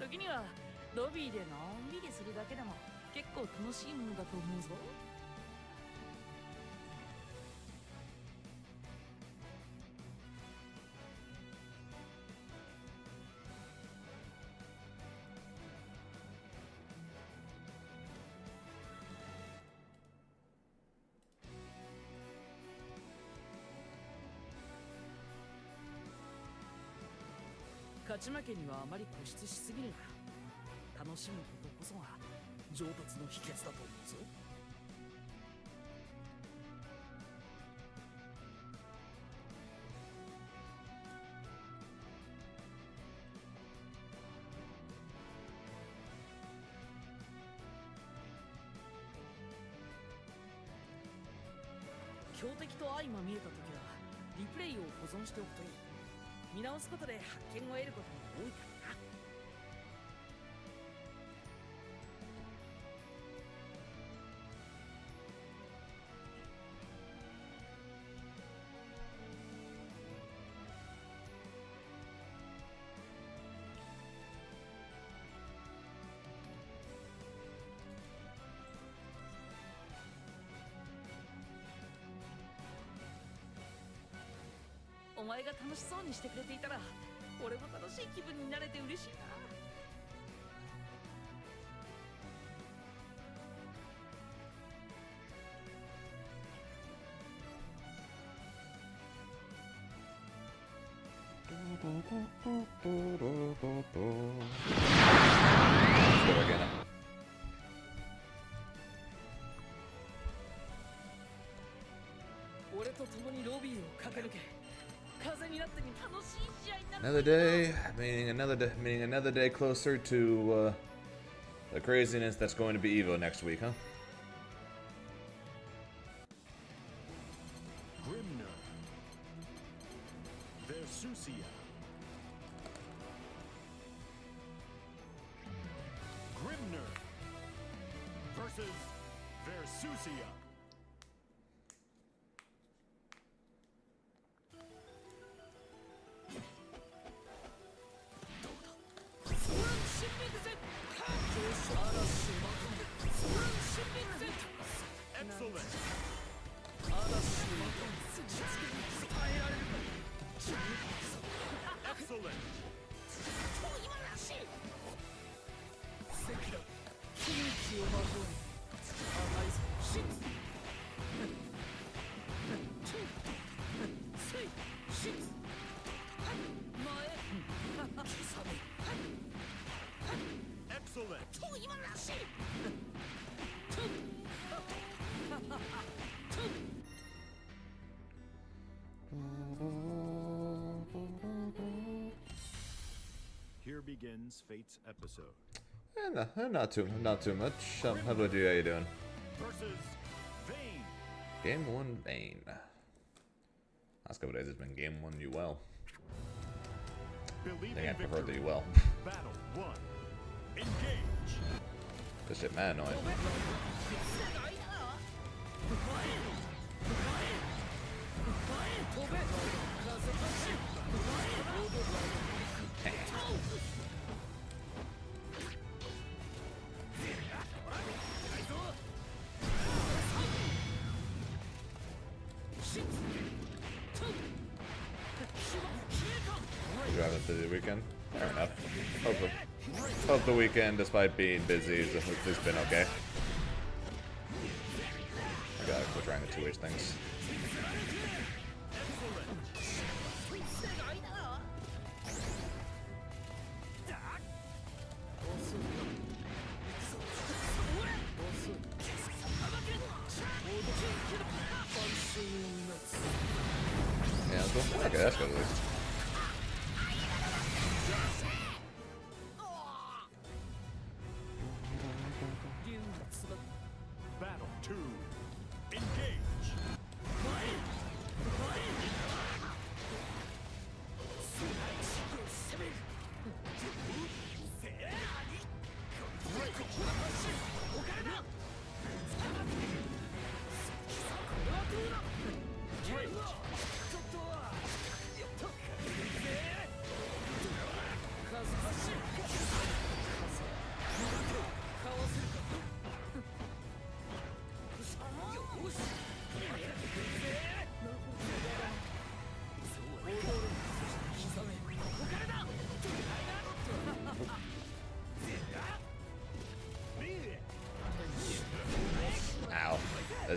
時にはロビーでのんびりするだけでも結構楽しいものだと思うぞ。勝ち負けにはあまり固執しすぎるな。楽しむことこそが上達の秘訣だと思うぞ。強敵と相まみえた時はリプレイを保存しておくといい。見直すことで発見を得ることも多いからな。お前が楽しそうにしてくれていたら俺も楽しい気分になれて嬉しいな。俺と共にロビーを駆け抜け風になってに楽しい試合になる。 Another day, meaning another day closer to the craziness that's going to be Evo next week, huh? Grimner Versusia. Grimner versus Versusia. Excellent. Excellent. Excellent. Here begins Fate's episode. Not too much. How about you? How you doing? Versus Vayne. Game 1 Vayne. Last couple days it's been game 1 UL. I think I prefer the UL. Battle 1. Engage. This shit mad annoying. Driving through the weekend? Fair enough. Hope the weekend, despite being busy, has been okay. I gotta quit trying the 2H things. Yeah, let's go. Okay, that's good at least. Battle 2. Engage.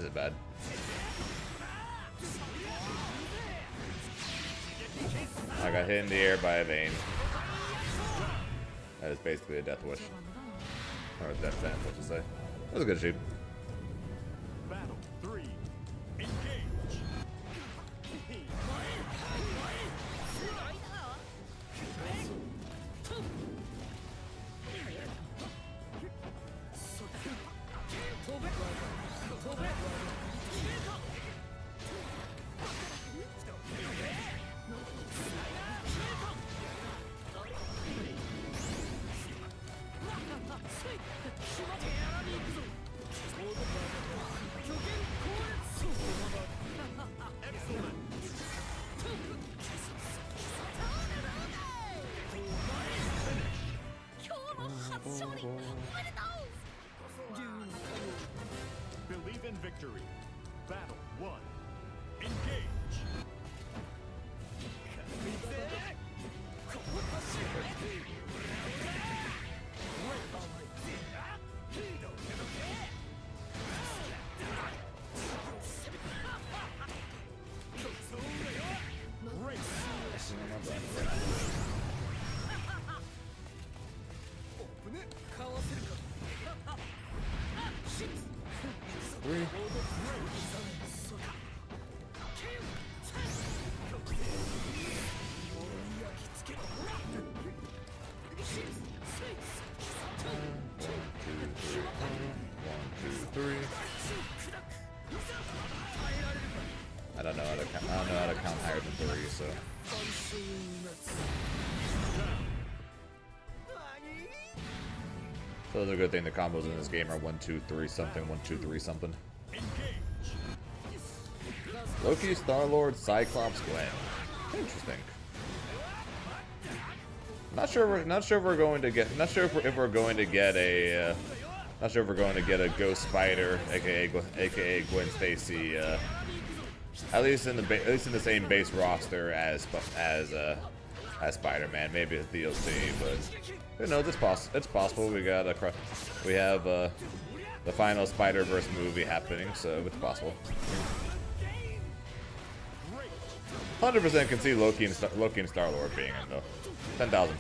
This is bad. I got hit in the air by a vein. That is basically a death wish. Or a death dance, I should say. That was a good sheep. Battle 3. Engage. Believe in victory. Battle 1. Engage. Three. Three. I don't know how to count. I don't know how to count higher than 3, so. So it's a good thing the combos in this game are 1, 2, 3 something, 1, 2, 3 something. Loki, Star-Lord, Cyclops, Gwen. Interesting. Not sure if we're going to get a Ghost Spider, aka Gwen Stacy, at least in the same base roster as Spider-Man. Maybe it's DLC, but who knows? It's possible. We have the final Spider-Verse movie happening, so it's possible. 100% can see Loki and Star-Lord being in though. 10,000%.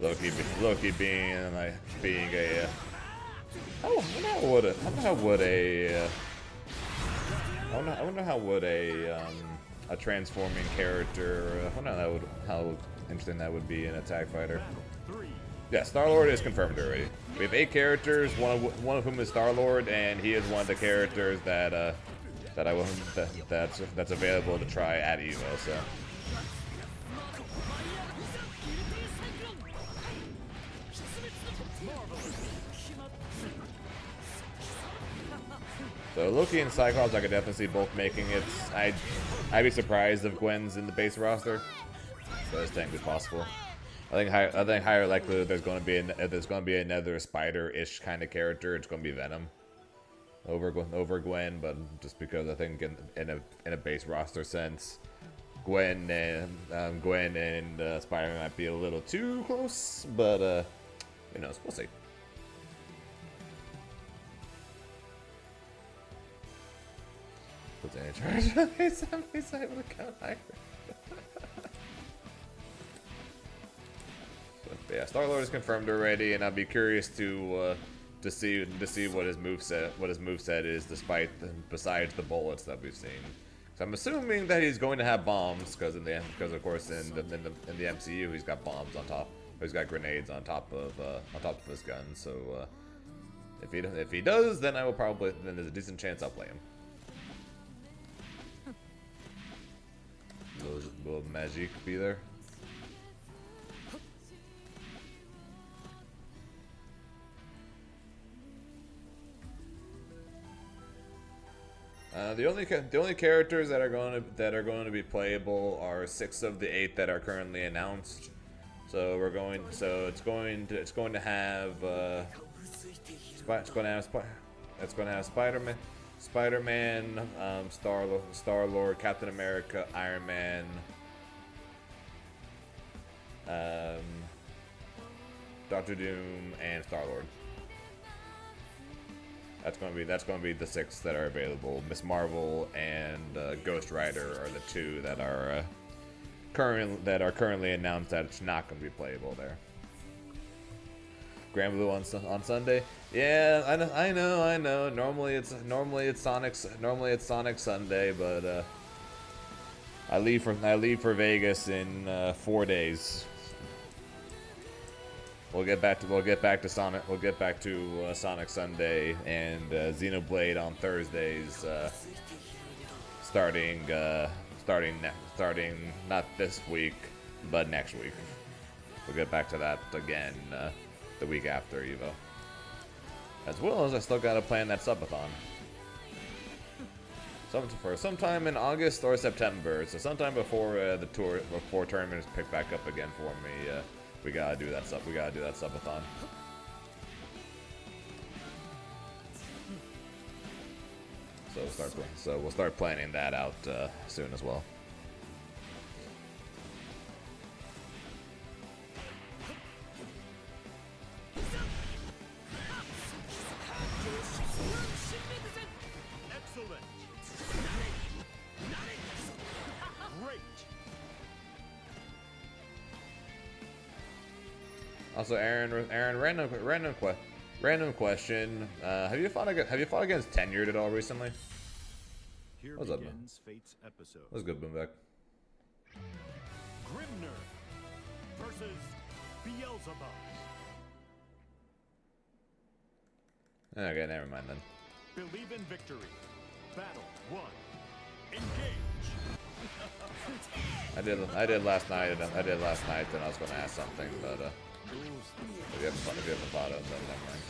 Loki being a I wonder how would a transforming character. I wonder how interesting that would be in a tag fighter. Yeah, Star-Lord is confirmed already. We have 8 characters, one of whom is Star-Lord, and he is one of the characters that's available to try at Evo. So Loki and Cyclops, I could definitely see both making it. I'd be surprised if Gwen's in the base roster. So this thing is possible. I think higher likelihood there's going to be another Spider-ish kind of character. It's going to be Venom over Gwen, but just because I think in a base roster sense, Gwen and Spider-Man might be a little too close. But who knows? We'll see. Puts any charge on his side with a count higher. But yeah, Star-Lord is confirmed already, and I'll be curious to see what his moveset is, besides the bullets that we've seen. So I'm assuming that he's going to have bombs, because of course in the MCU he's got bombs on top, or he's got grenades on top of his gun. So if he does, then then there's a decent chance I'll play him. Will Magic be there? The only characters that are going to be playable are 6 of the 8 that are currently announced. So it's going to have Spider-Man, Star-Lord, Captain America, Iron Man, Doctor Doom, and Star-Lord. That's gonna be the 6 that are available. Miss Marvel and Ghost Rider are the 2 that are currently announced that it's not gonna be playable there. Grand Blue on Sunday. Yeah, I know. Normally it's Sonic Sunday, but I leave for Vegas in 4 days. We'll get back to Sonic. We'll get back to Sonic Sunday and Xenoblade on Thursdays. Starting not this week, but next week. We'll get back to that again the week after Evo. As well as I still gotta plan that subathon. For sometime in August or September, so sometime before before tournaments pick back up again for me. We gotta do that subathon. So we'll start planning that out soon as well. Excellent. Great. Also, Aaron, random question. Have you fought against Tenured at all recently? Here What's up, man? begins Fate's episode. What's good, Boomback? Grimner versus Beelzebub. Okay, never mind then. Believe in victory. Battle 1. Engage. I did last night, and I was gonna ask something, but if you haven't thought of it, then never mind.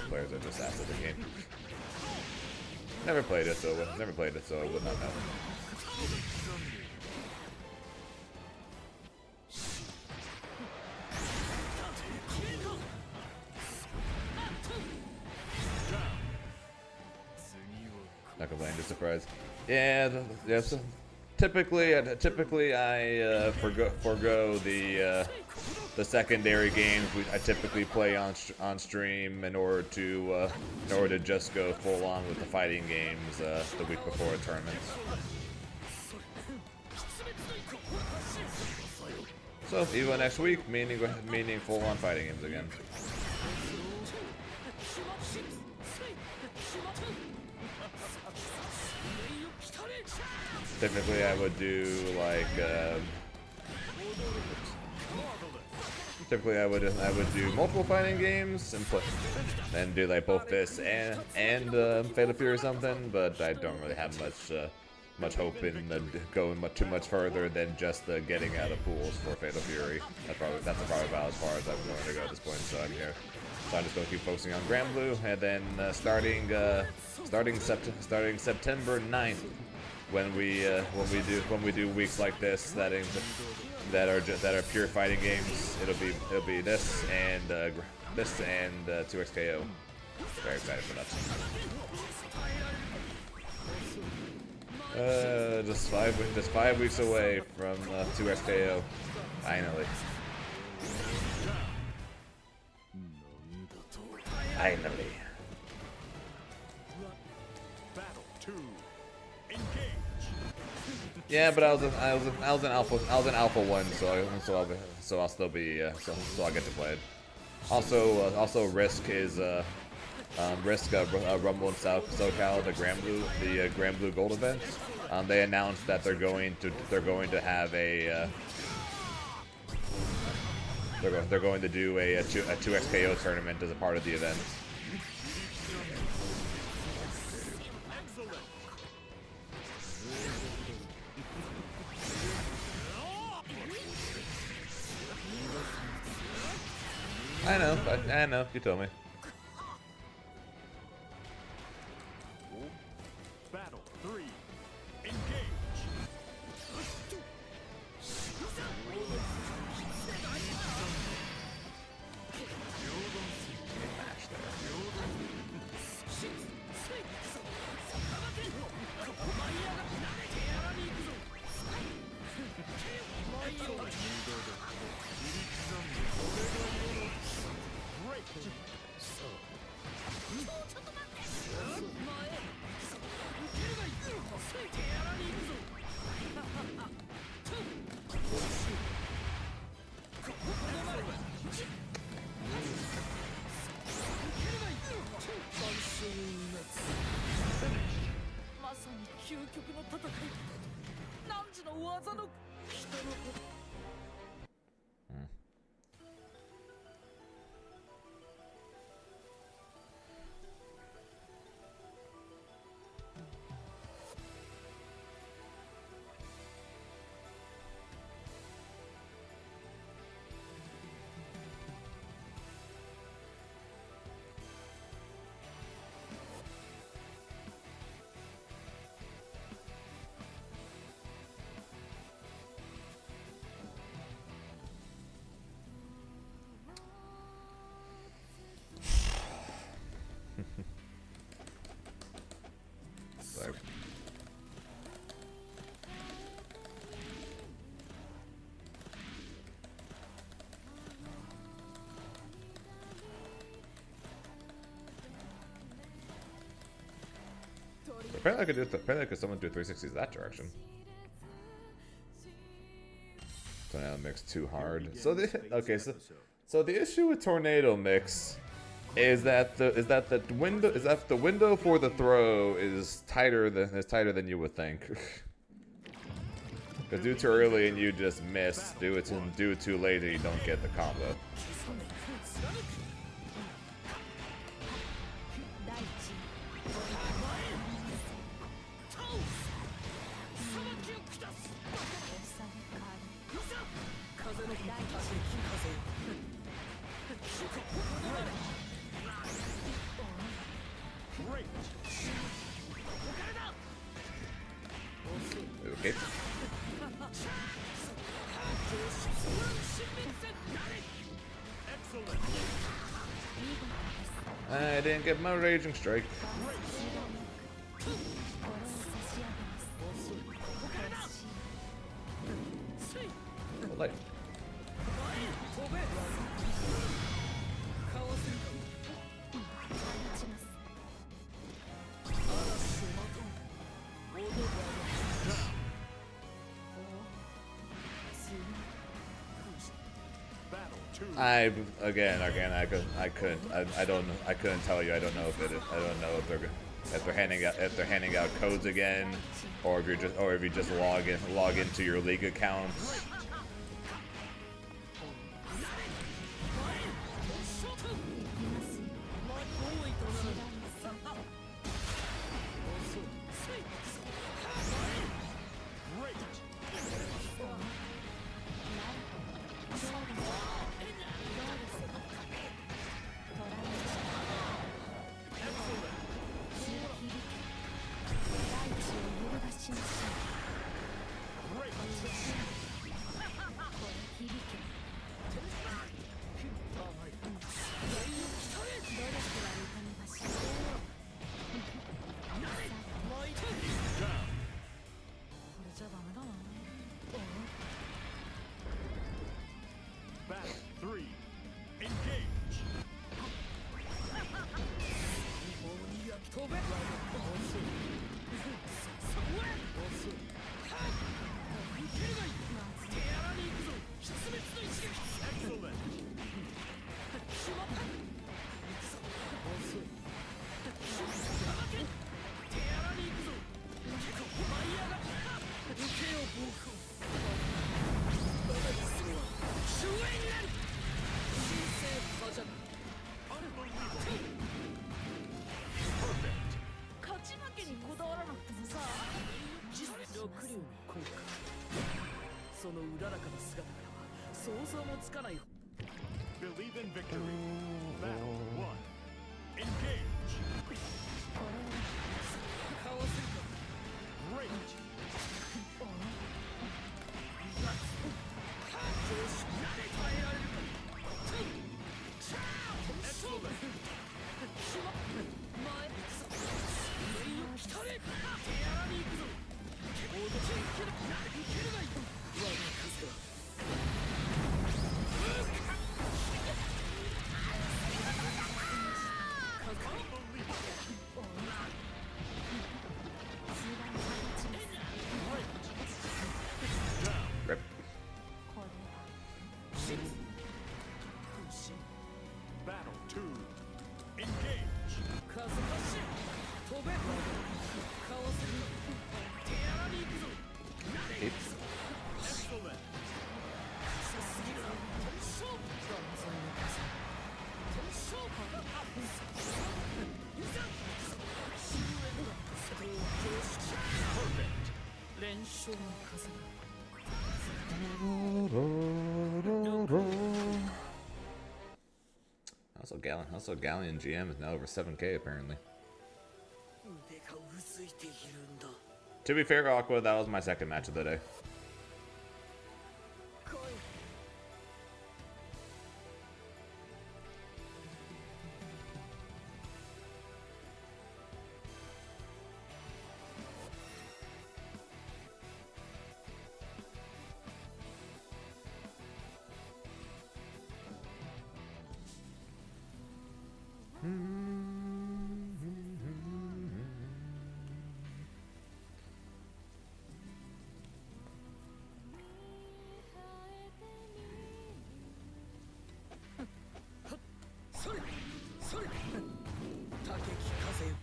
Players are just after the game. Never played it, so I would not know. Not complaining, just surprised. Yeah, so typically I forgo the secondary games I typically play on stream in order to just go full on with the fighting games the week before a tournament. So Evo next week, meaning full on fighting games again. Typically, I would do like. Typically, I would do multiple fighting games and do like both this and Fatal Fury or something. But I don't really have much hope in going too much further than just getting out of pools for Fatal Fury. That's probably about as far as I'm going to go at this point. So I'm here. So I'm just going to keep focusing on Grand Blue, and then starting September 9th. When we do weeks like this that are pure fighting games, it'll be this and 2XKO. Very excited for that. Just 5 weeks away from 2XKO, finally. Finally. Battle 2. Engage. Yeah, but I was in Alpha 1, so I'll still be so I'll get to play it. Also Risk is Rumble in SoCal, the Grand Blue Gold event. They announced that they're going to have a they're going to do a 2XKO tournament as a part of the event. I know, you told me. Battle 3. Engage. 極の戦い汝の技の人のこと Sorry. Apparently I could do it. Apparently I could someone do 360s that direction. Tornado mix too hard. So the okay, so the issue with tornado mix is that the window for the throw is tighter than you would think. Because do it too early and you just miss. Do it too late and you don't get the combo. Okay. I didn't get my raging strike. Light. I couldn't tell you. I don't know if they're handing out codes again, or if you just log into your league account. Believe in victory. Battle 1. Engage. Great. Also Galleon GM is now over 7K apparently. 腕がうずいているんだ。 To be fair, Aqua, that was my second match of the day. 来い。 それそれ多激風よ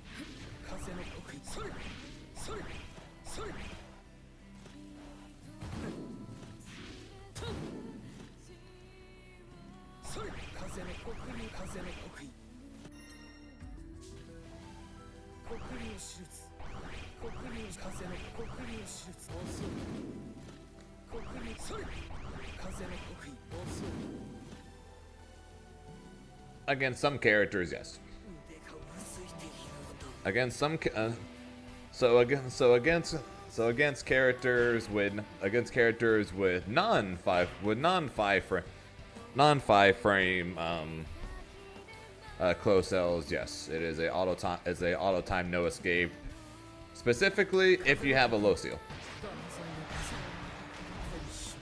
風の得意それそれそれそれ風の得意風の得意国流手術国流風の国流手術遅い国流それ風の得意遅い Against some characters, yes. 腕がうずいているんだ Against some, so against characters with non-5 frame close cells, yes, it is a auto time no escape. Specifically, if you have a low seal. 断罪の風天使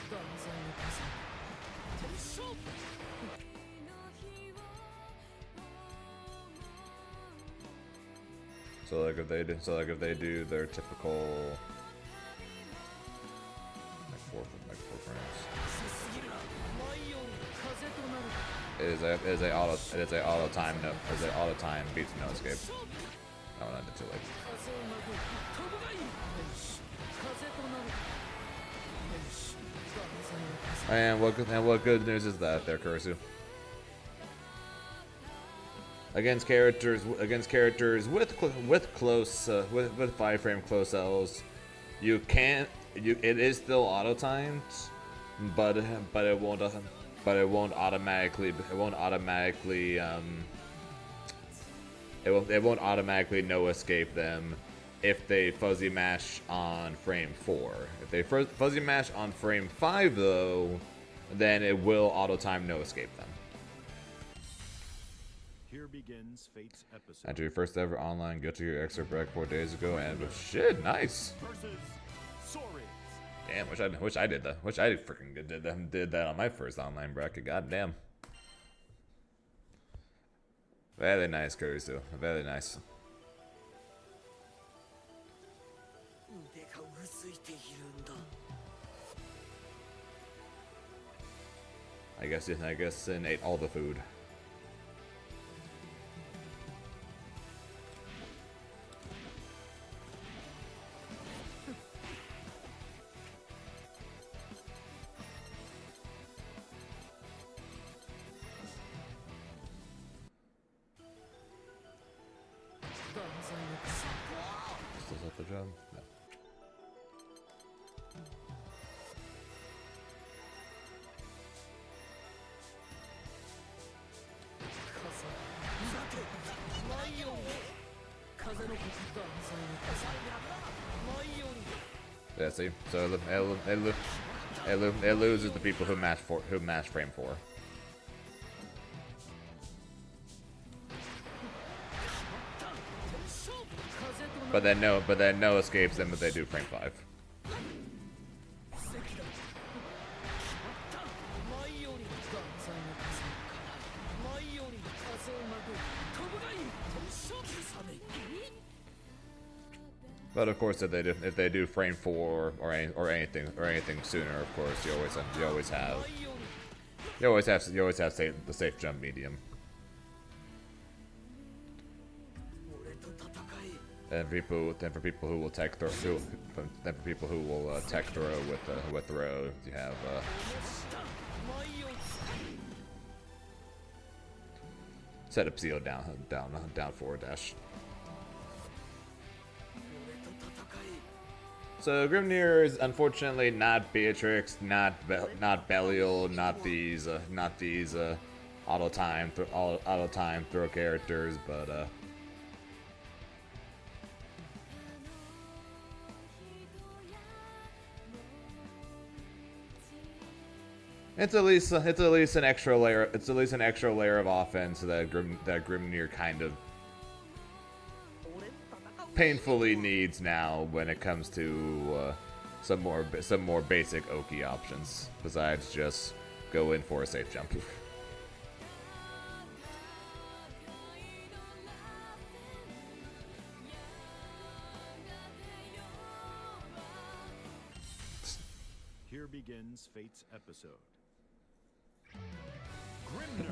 断罪の風天使 So like if they do their typical like four frames. すぎるなないように風となる It is a auto time beats no escape. Oh, not too late. 風をまぐい飛ぶがいい天使風となる天使断罪の風 And what good news is that there, Kurisu? Against characters with close with 5 frame close cells, it is still auto timed, but it won't automatically no escape them if they fuzzy mash on frame 4. If they fuzzy mash on frame 5 though, then it will auto time no escape them. Here begins Fate's episode. Enter your first ever online go to your excerpt back 4 days ago and shit, nice. Versus Soares. Damn, wish I did that. Wish I freaking did that on my first online bracket. God damn. Very nice, Kurisu. Very nice. 腕がうずいているんだ I guess Sin ate all the food. Still at the job? No. Yeah, see, so it loses the people who match frame 4. But then no escapes them if they do frame 5. But of course, if they do frame 4 or anything sooner, of course, you always have the safe jump medium. And for people who will tech throw, tech throw with throw, you have set up seal down forward dash. So Grimnir is unfortunately not Beatrix, not Belial, not these auto time throw characters, but it's at least an extra layer. It's at least an extra layer of offense that Grimnir kind of painfully needs now when it comes to some more basic Oki options besides just go in for a safe jump. Here begins Fate's episode.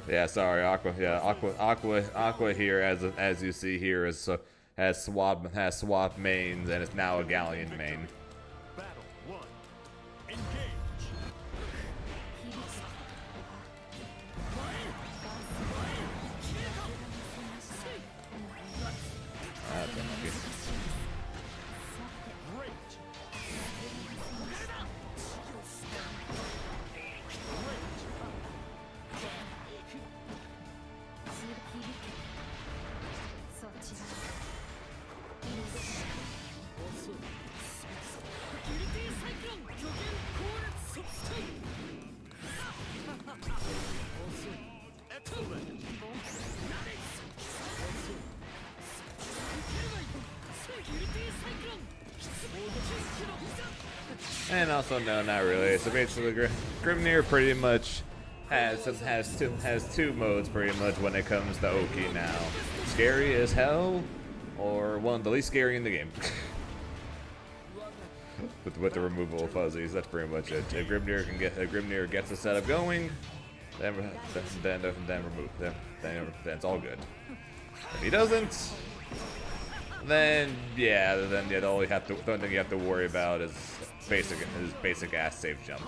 Yeah, sorry, Aqua. Yeah, Aqua here, as you see here, has swap mains and is now a Galleon main. Battle 1. Engage. That's unlucky. Great. Excellent. And also, no, not really. So basically, Grimnir pretty much has two modes pretty much when it comes to Oki now. Scary as hell, or one of the least scary in the game. with the removal of fuzzies, that's pretty much it. If Grimnir gets the setup going, then remove then it's all good. If he doesn't, then the only thing you have to worry about is basic ass safe jump.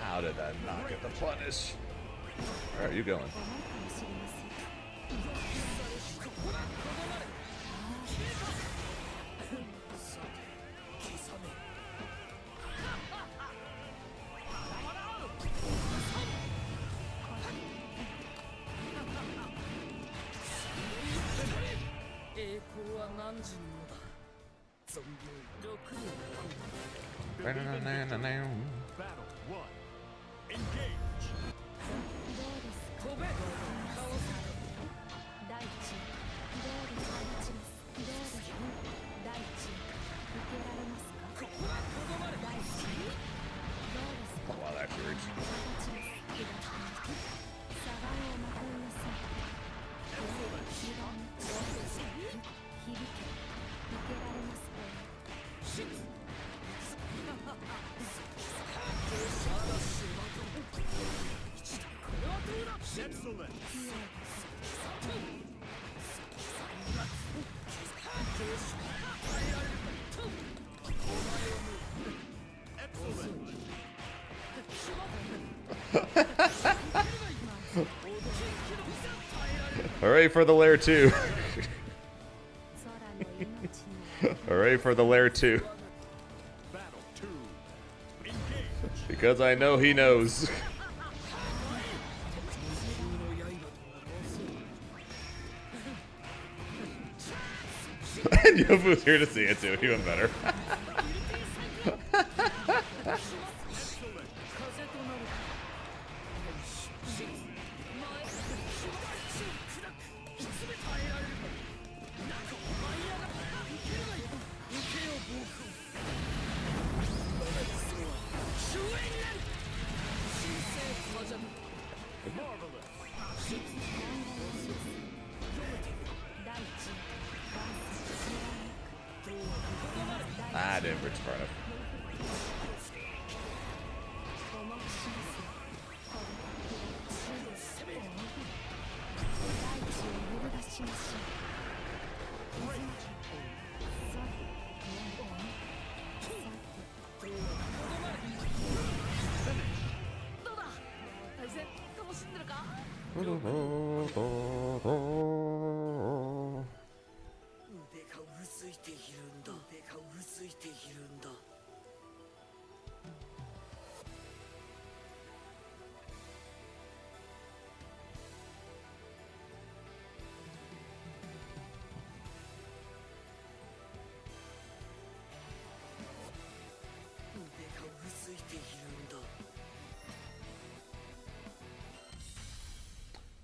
How did that not get the punish? Where are you going? Battle 1. Engage. Oh, wow, that actually reached. Excellent. Excellent. Hooray for the lair 2. Hooray for the lair 2. Battle 2. Engage. Because I know he knows. And Yofu's here to see it too, even better. didn't reach far enough.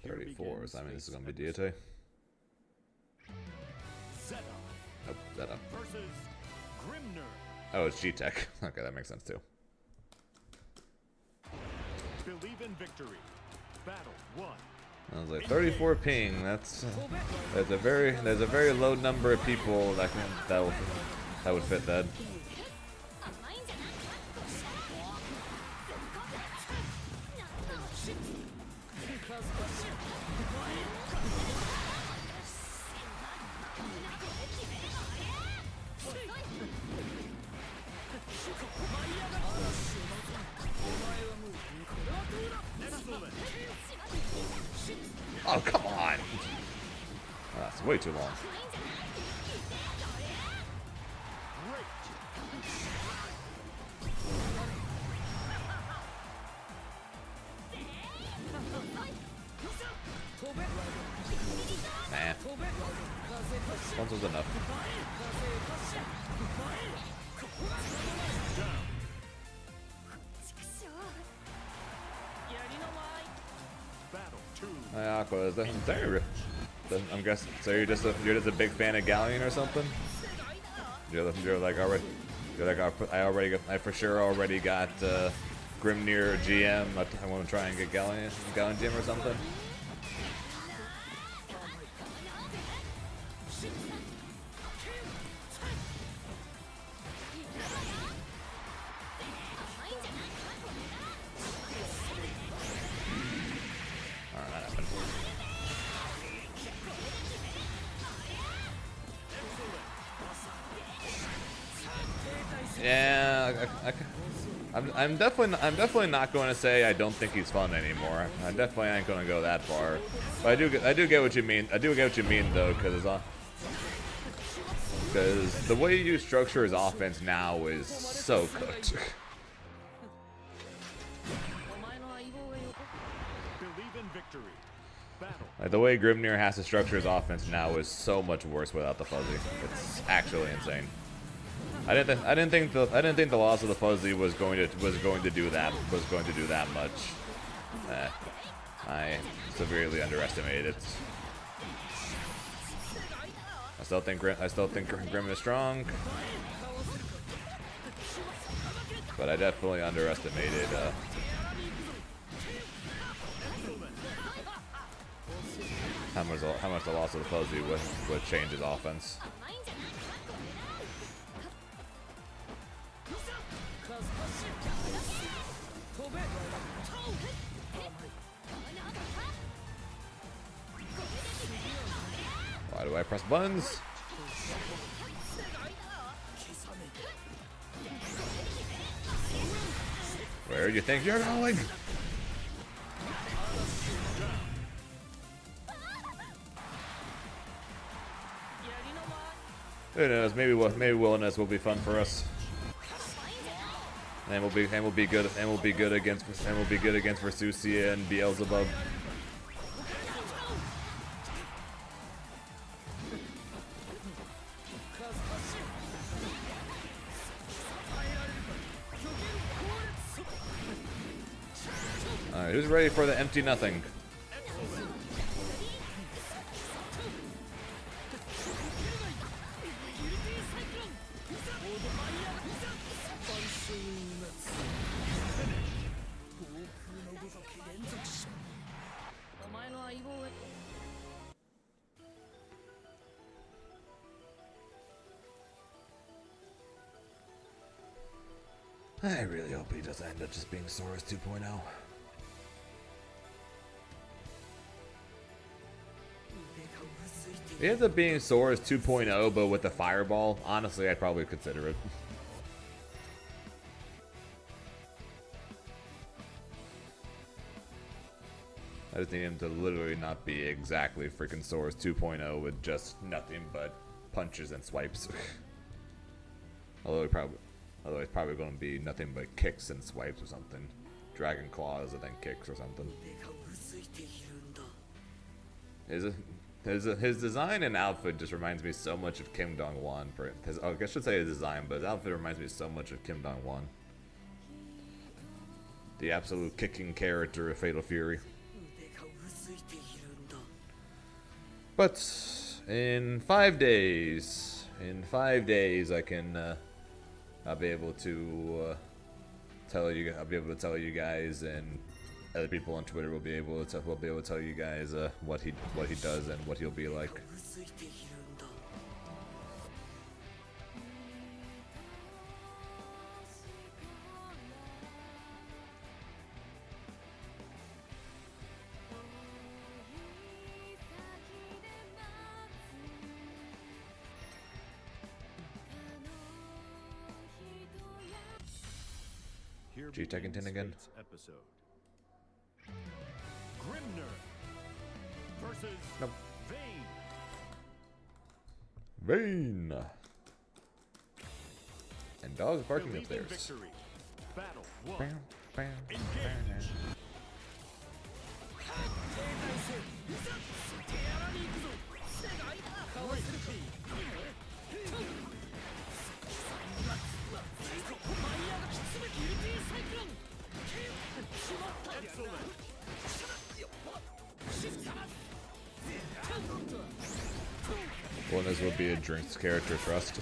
Here 34, begins so I mean this is this gonna be DT. Zeta Nope, that up. versus Grimner. Oh, it's G-Tech. Okay, that makes sense too. Believe in victory. Battle 1. I was like 34 ping. There's a very low number of people that would fit that. Oh, come on! Oh, that's way too long. Nah. Once was enough. Battle 2. Aqua, is that I'm guessing. So you're just a big fan of Galleon or something? You're like already. You're like I for sure already got Grimnir GM. I want to try and get Galleon GM or something. Yeah, I'm definitely not going to say I don't think he's fun anymore. I definitely ain't going to go that far. But I do get what you mean. I do get what you mean though, because the way you structure his offense now is so cooked. Believe in victory. Battle. Like the way Grimnir has to structure his offense now is so much worse without the fuzzy. It's actually insane. I didn't think the loss of the fuzzy was going to do that much. I severely underestimated it. I still think Grim is strong, but I definitely underestimated how much the loss of the fuzzy would change his offense. Why do I press buttons? Where do you think you're going? Who knows? Maybe Wilderness will be fun for us, and we'll be good against Versusia and Beelzebub. Alright, who's ready for the empty nothing? I really hope he doesn't end up just being Saurus 2.0. If he ends up being Saurus 2.0, but with the fireball, honestly, I'd probably consider it. I just need him to literally not be exactly freaking Saurus 2.0 with just nothing but punches and swipes. Although he's probably going to be nothing but kicks and swipes or something. Dragon claws and then kicks or something. His design and outfit just reminds me so much of Kim Dong-won. I should say his design, but his outfit reminds me so much of Kim Dong-won. The absolute kicking character of Fatal Fury. But in 5 days, I can, I'll be able to tell you guys, and other people on Twitter will be able to tell you guys what he does and what he'll be like. Here G Tekken 10 again. Episode. Grimner versus Nope. Vayne. Vayne. And dogs barking Believe in upstairs. victory. Battle one. Bam, bam, Engage. Excellent. One of those will be a drinks character thrust.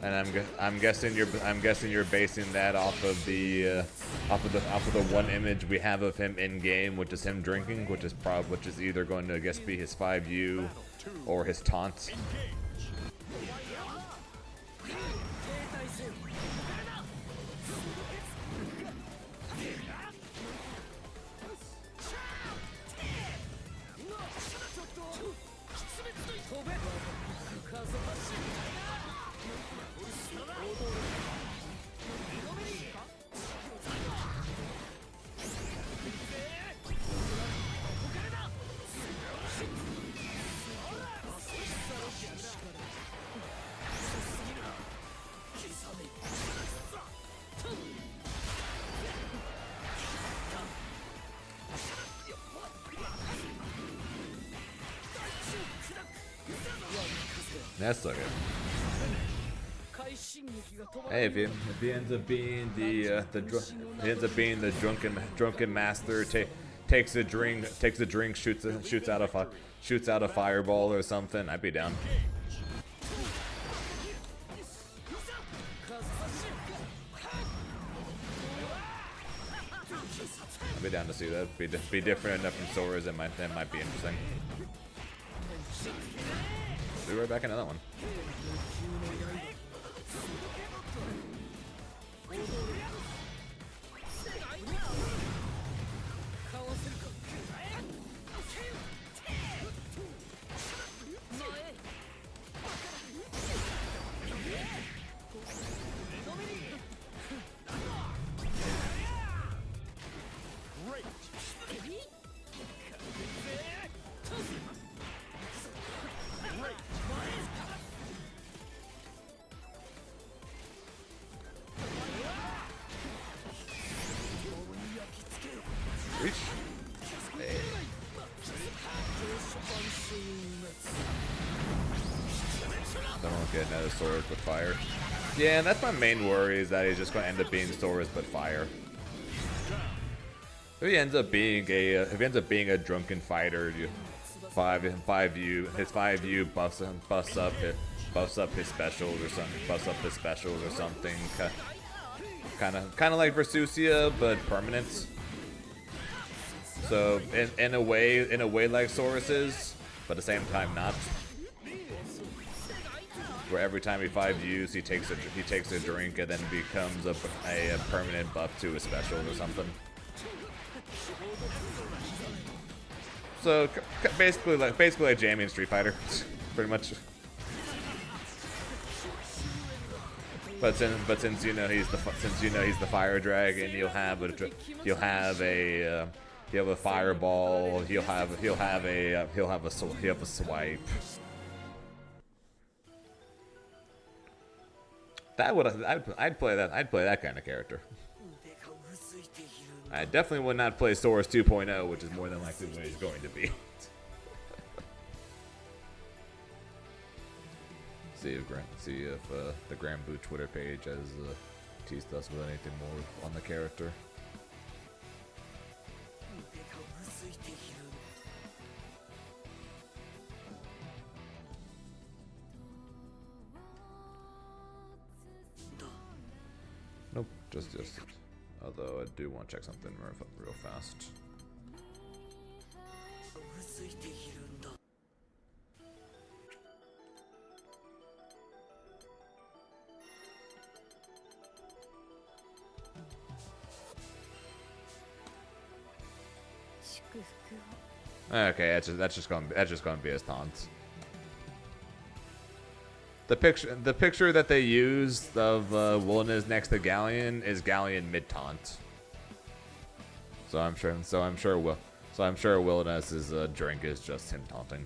And I'm guessing you're basing that off of the one image we have of him in game, which is him drinking, which is either going to, I guess, be his 5U or his taunt. That's okay. Hey, if he ends up being the drunken master, takes a drink, shoots out a fireball or something, I'd be down. I'd be down to see that. Be different enough from Sora's, that might be interesting. Be right back in another one. Reach. Hey. Don't get another Saurus with fire. Yeah, and that's my main worry, is that he's just going to end up being Saurus but fire. If he ends up being a drunken fighter, his 5U buffs up his specials or something. Kind of like Versusia, but permanent. So in a way like Saurus is, but at the same time not. where every time he 5Us, he takes a drink and then becomes a permanent buff to his special or something. So basically like Jamie in Street Fighter, pretty much. But since you know he's the fire dragon, you'll have a fireball. He'll have a swipe. I'd play that kind of character. I definitely would not play Source 2.0, which is more than likely what he's going to be. See if the Granbu Twitter page has teased us with anything more on the character. Nope, just. Although I do want to check something real fast. Okay, that's just gonna be his taunt. The picture that they used of Wilderness next to Galleon is Galleon mid taunt. So I'm sure Wilderness's drink is just him taunting.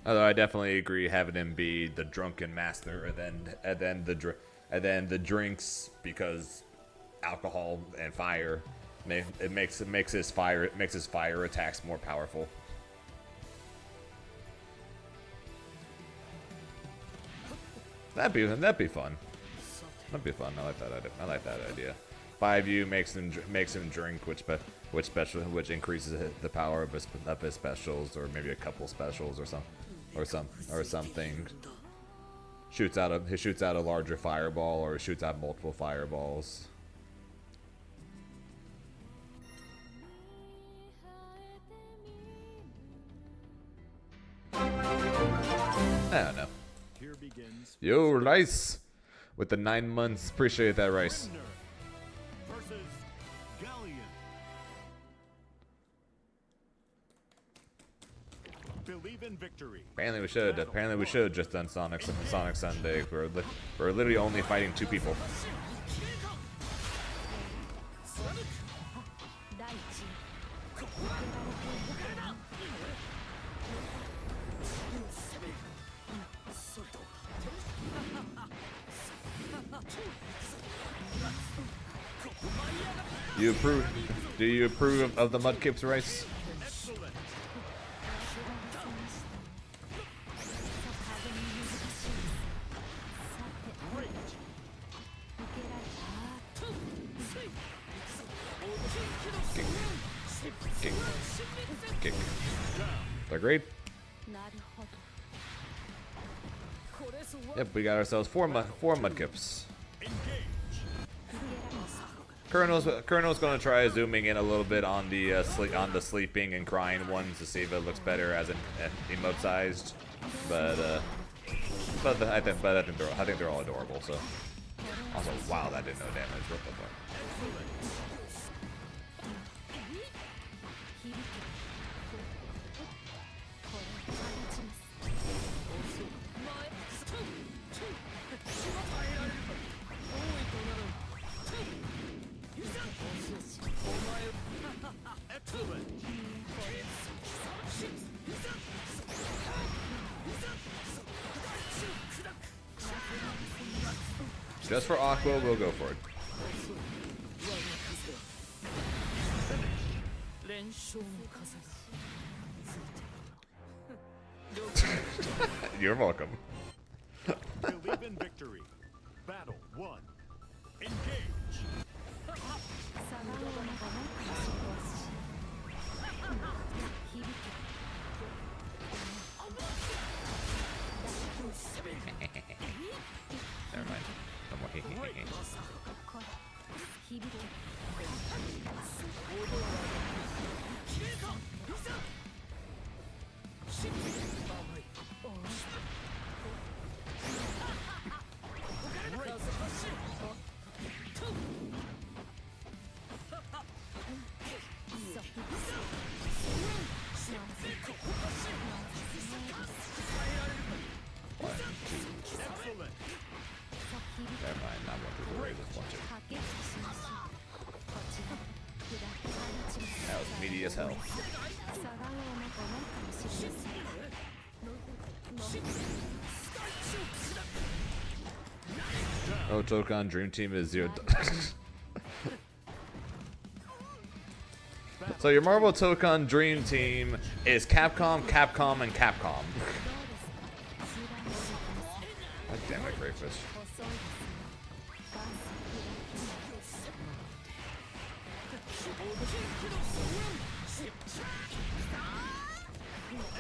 Although I definitely agree having him be the drunken master, and then the drinks, because alcohol and fire, it makes his fire attacks more powerful. That'd be fun. That'd be fun. I like that idea. 5U makes him drink, which increases the power of his specials, or maybe a couple specials or something. Shoots out a larger fireball, or shoots out multiple fireballs. I don't know. Yo, Rice with the 9 months. Appreciate that, Rice. Believe in victory. Apparently we should have just done Sonic Sunday. We're literally only fighting 2 people. Do you approve of the Mudkips, Rice? Kick. Agreed? Yep, we got ourselves 4 Mudkips. Colonel's gonna try zooming in a little bit on the sleeping and crying ones to see if it looks better as an emote sized, but I think they're all adorable. So also, wow, that did no damage. What the fuck? Just for Aqua, we'll go for it. You're welcome. Believe in victory. Battle 1. Engage. Never mind, not one through the raid, just watch it. That was meaty as hell. Oh, Tokon Dream Team is 0. So your Marvel Tokon Dream Team is Capcom, Capcom, and Capcom. God damn it, Greyfish.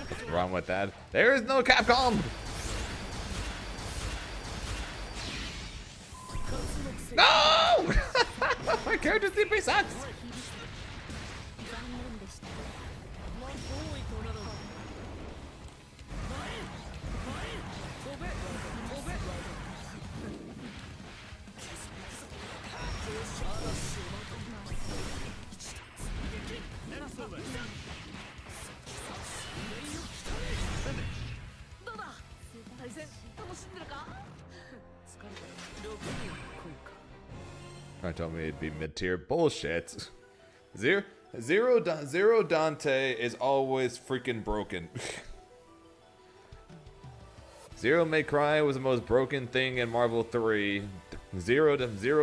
What's wrong with that? There is no Capcom! No! My character's DP sucks! Trying to tell me it'd be mid-tier bullshit. Zero Dante is always freaking broken. Zero May Cry was the most broken thing in Marvel 3. Zero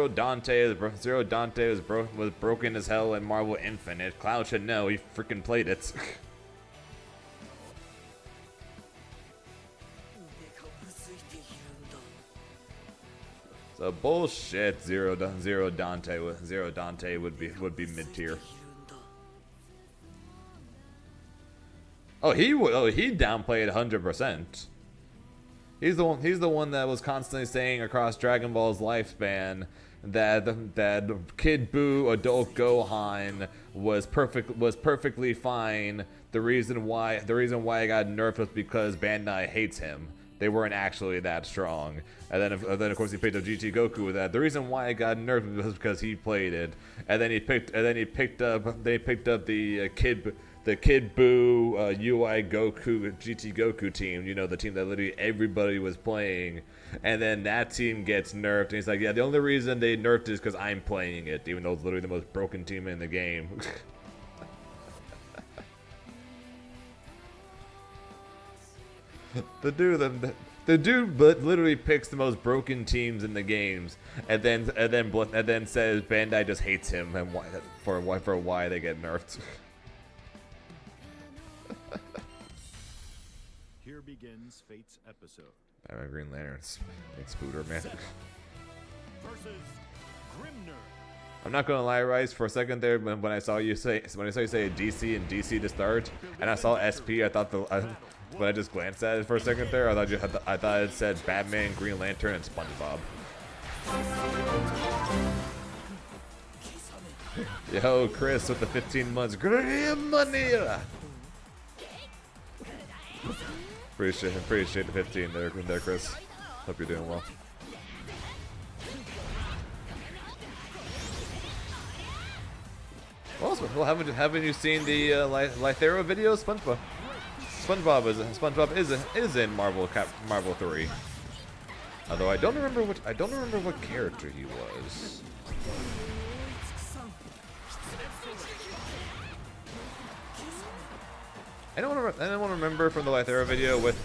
Dante was broken as hell in Marvel Infinite. Cloud should know, he freaking played it. So bullshit. Zero Dante would be mid tier. Oh, he downplayed 100%. He's the one that was constantly saying across Dragon Ball's lifespan that Kid Buu, Adult Gohan was perfectly fine. The reason why I got nerfed was because Bandai hates him. They weren't actually that strong. And then of course he picked up GT Goku with that. The reason why I got nerfed was because he played it. And then he picked up the Kid Buu UI Goku GT Goku team, you know, the team that literally everybody was playing. And then that team gets nerfed, and he's like, yeah, the only reason they nerfed it is because I'm playing it, even though it's literally the most broken team in the game. The dude literally picks the most broken teams in the games, and then says Bandai just hates him and why they get nerfed. Here begins Fate's episode. Batman, Green Lantern, Spooder, man. Versus Grimner. I'm not gonna lie, Rice, for a second there, when I saw you say DC and DC to start, and I saw SP, I thought when I just glanced at it for a second there, I thought it said Batman, Green Lantern, and SpongeBob. Yo, Chris with the 15 months. Great money. Appreciate the 15 there, Chris. Hope you're doing well. Well, haven't you seen the Lythera video? SpongeBob is in Marvel 3. Although I don't remember what character he was. I don't want to remember from the Lythera video which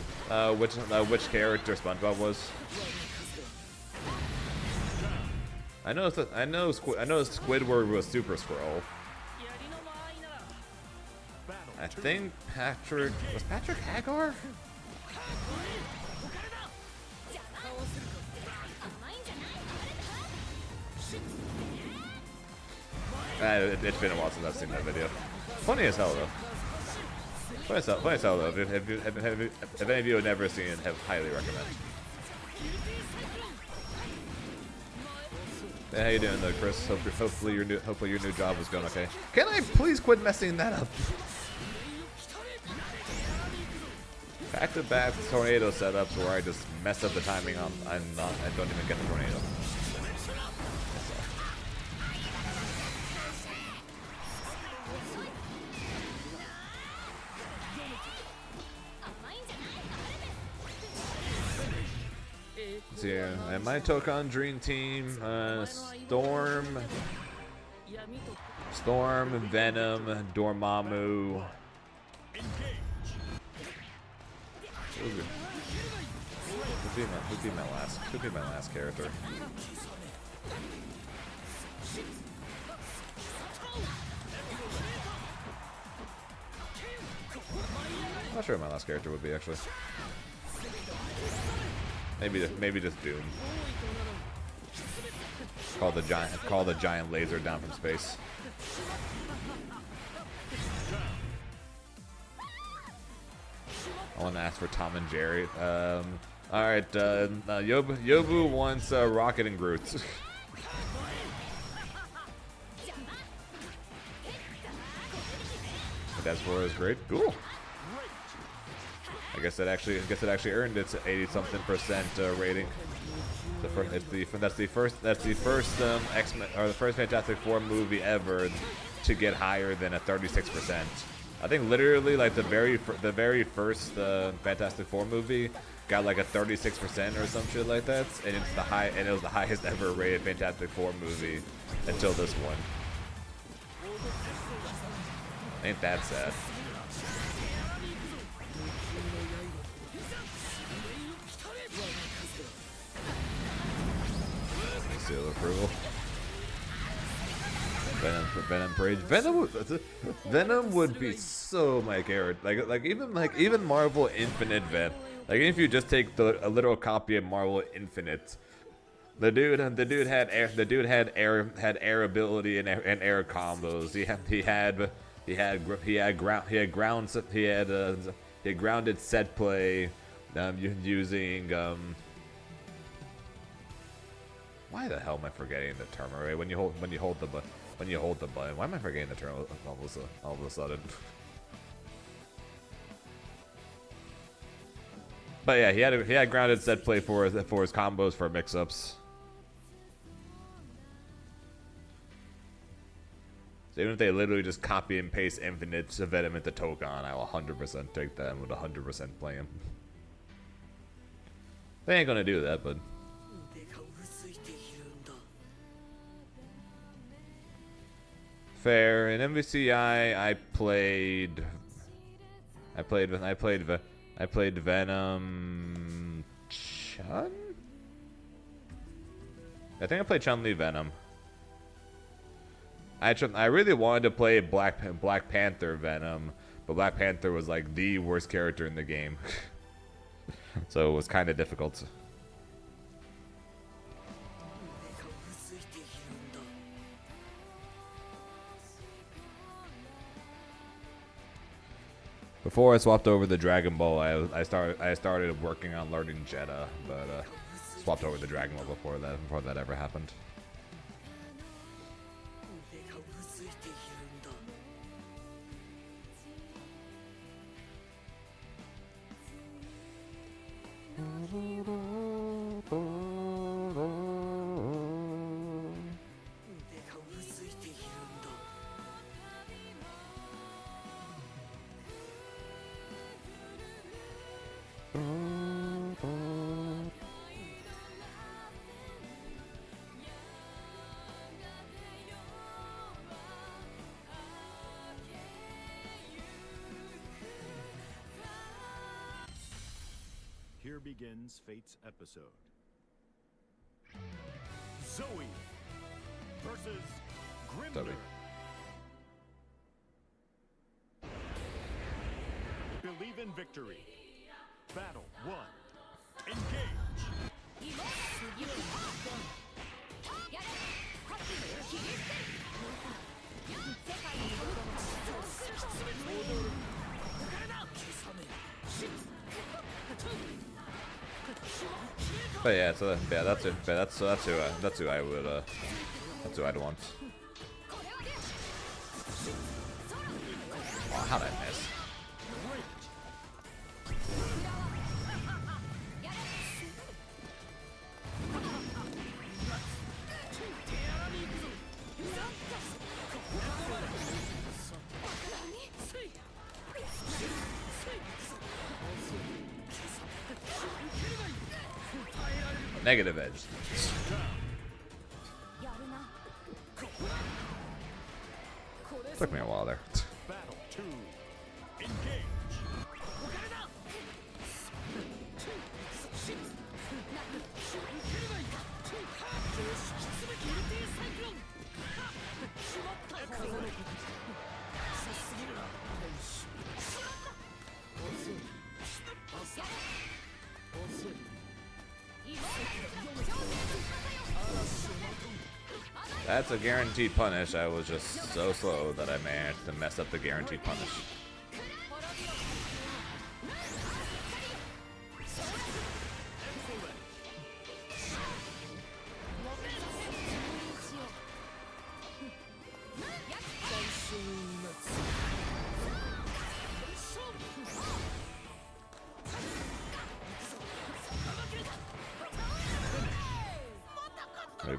character SpongeBob was. I know Squidward was Super Skrull. I think Patrick Hagar? It's been a while since I've seen that video. Funny as hell though. Funny as hell though. If any of you have never seen it, highly recommend. Hey, how you doing though, Chris? Hopefully your new job is going okay. Can I please quit messing that up? Back-to-back tornado setups where I just mess up the timing on I don't even get the tornado. Let's see here. And my Tokon Dream Team, Storm, Venom, Dormammu. Could be my last character. I'm not sure what my last character would be actually. Maybe just Doom. Call the giant laser down from space. I want to ask for Tom and Jerry. Alright, Yobu wants Rocket and Groot. That's for is great. Cool. I guess it actually earned its 80-something% rating. That's the first X-Men or the first Fantastic Four movie ever to get higher than a 36%. I think literally like the very first Fantastic Four movie got like a 36% or some shit like that, and it was the highest ever rated Fantastic Four movie until this one. Ain't that sad? Seal of approval. Venom Page. Venom would be so my character. Like even Marvel Infinite Venom. Like if you just take a literal copy of Marvel Infinite, the dude had air ability and air combos. He had grounded set play using why the hell am I forgetting the term already? When you hold the button, why am I forgetting the term all of a sudden? But yeah, he had grounded set play for his combos for mix-ups. So even if they literally just copy and paste Infinite Venom into Tokon, I will 100% take that and would 100% play him. They ain't gonna do that, but. Fair. In MVCI, I played Venom. Chun? I think I played Chun-Li Venom. I really wanted to play Black Panther Venom, but Black Panther was like the worst character in the game, so it was kind of difficult. Before I swapped over the Dragon Ball, I started working on learning Jedha, but swapped over the Dragon Ball before that ever happened. Here begins Fate's episode. Zoe versus Grimner. Believe in victory. Battle 1. Engage. But yeah, so yeah, that's who I would two at once. Oh, how'd I miss? Negative edge. Took me a while there. Battle 2. Engage. That's a guaranteed punish. I was just so slow that I managed to mess up the guaranteed punish.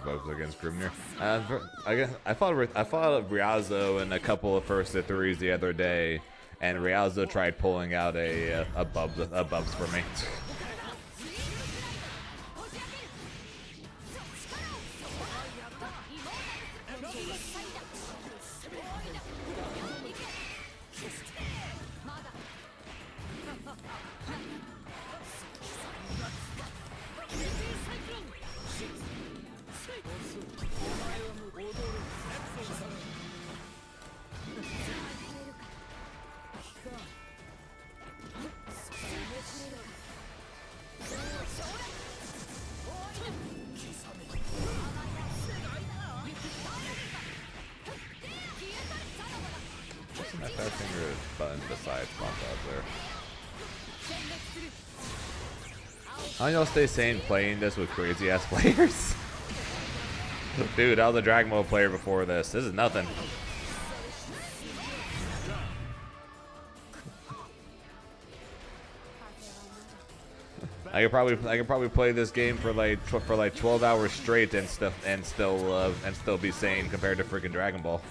Bugs against Grimnir. I fought Riazo in a couple of first to threes the other day, and Riazo tried pulling out a Bubs for me. My fat finger button besides bump up there. How y'all stay sane playing this with crazy ass players? Dude, I was a Dragon Ball player before this. This is nothing. I could probably play this game for like 12 hours straight and still be sane compared to freaking Dragon Ball.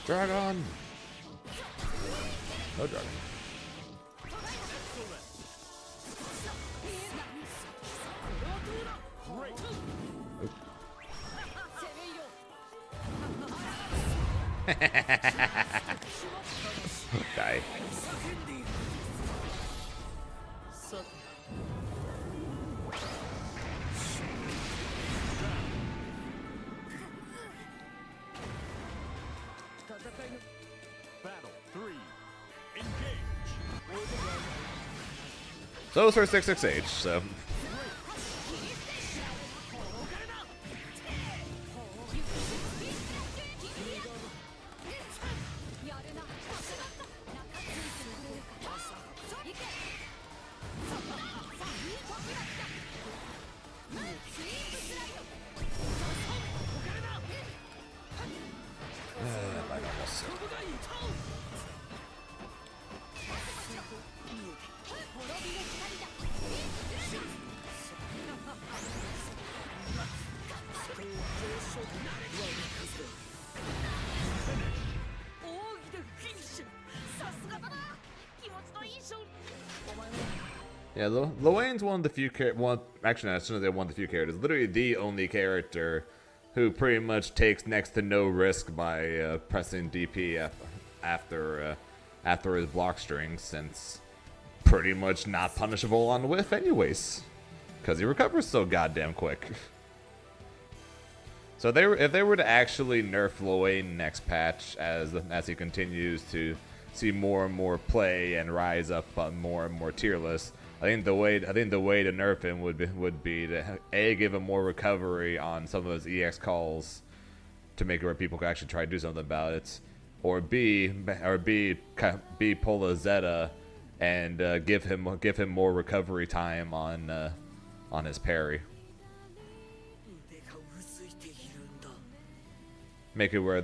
Dragon! No dragon. Die. Battle 3. Engage. So it's her 666H, so. Yeah, Luane's one of the few actually, not one of the few characters, literally the only character who pretty much takes next to no risk by pressing DP after his block string, since pretty much not punishable on whiff anyways. because he recovers so goddamn quick. So if they were to actually nerf Loain next patch as he continues to see more and more play and rise up on more and more tier lists, I think the way to nerf him would be to give him more recovery on some of his EX calls to make it where people can actually try to do something about it, or B pull a Zeta and give him more recovery time on his parry. Make it where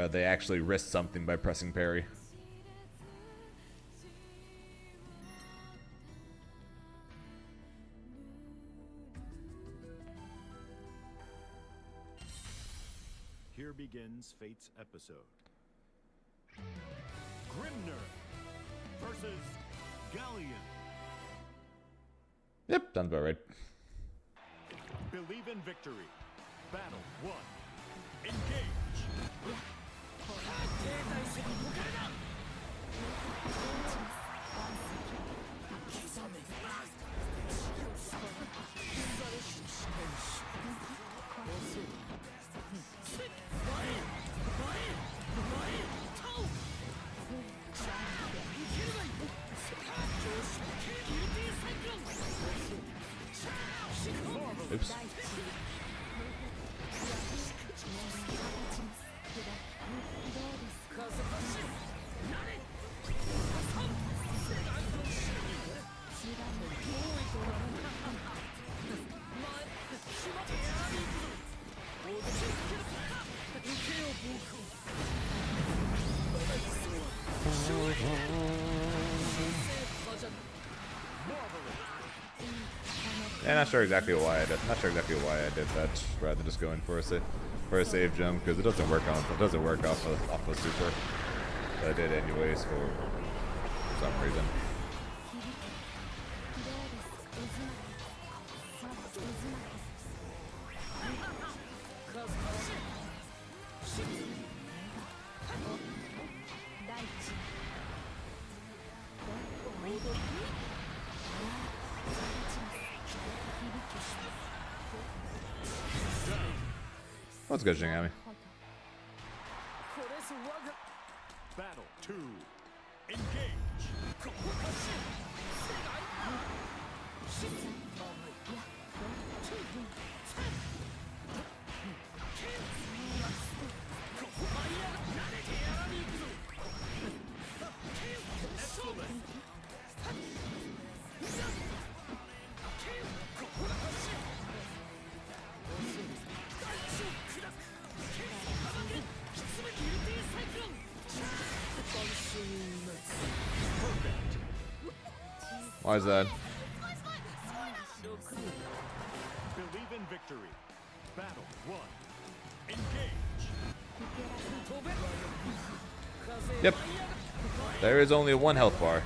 they actually risk something by pressing parry. Here begins Fate's episode. Grimner versus Galleon. Yep, sounds about right. Believe in victory. Battle 1. Engage. Oops. Yeah, not sure exactly why I did. Not sure exactly why I did that, rather than just going for a save jump, because it doesn't work off of super. But I did anyways for some reason. What's good, Shinigami? Battle 2. Engage. Why is that? Believe in victory. Battle 1. Engage. Yep. There is only one health bar.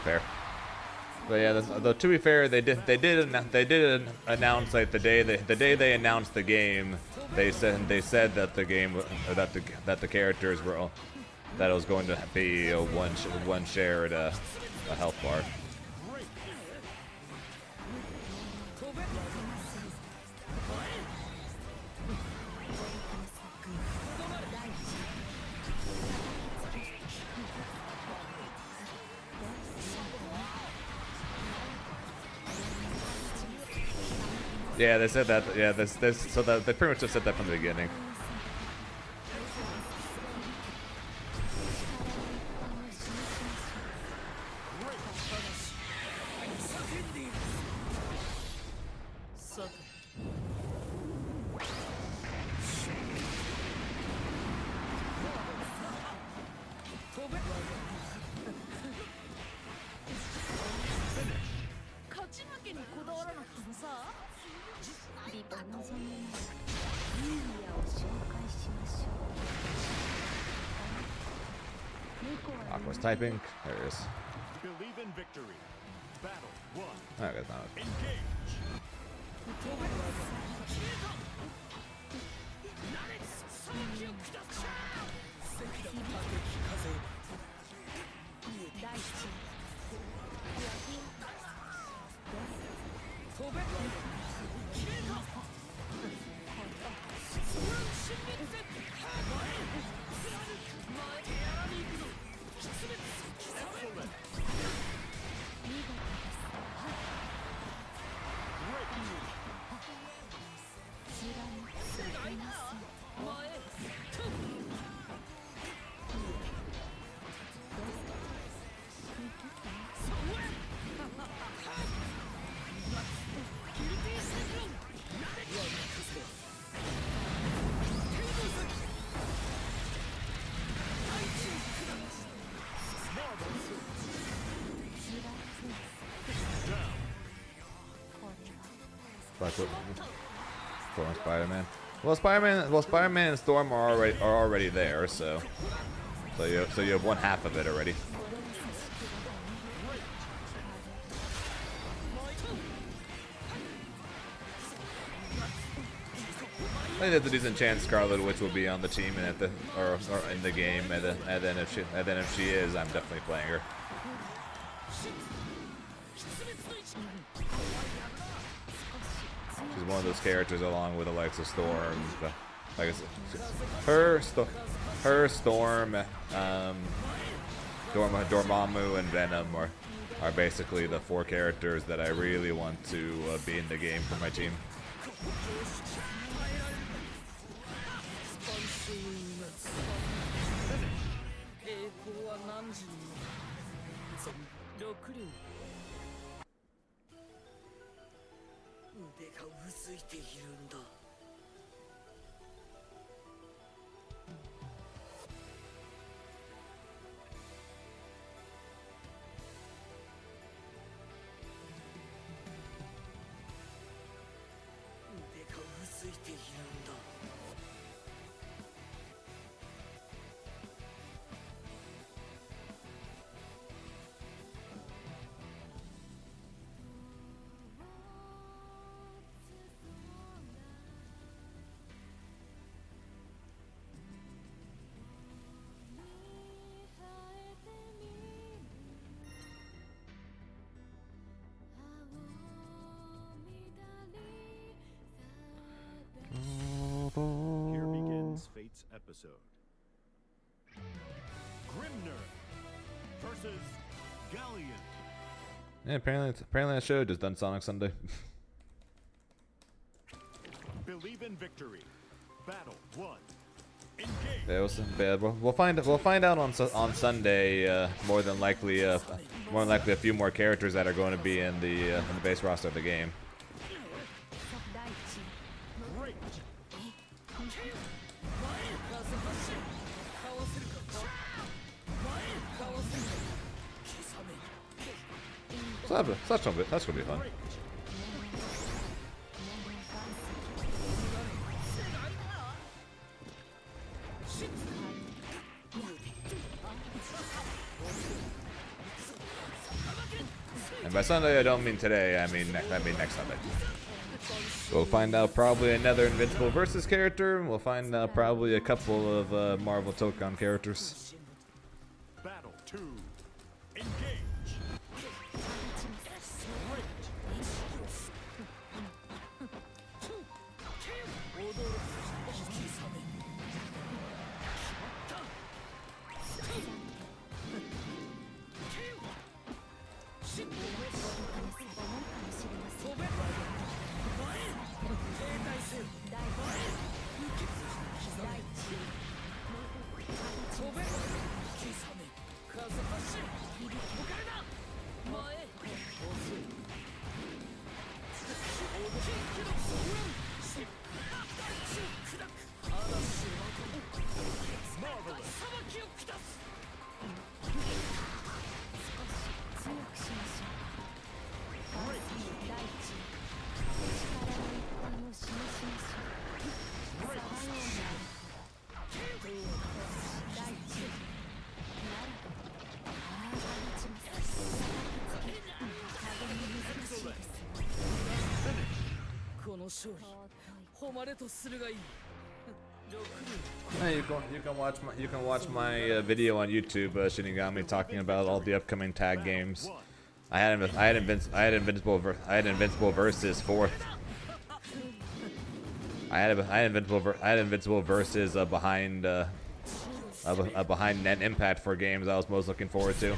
Fair. But yeah, though to be fair, they did announce like the day they announced the game, they said that the game that the characters were that it was going to be a one shared a health bar. Yeah, they said that. Yeah, so that they pretty much just said that from the beginning. was typing. There it is. Believe in victory. Battle 1. Okay, it's not. Engage. Storm, Spider-Man. Well, Spider-Man and Storm are already there, so you have one half of it already. I think there's a decent chance Scarlet Witch will be on the team and at the or in the game, and then if she is, I'm definitely playing her. She's one of those characters along with the likes of Storm, like I said, her Storm, Dormammu, and Venom are basically the 4 characters that I really want to be in the game for my team. Here begins Fate's episode. Grimner versus Galleon. Yeah, apparently that show just done Sonic Sunday. Believe in victory. Battle 1. Engage. Yeah, we'll find out on Sunday. More than likely a few more characters that are going to be in the base roster of the game. So that's gonna be fun. And by Sunday, I don't mean today. I mean next Sunday. We'll find out probably another Invincible versus character. We'll find out probably a couple of Marvel Tokon characters. Battle 2. Engage. 勝利誉れとするがいい。 Hey, you can watch my video on YouTube, Shinigami, talking about all the upcoming tag games. I had Invincible versus fourth. I had Invincible versus behind Net Impact for games I was most looking forward to.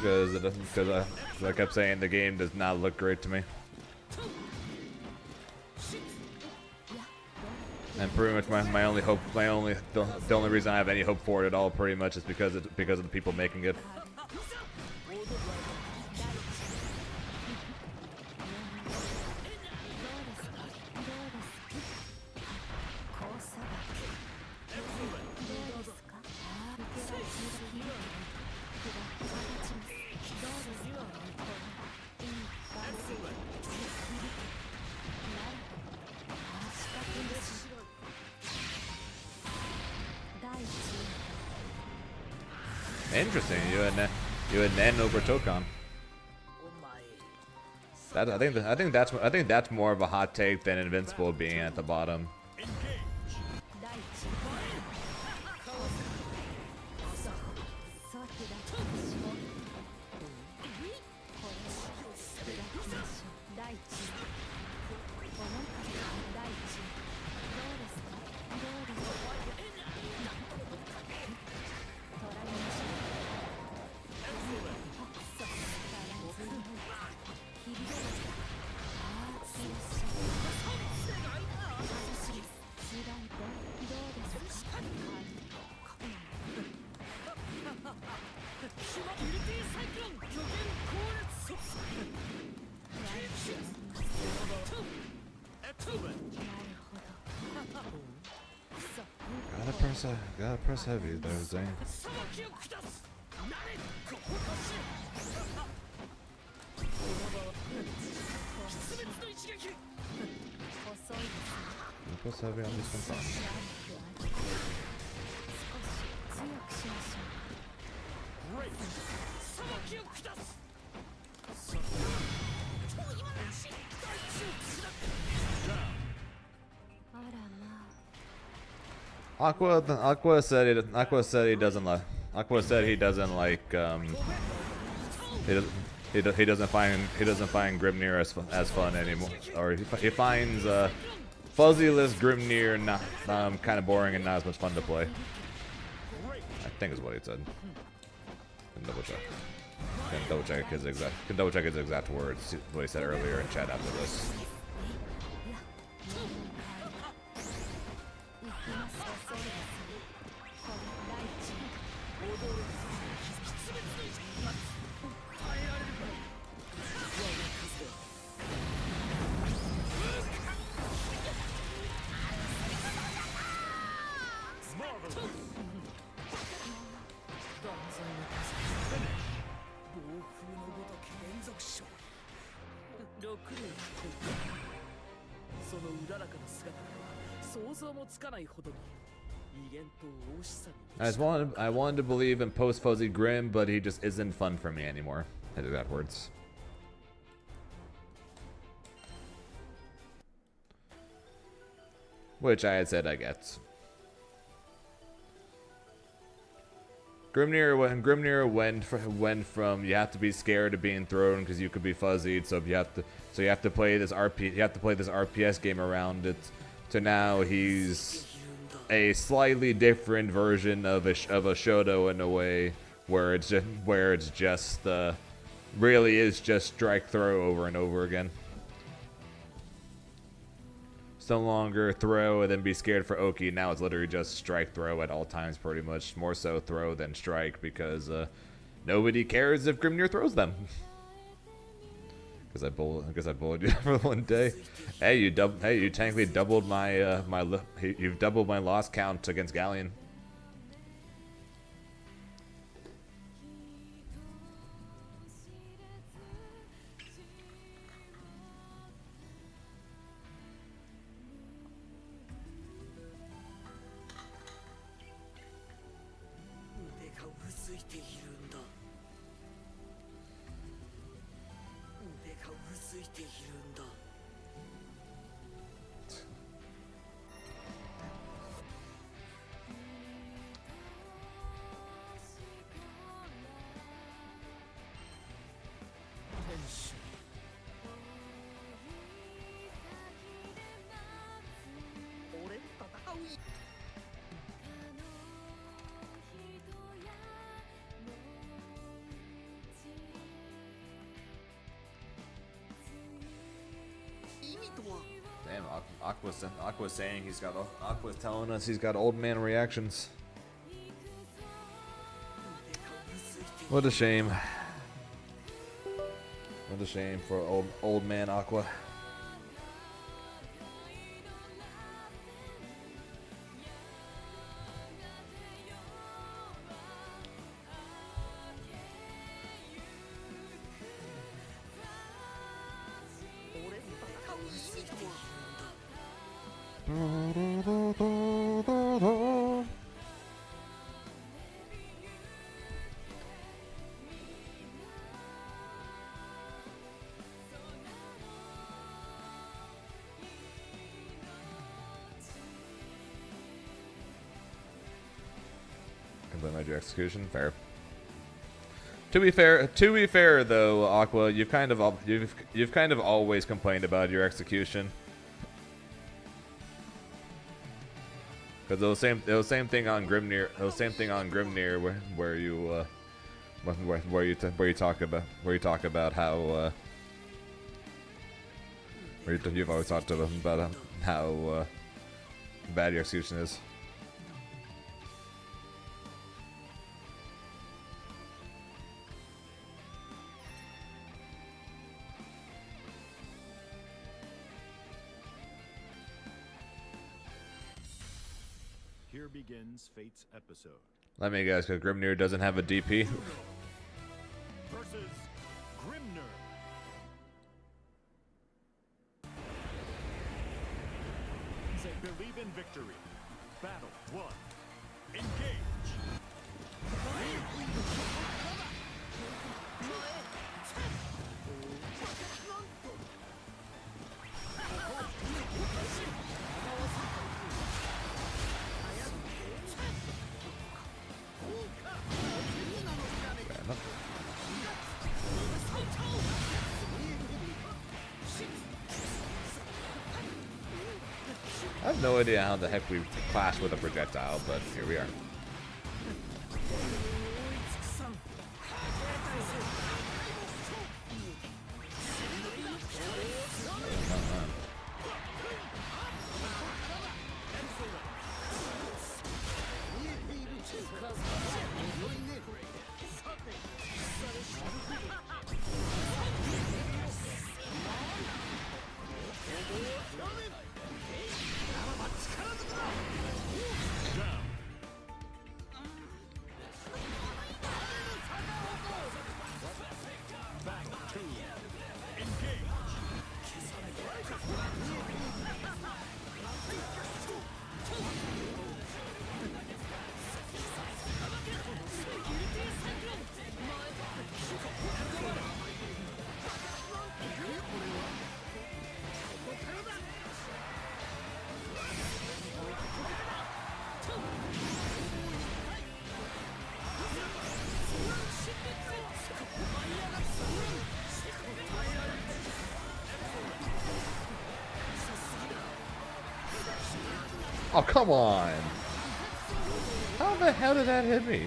Because I kept saying the game does not look great to me. And pretty much my only hope, the only reason I have any hope for it at all, pretty much, is because of the people making it. Interesting. You had Nen over Tokon. I think that's more of a hot take than Invincible being at the bottom. Gotta press heavy there, Zane. Press heavy on this one. Aqua said he doesn't like. Aqua said he doesn't like. He doesn't find Grimnir as fun anymore, or he finds fuzzyless Grimnir not kind of boring and not as much fun to play. I think is what he said. Can double check. Can double check his exact words. What he said earlier in chat after this. I wanted to believe in post Fuzzy Grim, but he just isn't fun for me anymore. I do that words. Which I had said I get. Grimnir went from you have to be scared of being thrown because you could be fuzzied, so you have to play this RPS game around it. To now he's a slightly different version of a Shoto in a way where it's just really is just strike throw over and over again. It's no longer throw and then be scared for Oki. Now it's literally just strike throw at all times, pretty much. More so throw than strike because nobody cares if Grimnir throws them. Because I bullied you for one day. Hey, you technically doubled my you've doubled my loss count against Galleon. ているんだ。 Damn, Aqua's saying he's got. Aqua's telling us he's got old man reactions. What a shame. What a shame for old man Aqua. Complete major execution, fair. To be fair though, Aqua, you've kind of always complained about your execution. Because it was same thing on Grimnir. It was same thing on Grimnir where you talk about how you've always talked about how bad your execution is. Here begins Fate's episode. Let me guess, because Grimnir doesn't have a DP. Versus Grimnir. Believe in victory. Battle 1. Engage. I have no idea how the heck we clash with a projectile, but here we are. Oh, come on. How the hell did that hit me?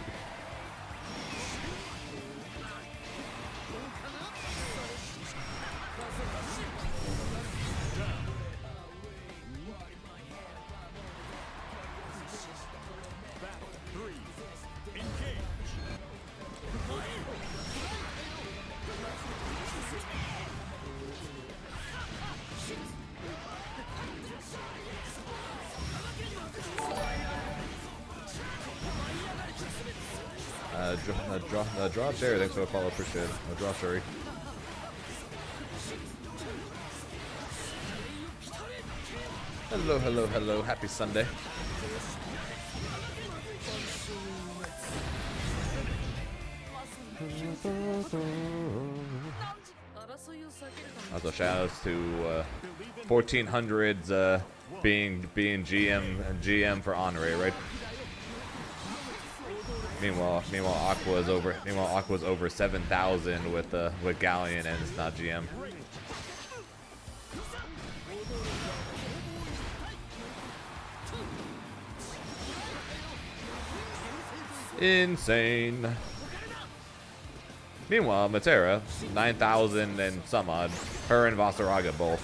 Draw Jerry, thanks for the follow, appreciate it. Draw Jerry. Hello, hello, hello, happy Sunday. Also, shoutouts to 1400s being GM for Honorary, right? Meanwhile, Aqua's over 7,000 with Galleon, and it's not GM. Insane. Meanwhile, Matera, 9,000 and some odd. Her and Vasaraga both.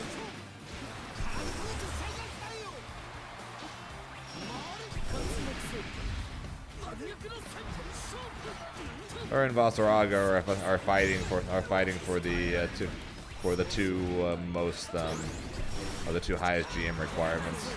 Her and Vasaraga are fighting for the two most or the two highest GM requirements.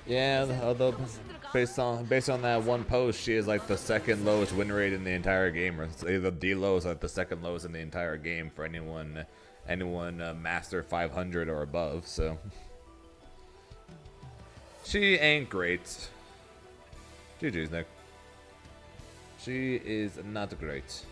Yeah, although based on that one post, she is like the second lowest win rate in the entire game, or either the lowest or the second lowest in the entire game for anyone Master 500 or above. So she ain't great. GG's, Nick. She is not great.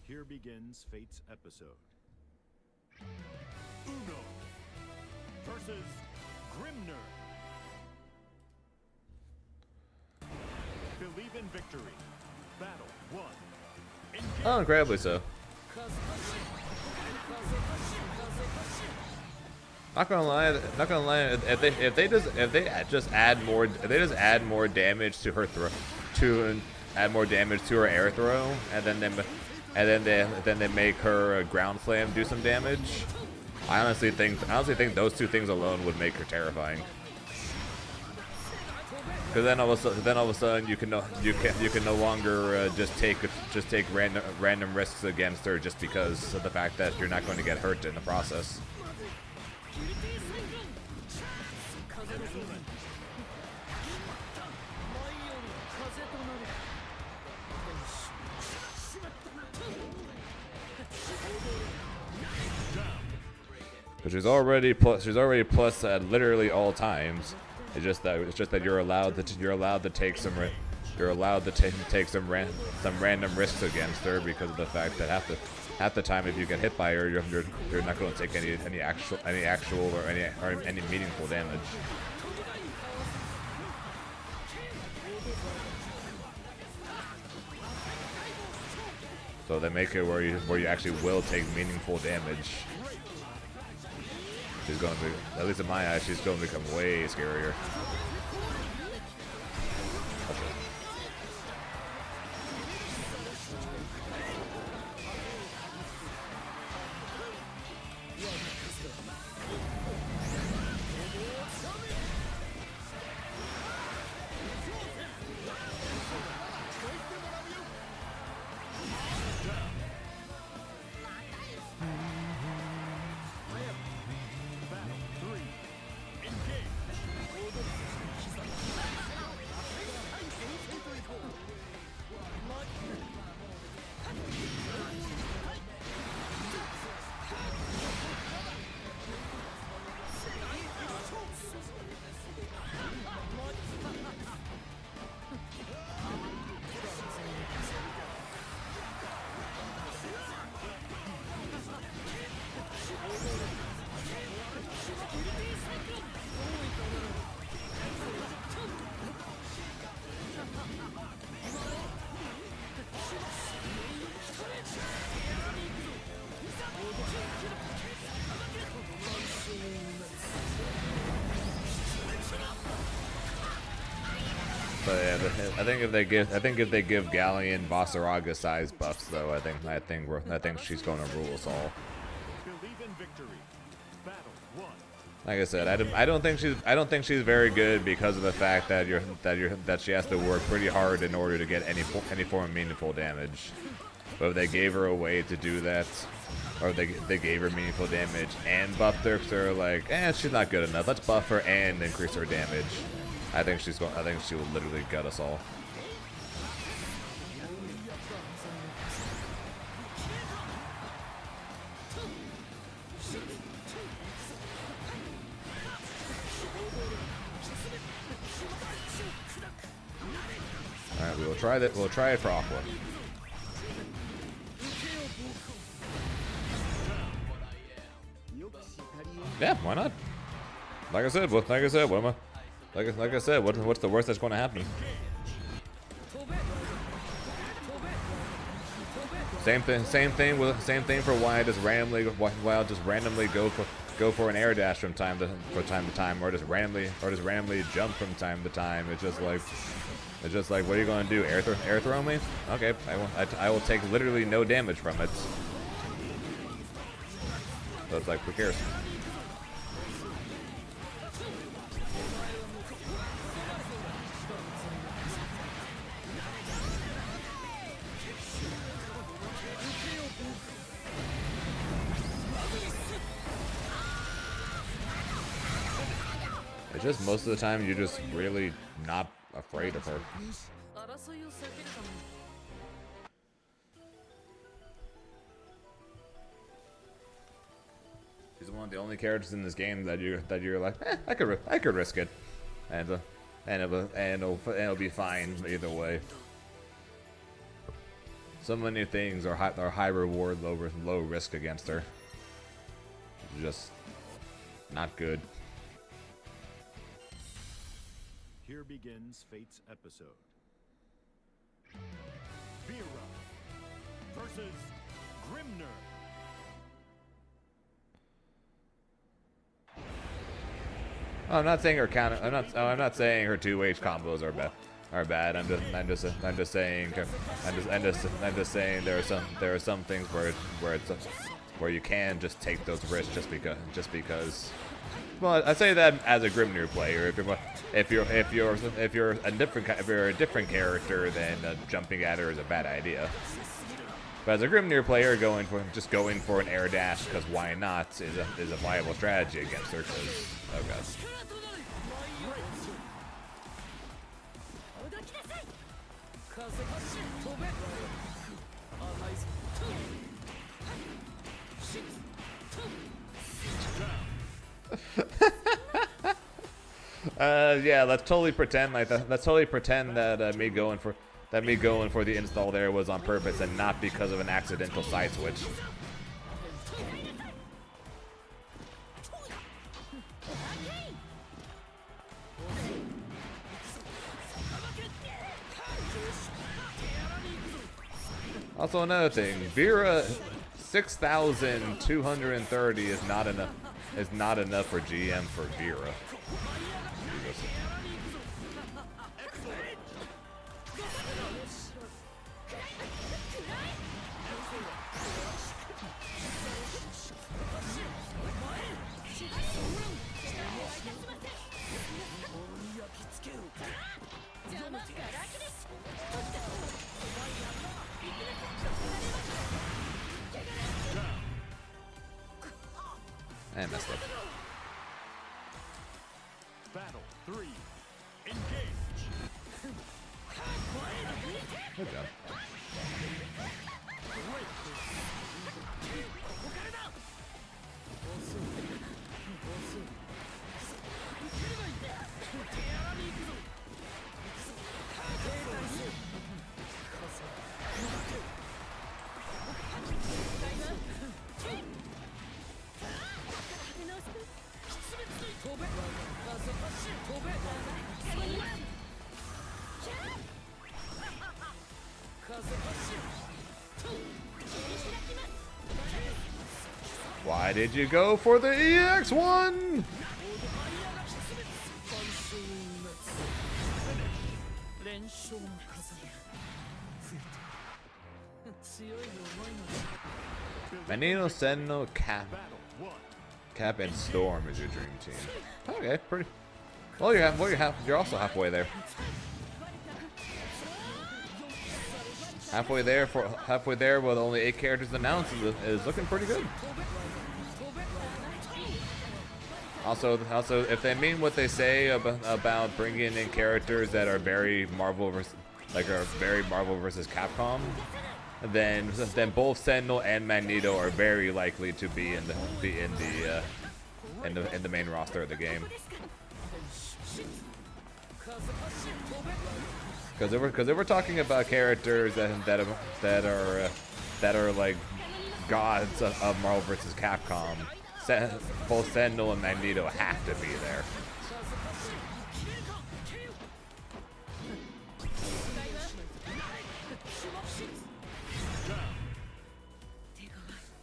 Here begins Fate's episode. Uno versus Grimner. Believe in victory. Battle 1. Engage. Oh, incredibly so. Not gonna lie. If they just add more damage to her add more damage to her air throw, and then they make her ground slam do some damage. I honestly think those two things alone would make her terrifying. Because then all of a sudden you can no longer just take random risks against her just because of the fact that you're not going to get hurt in the process. Because she's already plus at literally all times. It's just that you're allowed to take some random risks against her because of the fact that half the time if you get hit by her, you're not going to take any actual or any meaningful damage. So they make it where you actually will take meaningful damage. She's going to be, at least in my eyes, she's going to become way scarier. But yeah, I think if they give Galleon Basaraga size buffs though, I think she's going to rule us all. Believe in victory. Battle 1. Like I said, I don't think she's very good because of the fact that she has to work pretty hard in order to get any form of meaningful damage. But if they gave her a way to do that, or they gave her meaningful damage and buffed her, so they're like, she's not good enough. Let's buff her and increase her damage. I think she will literally gut us all. All right, we'll try that. We'll try it for Aqua. Yeah, why not? Like I said, what am I? Like I said, what's the worst that's going to happen? Same thing for why I just randomly go for an air dash from time to time, or just randomly jump from time to time. It's just like, what are you going to do? Air throw me? Okay, I will take literally no damage from it. So it's like, who cares? It's just most of the time you're just really not afraid of her. She's one of the only characters in this game that you're like, I could risk it, and it'll be fine either way. So many things are high reward, low risk against her. Just not good. Here begins Fate's episode. Vera versus Grimner. I'm not saying her counter. I'm not saying her 2H combos are bad. I'm just saying there are some things where you can just take those risks just because. Well, I say that as a Grimnir player. If you're a different character, then jumping at her is a bad idea. But as a Grimnir player, going for an air dash because why not is a viable strategy against her. Because oh god. Yeah, let's totally pretend like that. Let's totally pretend that me going for the install there was on purpose and not because of an accidental side switch. Also, another thing, Vera 6,230 is not enough. Is not enough for GM for Vera. I messed up. Battle 3. Engage. Good job. Why did you go for the EX1? 連勝の数が増えている。強い弱いの Magneto, Sentinel, Cap, Battle 1. Cap, and Storm is your dream team. Okay, pretty. Well, you're also halfway there. Halfway there with only 8 characters announced is looking pretty good. Also, if they mean what they say about bringing in characters that are very Marvel versus Capcom, then both Sentinel and Magneto are very likely to be in the main roster of the game. Because if we're talking about characters that are like gods of Marvel vs. Capcom, both Sentinel and Magneto have to be there.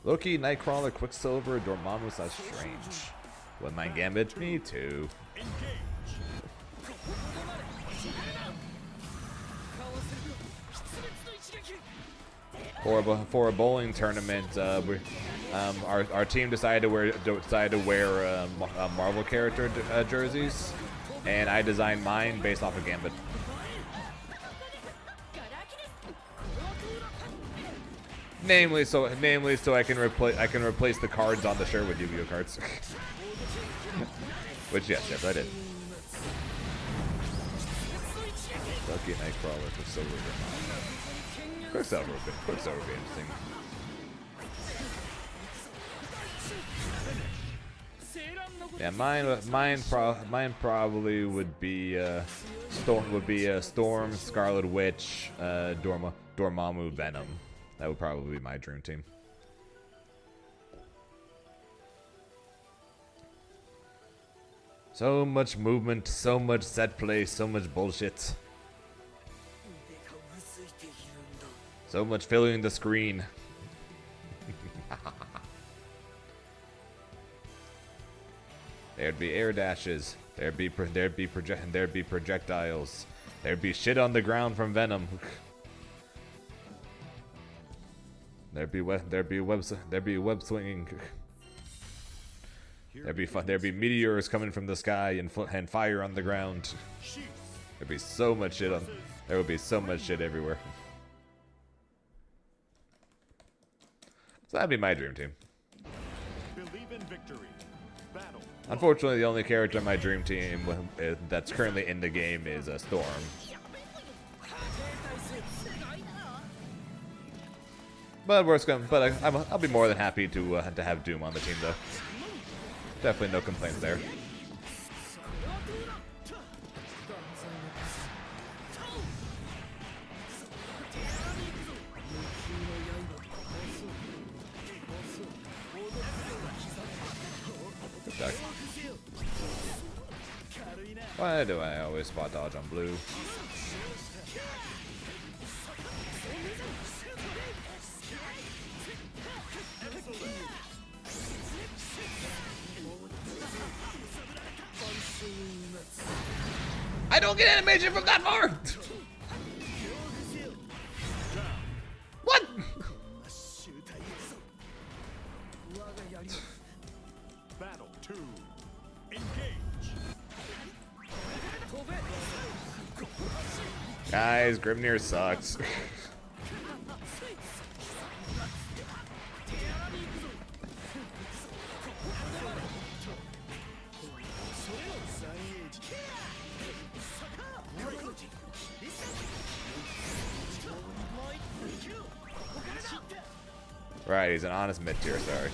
Loki, Nightcrawler, Quicksilver, Dormammu / Strange. One Mind Gambit? Me too. For a bowling tournament, our team decided to wear Marvel character jerseys, and I designed mine based off of Gambit. Namely, so I can replace the cards on the shirt with Yu-Gi-Oh cards. Which yes, I did. Lucky Nightcrawler, Quicksilver would be interesting. Yeah, mine probably would be Storm, Scarlet Witch, Dormammu, Venom. That would probably be my dream team. So much movement, so much set play, so much bullshit. So much filling the screen. There'd be air dashes. There'd be projectiles. There'd be shit on the ground from Venom. There'd be web swinging. There'd be meteors coming from the sky and fire on the ground. There'd be so much shit on. There would be so much shit everywhere. So that'd be my dream team. Believe in victory. Battle. Unfortunately, the only character on my dream team that's currently in the game is Storm. But I'll be more than happy to have Doom on the team, though. Definitely no complaints there. Duck. Why do I always spot dodge on blue? I don't get animation from that far! What? Battle 2. Engage. Guys, Grimnir sucks. Right, he's an honest mid-tier, sorry.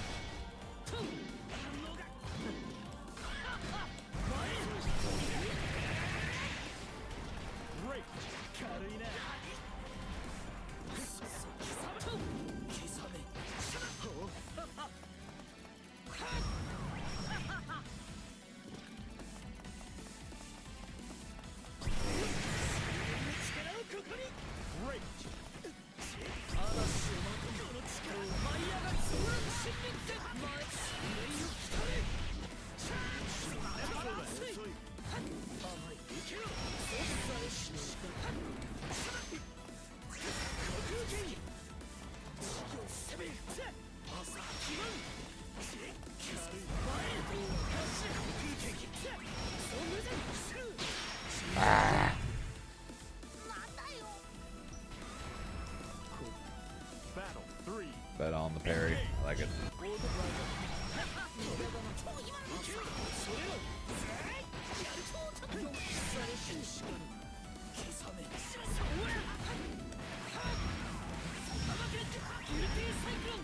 parry. I like it.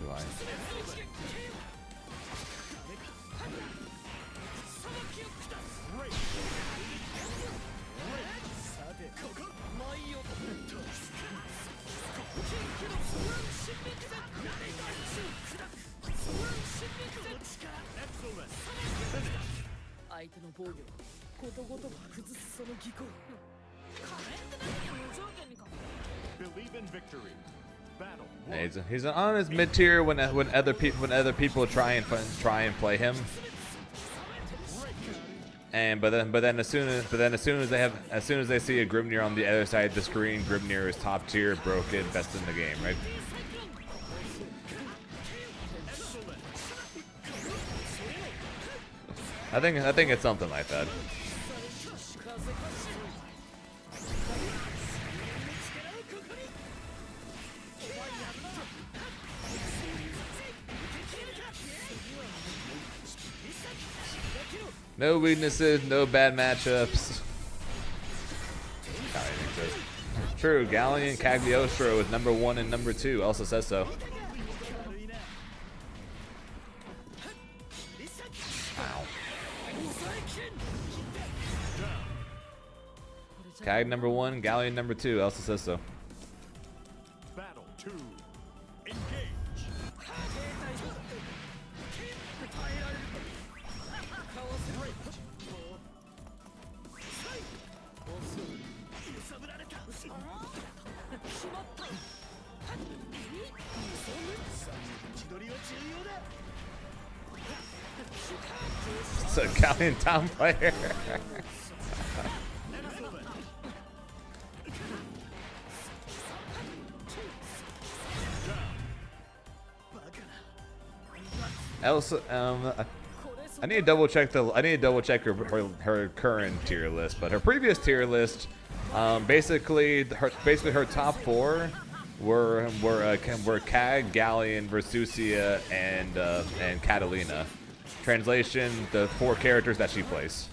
Why? Believe in victory. Battle Yeah, one. he's an honest mid tier when other people try and play him. And but then as soon as they see a Grimnir on the other side of the screen, Grimnir is top tier, broken, best in the game, right? I think it's something like that. No weaknesses, no bad matchups. True, Galleon Cagliostro is #1 and #2. Also says so. Wow. Cag #1, Galleon #2. Also says so. Battle 2. Engage. So Galleon town player. Elsa, I need to double check her current tier list, but her previous tier list, basically her top 4 were Cag, Galleon, Versusia, and Catalina. Translation: the 4 characters that she plays.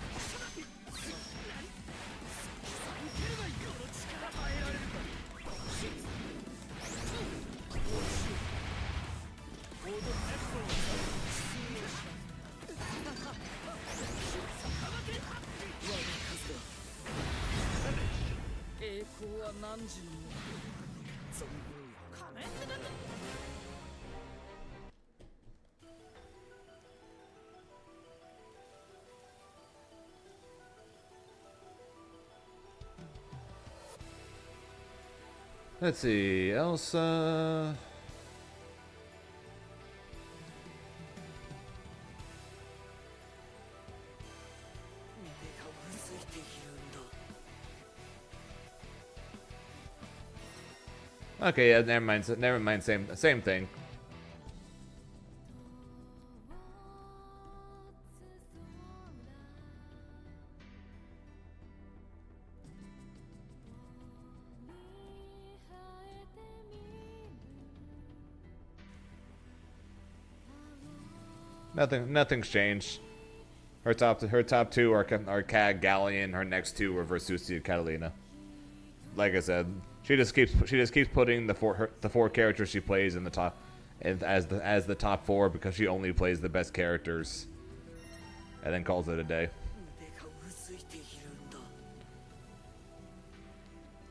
Let's see, Elsa. Okay, yeah, never mind. Never mind. Same thing. Nothing's changed. Her top 2 are Cag, Galleon. Her next 2 are Versusia, Catalina. Like I said, she just keeps putting the 4 characters she plays in the top, as the top 4 because she only plays the best characters, and then calls it a day.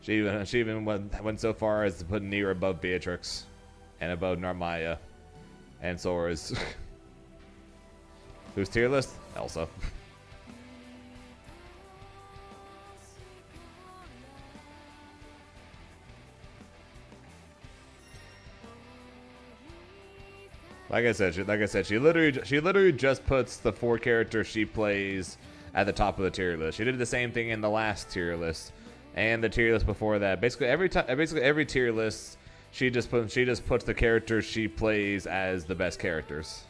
She even went so far as to put Nier above Beatrix, and above Narmaya, and Sora's. Who's tier list? Elsa. Like I said, she literally just puts the 4 characters she plays at the top of the tier list. She did the same thing in the last tier list, and the tier list before that. Basically every tier list, she just puts the characters she plays as the best characters.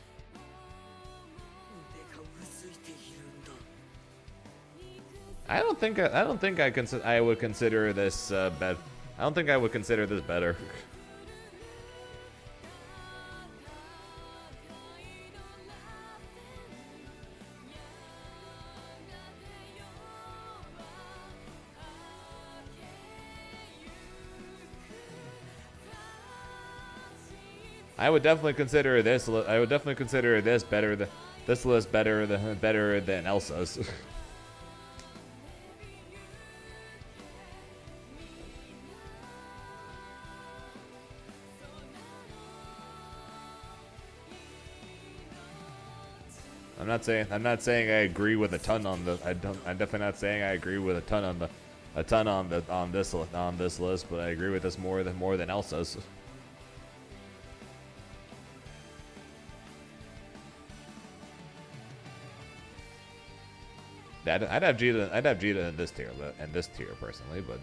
I don't think I would consider this I don't think I would consider this better. I would definitely consider this. I would definitely consider this better. This list better than Elsa's. I'm not saying I agree with a ton on the. I'm definitely not saying I agree with a ton on this list, but I agree with this more than Elsa's. I'd have Vegeta in this tier personally, but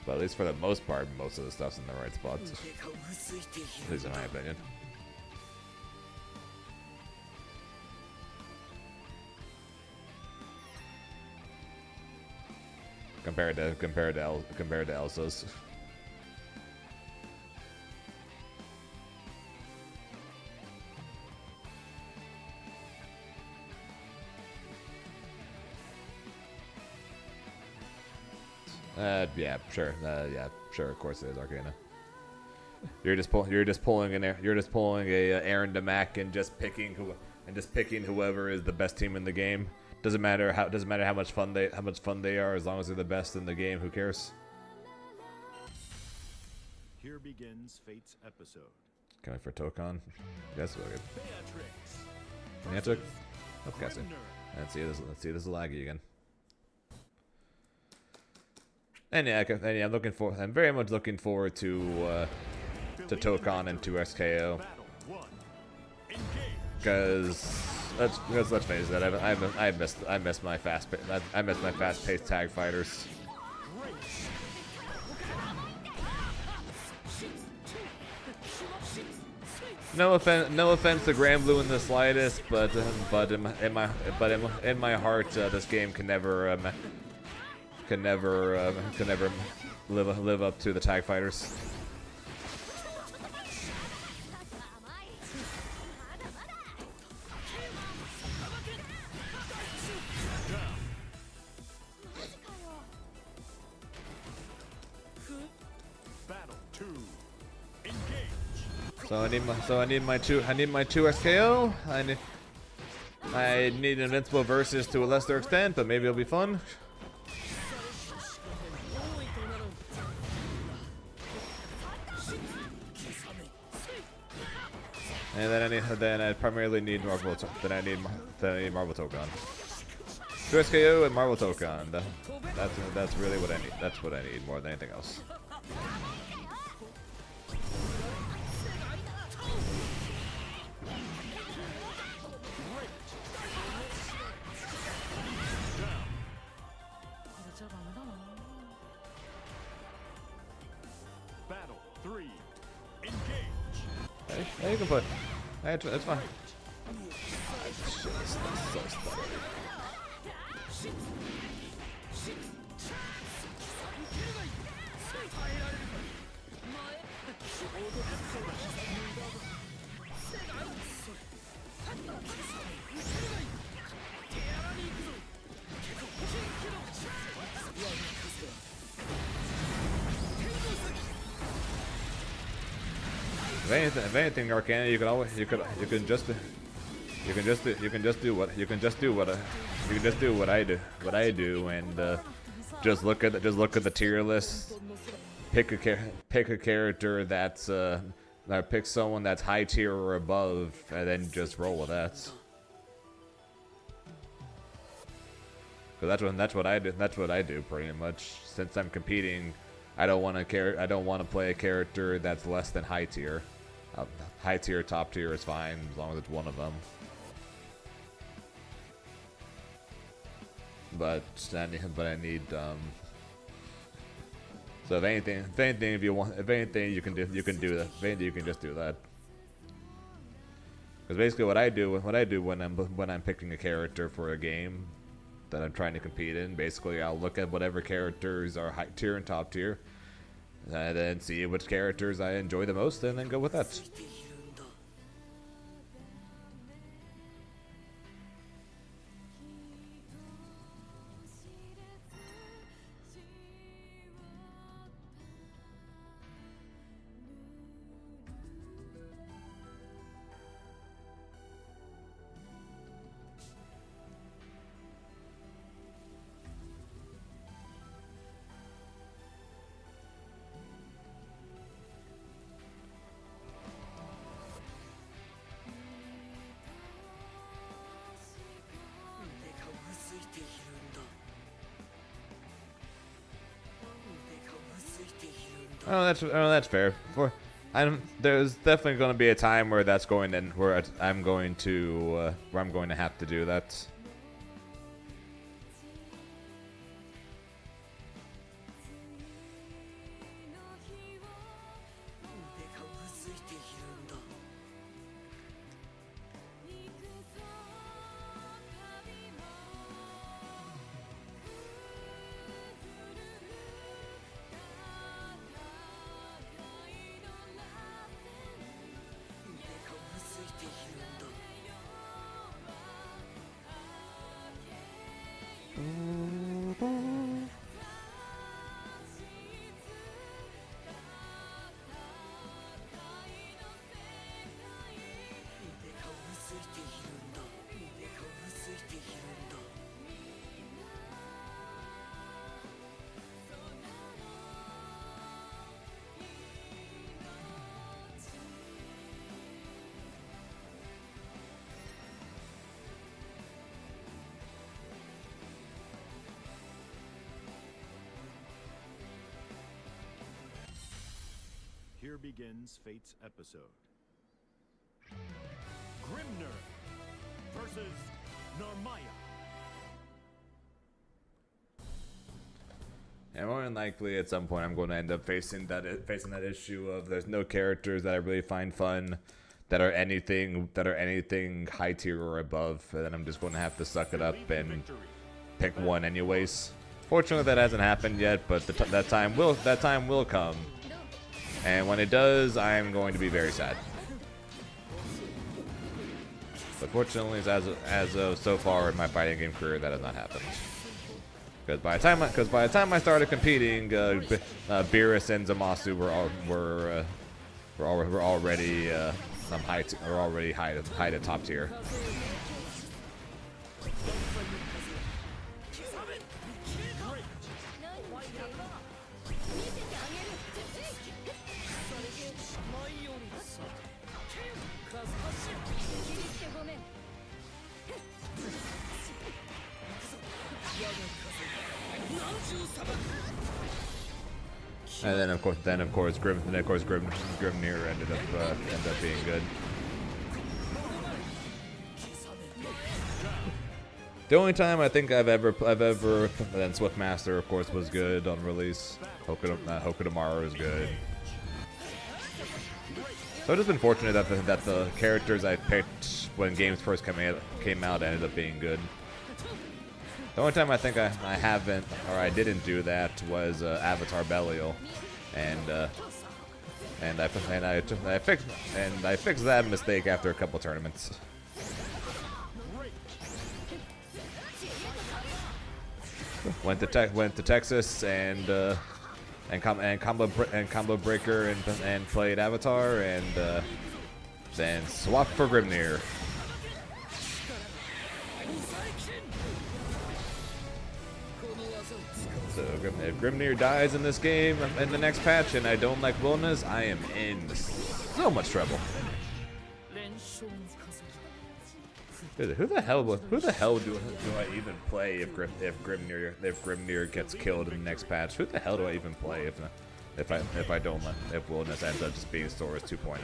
at least for the most part, most of the stuff's in the right spots. At least in my opinion. Compared to Elsa's. Yeah, sure. Yeah, sure. Of course it is Arcana. You're just pulling a Aaron DeMack and just picking whoever is the best team in the game. Doesn't matter how much fun they are, as long as they're the best in the game. Who cares? Here begins Fate's episode. Coming for Tokon. That's really good. Niantic. Okay, so let's see this is laggy again. And yeah, I'm very much looking forward to Tokon and to SKO. Because let's face it, I miss my fast-paced tag fighters. No offense to Grand Blue in the slightest, but in my heart, this game can never live up to the tag fighters. So I need my two SKO. I need Invincible Versus to a lesser extent, but maybe it'll be fun. And then I primarily need Marvel. Then I need Marvel Tokon. 2 SKO and Marvel Tokon. That's really what I need. That's what I need more than anything else. Battle 3. Engage. Hey, you can put. Hey, it's fine. Shit, that's so stubborn. If anything, Arcana, you can just do what I do, and just look at the tier list. Pick a character that's pick someone that's high tier or above, and then just roll with that. Cause that's what I do. That's what I do pretty much. Since I'm competing, I don't want to play a character that's less than high tier. High tier, top tier is fine as long as it's one of them. But I need so if anything, if you can do that. If anything, you can just do that. Because basically, what I do when I'm picking a character for a game that I'm trying to compete in, basically I'll look at whatever characters are high tier and top tier, and then see which characters I enjoy the most, and then go with that. That's fair. There's definitely going to be a time where that's going to where I'm going to have to do that. Here begins Fate's episode. Grimner versus Narmaya. And more than likely, at some point, I'm going to end up facing that issue of there's no characters that I really find fun that are anything high tier or above, and then I'm just going to have to suck it up and pick one anyways. Fortunately, that hasn't happened yet, but that time will come. And when it does, I'm going to be very sad. But fortunately, as of so far in my fighting game career, that has not happened. Because by the time I started competing, Beerus and Zamasu were already high to top tier. And then of course Grimnir ended up being good. The only time I think I've ever then Swiftmaster of course was good on release. Hokodamaru is good. So I've just been fortunate that the characters I picked when games first came out ended up being good. The only time I think I didn't do that was Avatar Belial, and I fixed that mistake after a couple tournaments. Went to Texas and combo breaker and played Avatar and then swapped for Grimnir. So if Grimnir dies in this game in the next patch and I don't like Wilna's, I am in so much trouble. Dude, who the hell do I even play if Grimnir gets killed in the next patch? Who the hell do I even play if Wilna's ends up just being Sora's 2.0?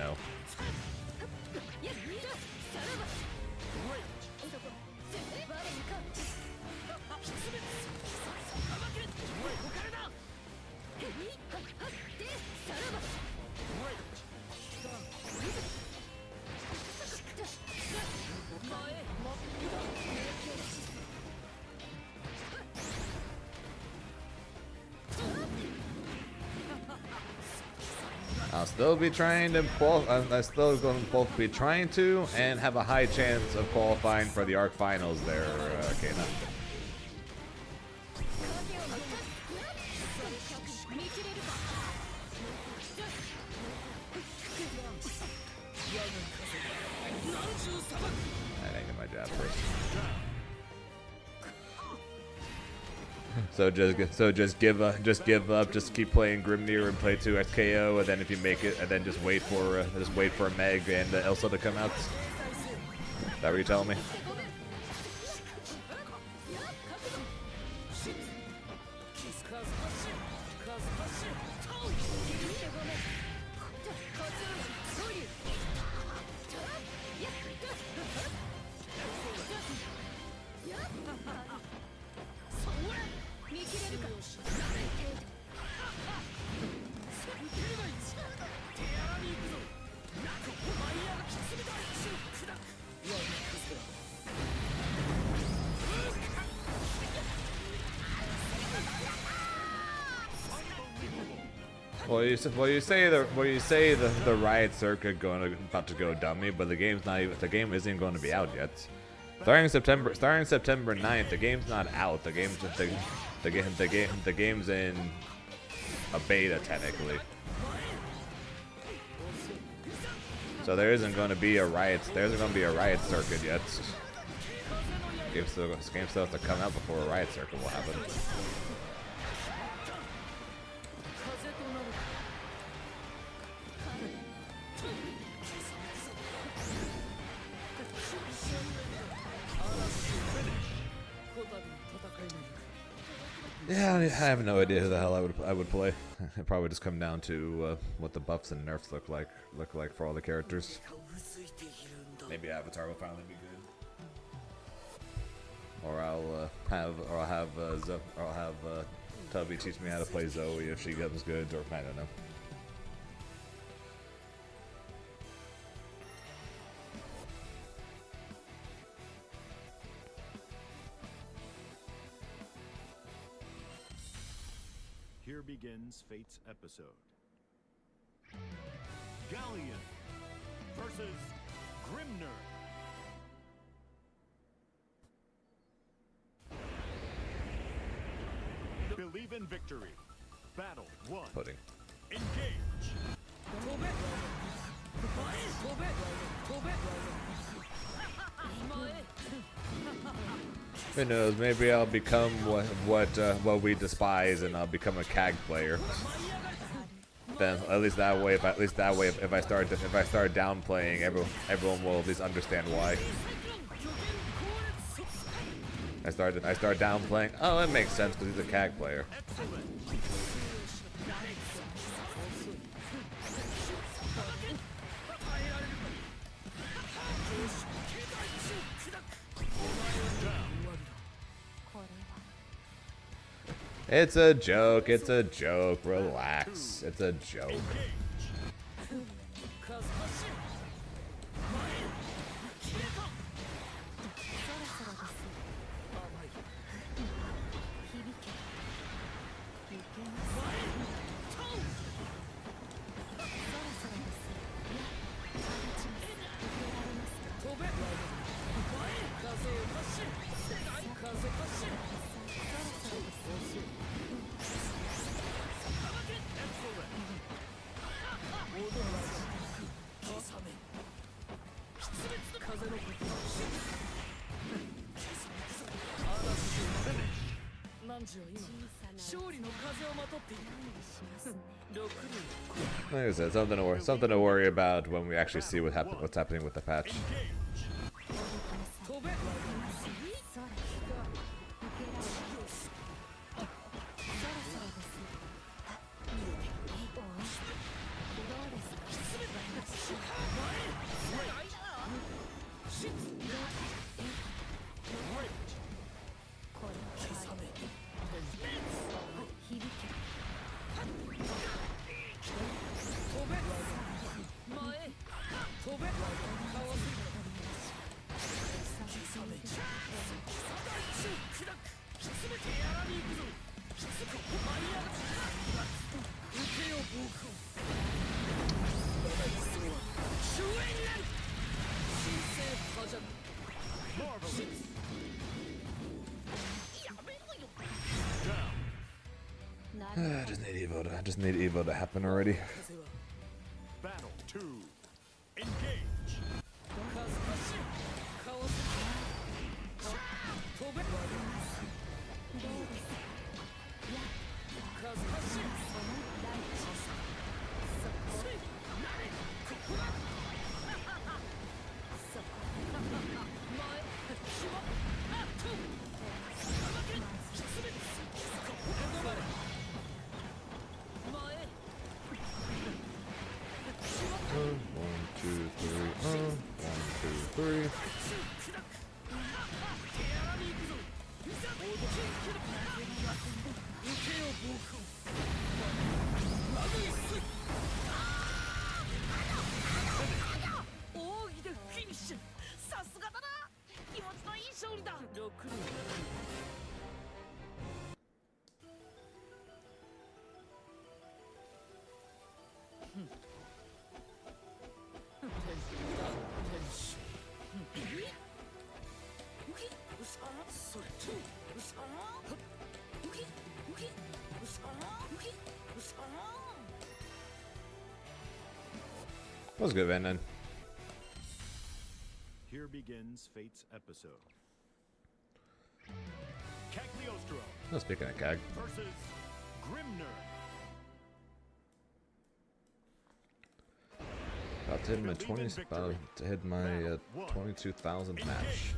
I'll still be trying to I'm still going to both be trying to and have a high chance of qualifying for the ARC finals there, Kena. I didn't get my jab first. So just give up, just keep playing Grimnir and play 2 XKO, and then if you make it, and then just wait for a Meg and Elsa to come out. Is that what you're telling me? the riot circuit about to go dummy, but the game isn't going to be out yet. Starting September 9th, the game's not out. The game's in a beta technically. So there isn't going to be a riot circuit yet. Game still has to come out before a riot circuit will happen. Yeah, I have no idea who the hell I would play. It'd probably just come down to what the buffs and nerfs look like for all the characters. Maybe Avatar will finally be good, or I'll have Tubby teach me how to play Zoe if she comes good, or I don't know. Here begins Fate's episode. Galleon versus Grimner. Believe in victory. Battle 1. Pudding. Engage. Who knows? Maybe I'll become what we despise, and I'll become a CAG player. Then at least that way, if I start downplaying, everyone will at least understand why. I start downplaying. Oh, that makes sense because he's a CAG player. It's a joke. It's a joke. Relax. It's a joke. Like I said, something to worry about when we actually see what's happening with the patch. I just need Evo to happen already. Battle 2. Engage. That was good, Van Nine. Here begins Fate's episode. Cagliostro No, speaking of Cag. versus Grimner. About to hit my 20. About to hit my 22,000th match.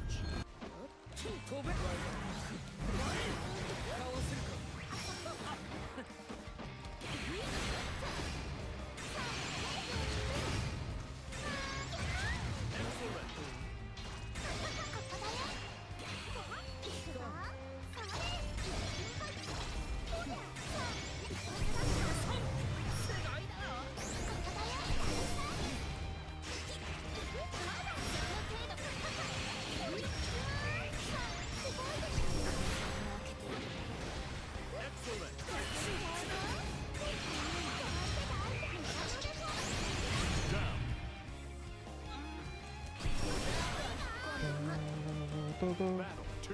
Battle 2.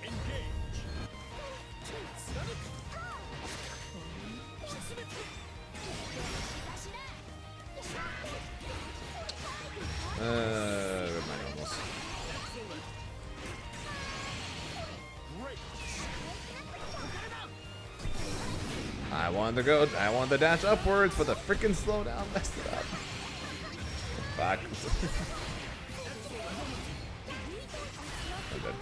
Engage. Remind almost. Great. I wanted to go. I wanted to dash upwards, but the freaking slowdown messed it up. Fuck. I'm dead.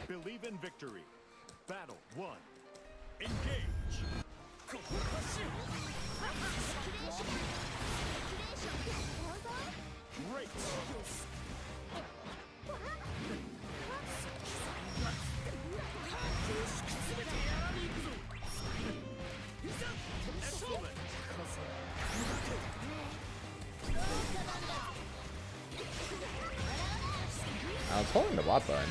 Believe in victory. Battle 1. Engage. Great. Excellent. I was holding the bot button.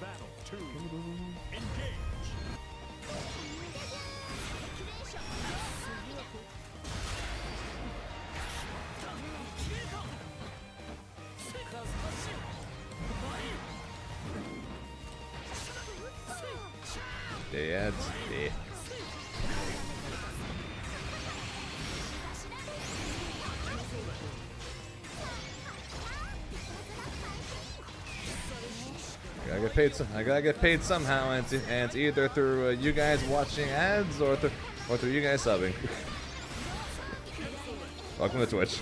Battle 2. Engage. Dead. Yeah. I gotta get paid somehow, and it's either through you guys watching ads or through you guys subbing. Welcome to Twitch.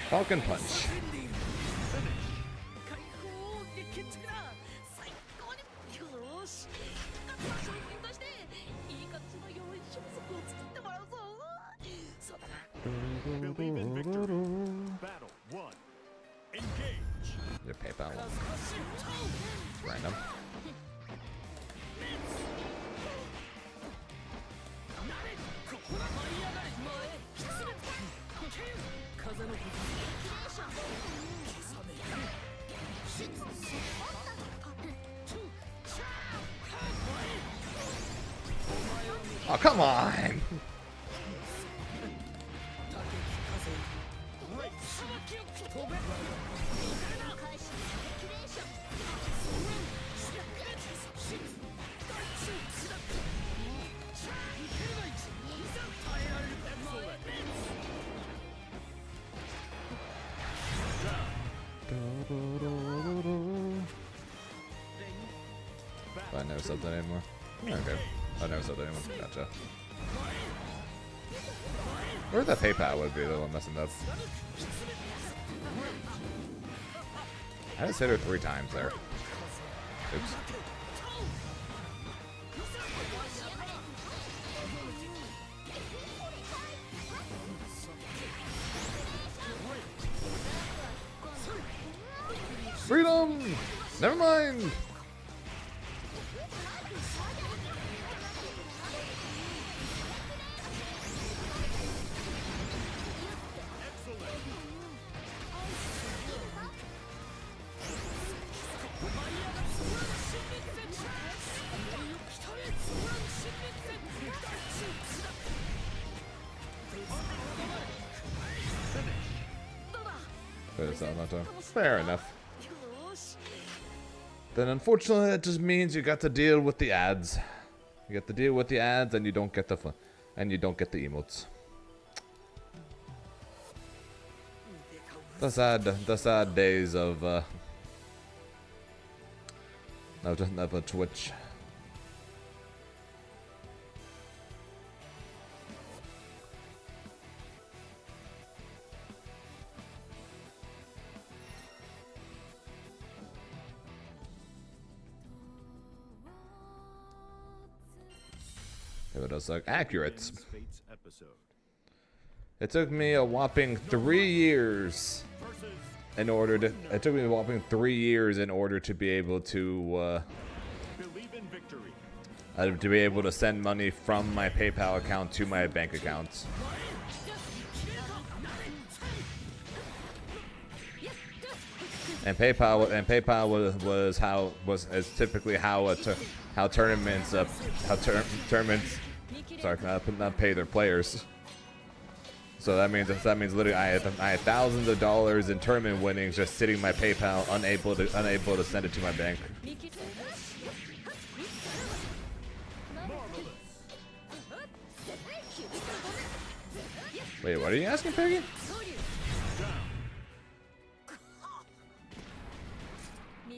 Falcon Punch. Believe in victory. Battle 1. Engage. Your PayPal one. Random. Oh, come on! I never subbed that anymore. Okay. I never subbed that anymore. Gotcha. Where that PayPal would be the one messing up. I just hit her 3 times there. Oops. Freedom! Never mind! Fair enough. Then unfortunately that just means you got to deal with the ads. You got to deal with the ads and you don't get the emotes. The sad days of Twitch. It does look accurate. It took me a whopping 3 years in order to. It took me a whopping 3 years in order to be able to send money from my PayPal account to my bank account. And PayPal was typically how tournaments not pay their players. So that means literally I had thousands of dollars in tournament winnings just sitting in my PayPal, unable to send it to my bank. Wait, what are you asking, Piggy?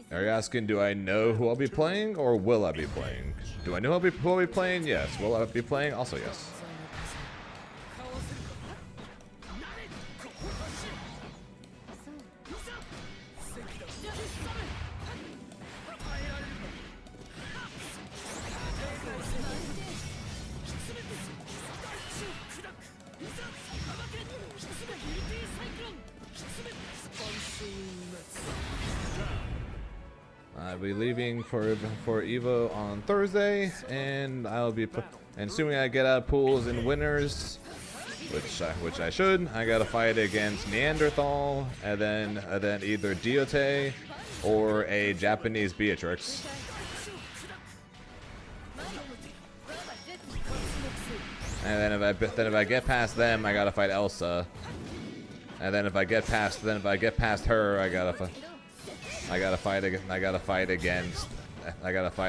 Are you asking, do I know who I'll be playing, or will I be playing? Do I know who I'll be playing? Yes. Will I be playing? Also, yes. I'll be leaving for Evo on Thursday, and assuming I get out of pools and winners, which I should. I gotta fight against Neanderthal, and then either Diote or a Japanese Beatrix. And then if I get past them, I gotta fight Elsa. And then if I get past her, I gotta fight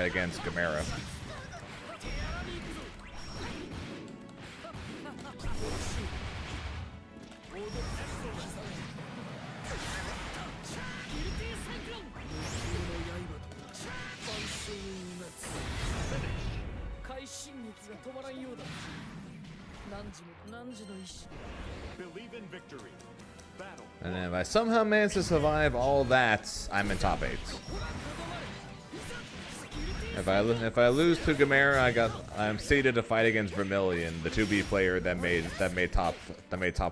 against Gamera. Believe in victory. Battle. And if I somehow manage to survive all that, I'm in top 8. If I lose to Gamera, I'm seeded to fight against Vermilion, the 2B player that made top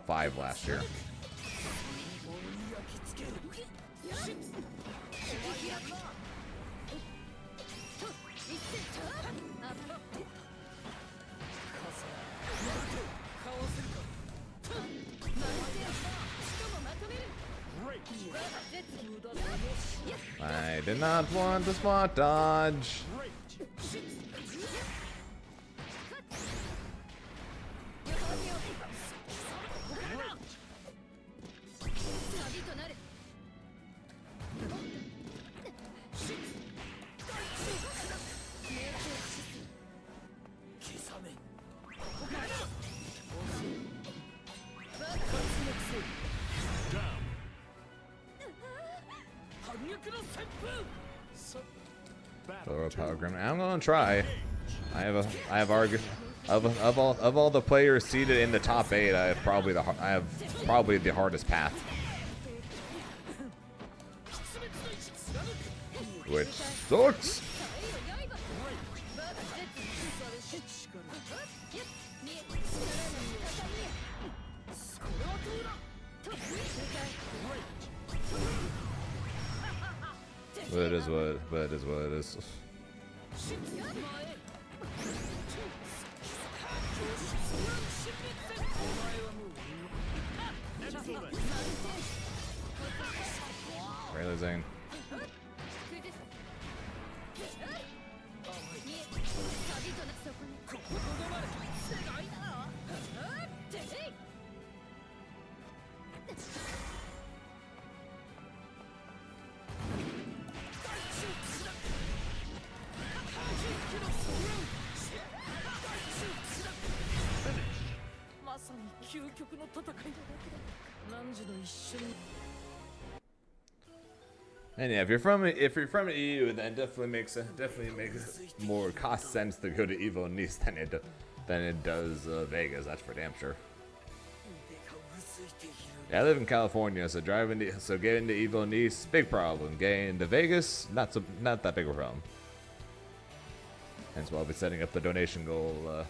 5 last year. I did not want to spot dodge. Power Grim. I'm gonna try. I have argued of all the players seated in the top 8. I have probably the hardest path. which sucks. But it is what it is. Really Zane. And yeah, if you're from EU, then definitely makes more cost sense to go to Evo Nice than it does Vegas. That's for damn sure. Yeah, I live in California, so getting to Evo Nice, big problem. Getting to Vegas, not that big of a problem. Hence why I'll be setting up the donation goal.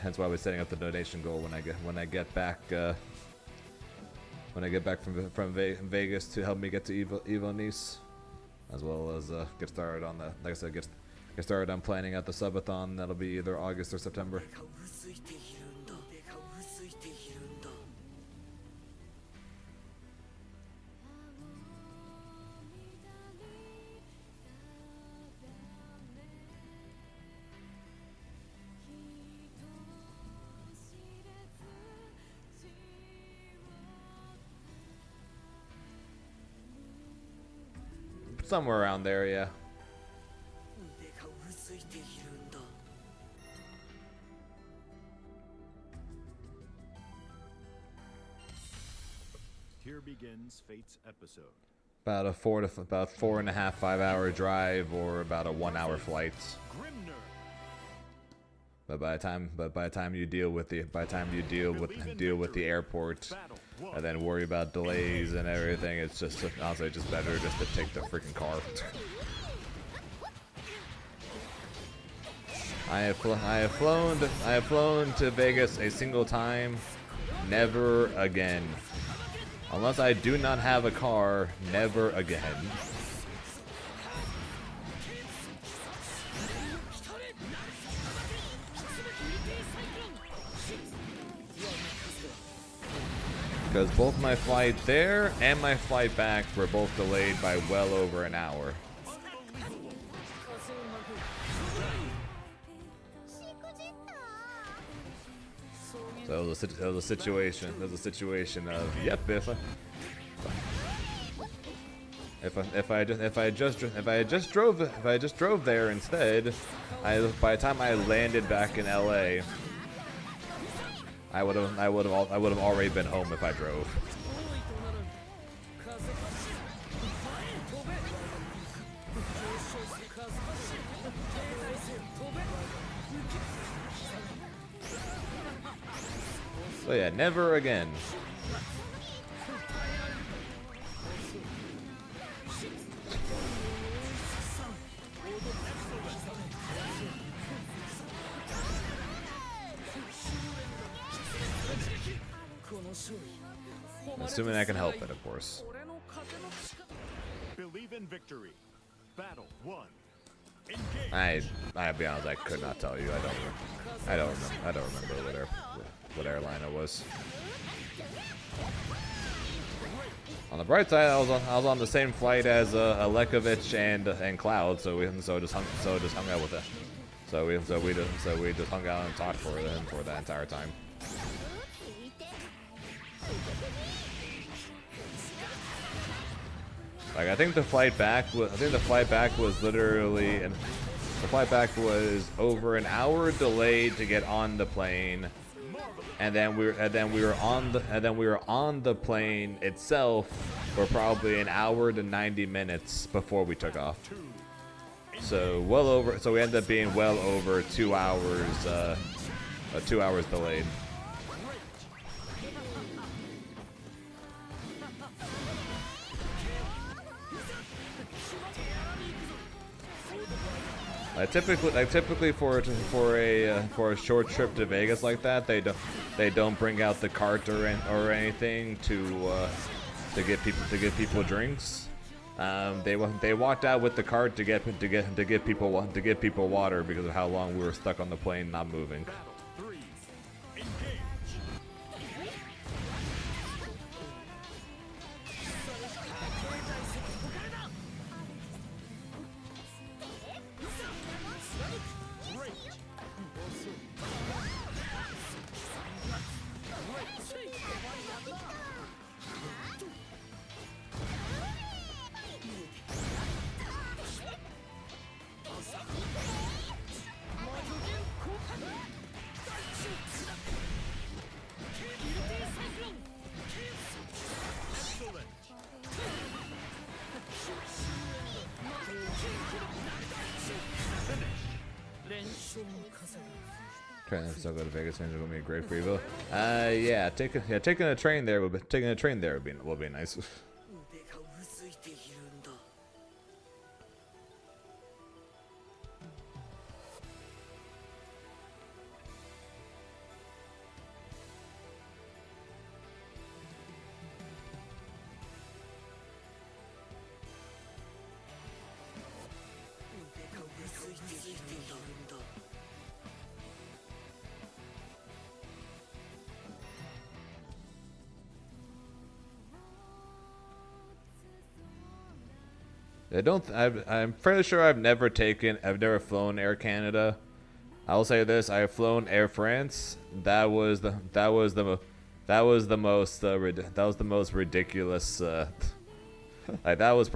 Hence why I'll be setting up the donation goal when I get back. When I get back from Vegas to help me get to Evo Nice, as well as get started on the, like I said, get started on planning out the subathon. That'll be either August or September. Somewhere around there, yeah. Here begins Fate's episode. About a 4.5, 5 hour drive, or about a 1 hour flight. Grimner. But by the time you deal with the airport, and then worry about delays and everything, it's just honestly just better just to take the freaking car. I have flown to Vegas a single time, never again. Unless I do not have a car, never again. Because both my flight there and my flight back were both delayed by well over an hour. So it was a situation of, yep, if I just drove there instead, by the time I landed back in LA, I would have already been home if I drove. So yeah, never again. Assuming I can help it, of course. Believe in victory. Battle 1. Engage. I'll be honest, I could not tell you. I don't remember what airline it was. On the bright side, I was on the same flight as Alekovich and Cloud, so we just hung out with it. So we just hung out and talked for him for that entire time. Like I think the flight back was literally, and the flight back was over an hour delayed to get on the plane, and then we were on the plane itself for probably an hour to 90 minutes before we took off. So we ended up being well over 2 hours, 2 hours delayed. Typically for a short trip to Vegas like that, they don't bring out the cart or anything to get people drinks. They walked out with the cart to get people water because of how long we were stuck on the plane not moving. Battle 3. Engage. Great. Excellent. Trying to still go to Vegas and it'll be great for you. Yeah, taking a train there will be nice. 腕がうずいているんだ。 腕がうずいているんだ。 I'm fairly sure I've never flown Air Canada. I'll say this: I have flown Air France. That was the most ridiculous. Like that was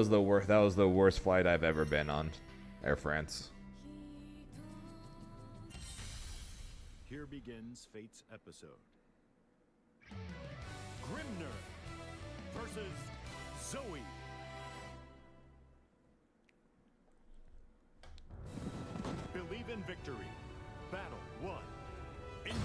the worst flight I've ever been on, Air France. Here begins Fate's episode. Grimner versus Zoe. Believe in victory. Battle 1. Engage.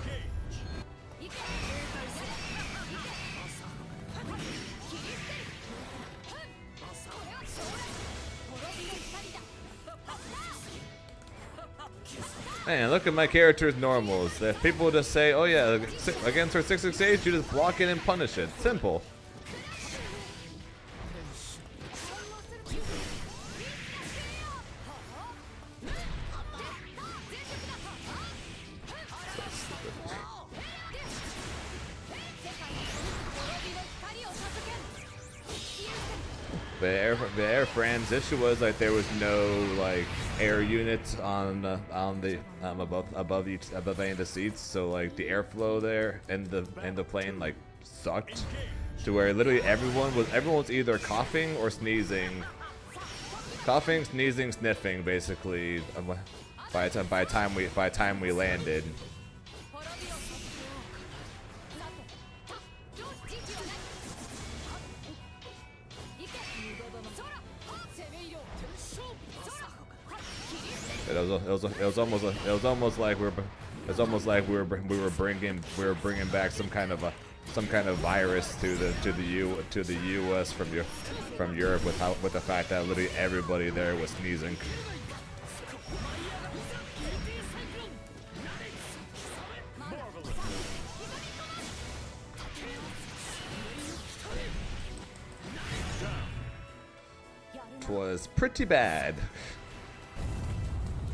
Man, look at my character's normals. If people just say, "Oh yeah, against her 668, you just block it and punish it." Simple. The Air France issue was like there was no like air units on the above any of the seats, so like the airflow there in the plane like sucked to where literally everyone was either coughing or sneezing, sniffing basically by the time we landed. It was almost like we were bringing back some kind of virus to the U.S. from Europe with the fact that literally everybody there was sneezing. It was pretty bad.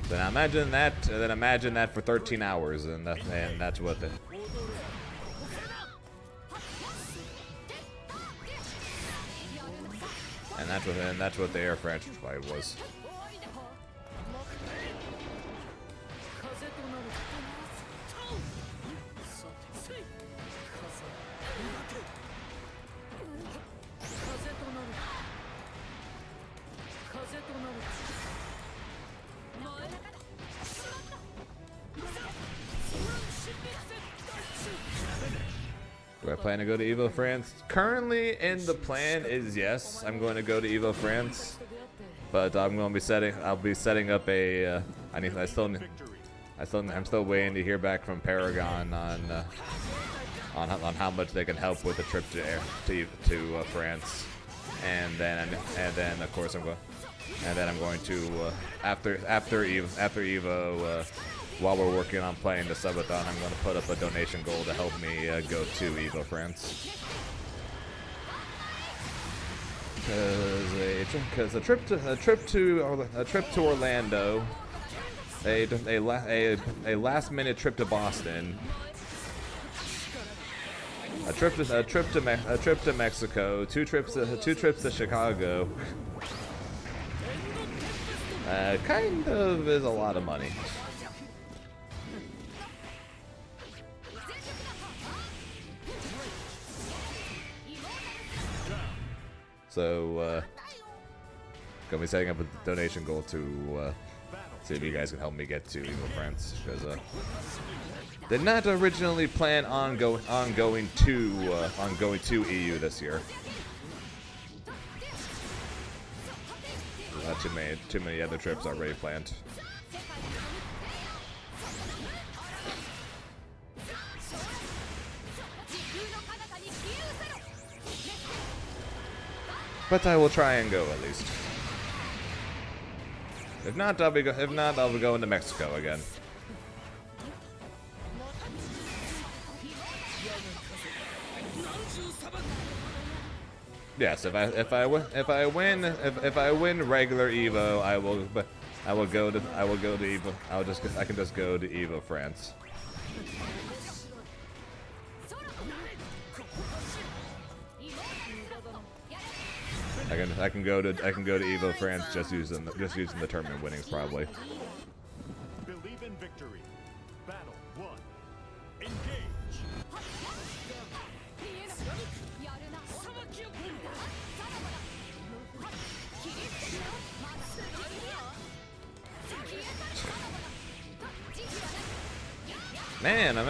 Then imagine that for 13 hours, and that's what the. And that's what the Air France flight was. Do I plan to go to Evo France? Currently, in the plan is yes, I'm going to go to Evo France, but I'll be setting up a. I'm still waiting to hear back from Paragon on how much they can help with the trip to France. and then of course I'm going to after Evo, while we're working on playing the subathon, I'm going to put up a donation goal to help me go to Evo France. Because a trip to Orlando, a last minute trip to Boston, a trip to Mexico, two trips to Chicago, kind of is a lot of money. So, gonna be setting up a donation goal to see if you guys can help me get to Evo France, because did not originally plan on going to EU this year. Not too many other trips already planned. But I will try and go at least. If not, I'll be going to Mexico again. Yes, if I win regular Evo, I will go to Evo. I can just go to Evo France. I can go to Evo France just using the tournament winnings probably. Believe in victory. Battle 1. Engage. Man, I'm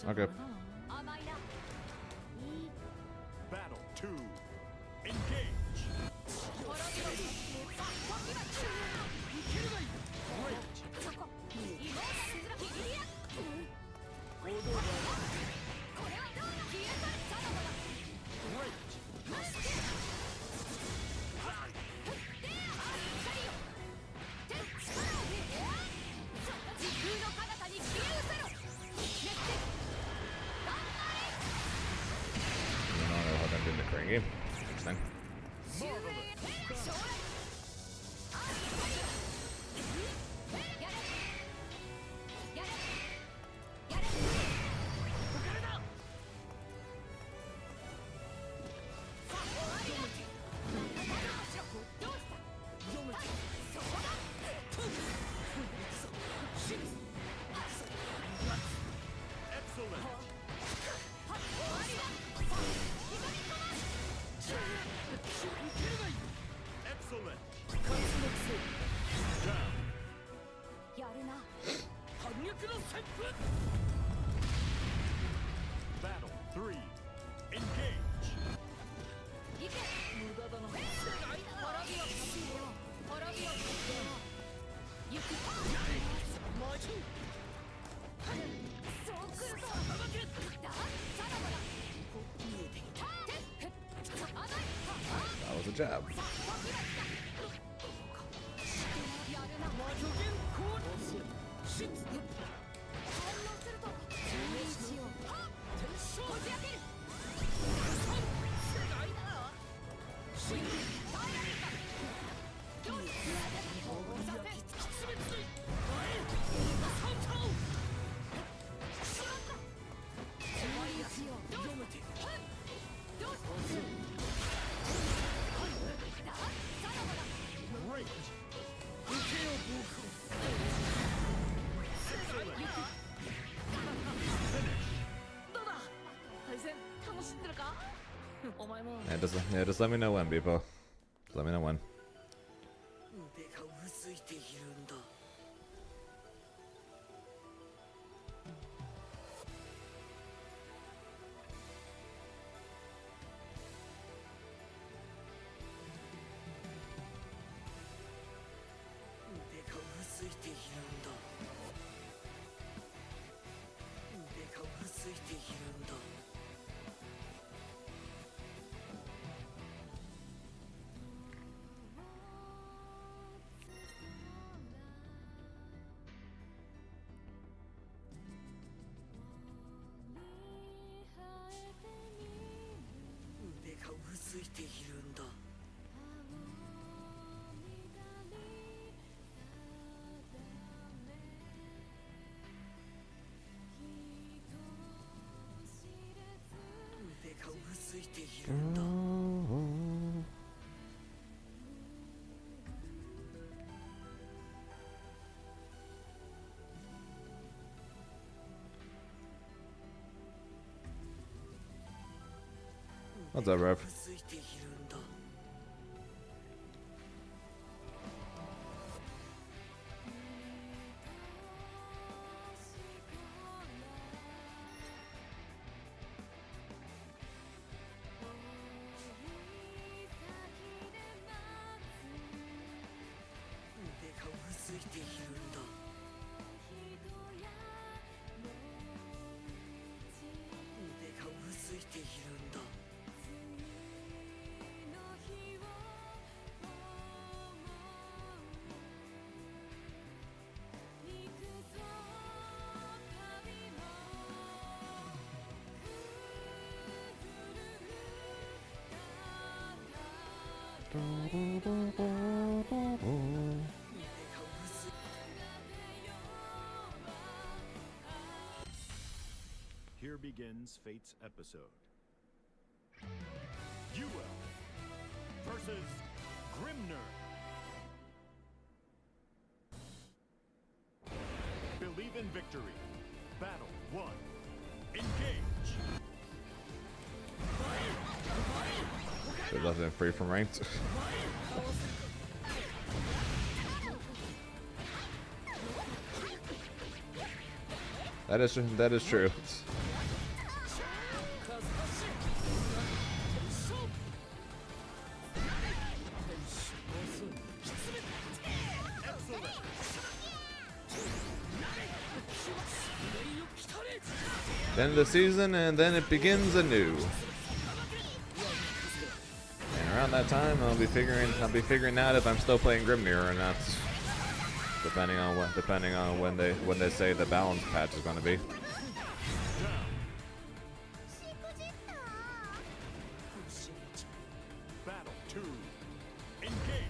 okay. Battle 2. Engage. Game. Interesting. Battle 3. Engage. That was a jab. Yeah, just let me know when, people. Just let me know when. ているんだ。腕がうずいているんだ。What's up, Rev? うずいているんだ。腕がうずいているんだ。腕がうずいているんだ。Here begins Fate's episode. UL versus Grimner. Believe in victory. Battle 1. Engage. There's nothing free from ranked. That is true. End of the season, and then it begins anew. And around that time, I'll be figuring out if I'm still playing Grimnir or not, depending on when they say the balance patch is going to be. Battle 2. Engage.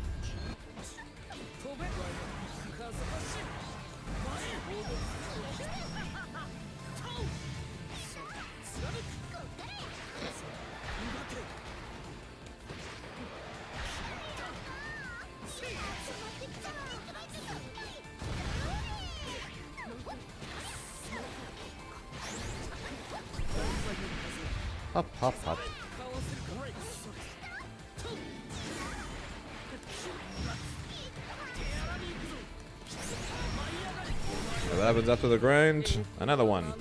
Hop, hop, hop. What happens after the grind? Another one.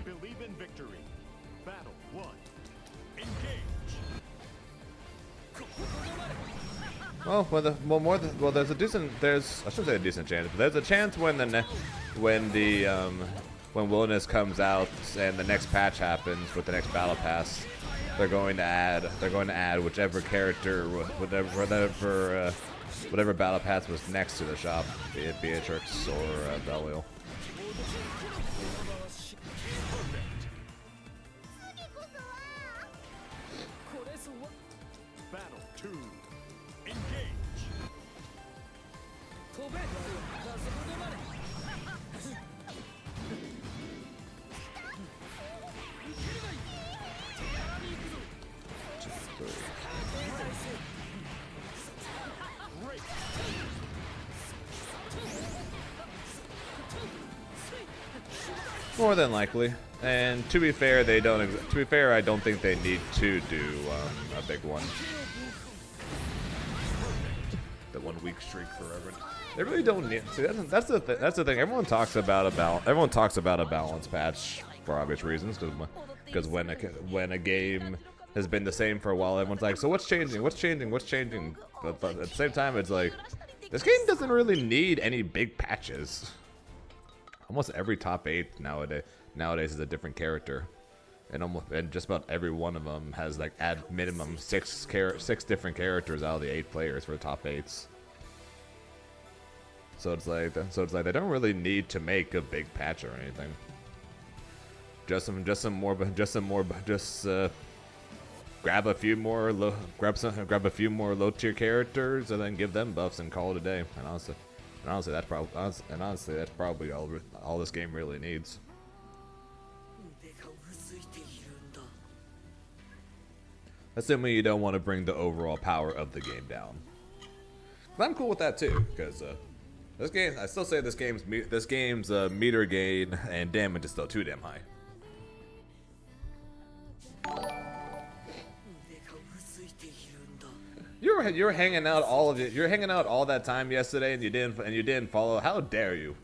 Believe in victory. Battle 1. Engage. There's I shouldn't say a decent chance, but there's a chance when Wilderness comes out and the next patch happens with the next battle pass, they're going to add whichever character, whatever battle pass was next to the shop, be it Beatrix or Belial. Battle 2. Engage. More than likely, and to be fair, I don't think they need to do a big one. The 1 week streak forever. They really don't need. See, that's the thing. Everyone talks about a balance patch for obvious reasons, because when a game has been the same for a while, everyone's like, so what's changing? What's changing? What's changing? But at the same time, it's like this game doesn't really need any big patches. Almost every top 8 nowadays is a different character, and just about every one of them has like at minimum six different characters out of the 8 players for the top 8s. So it's like they don't really need to make a big patch or anything. Just grab a few more low tier characters and then give them buffs and call it a day. And honestly, that's probably all this game really needs. 腕がうずいているんだ。 Assuming you don't want to bring the overall power of the game down. I'm cool with that too, because this game, I still say this game's meter gain and damage is still too damn high. 腕がうずいているんだ。 You're hanging out you're hanging out all that time yesterday and you didn't follow. How dare you?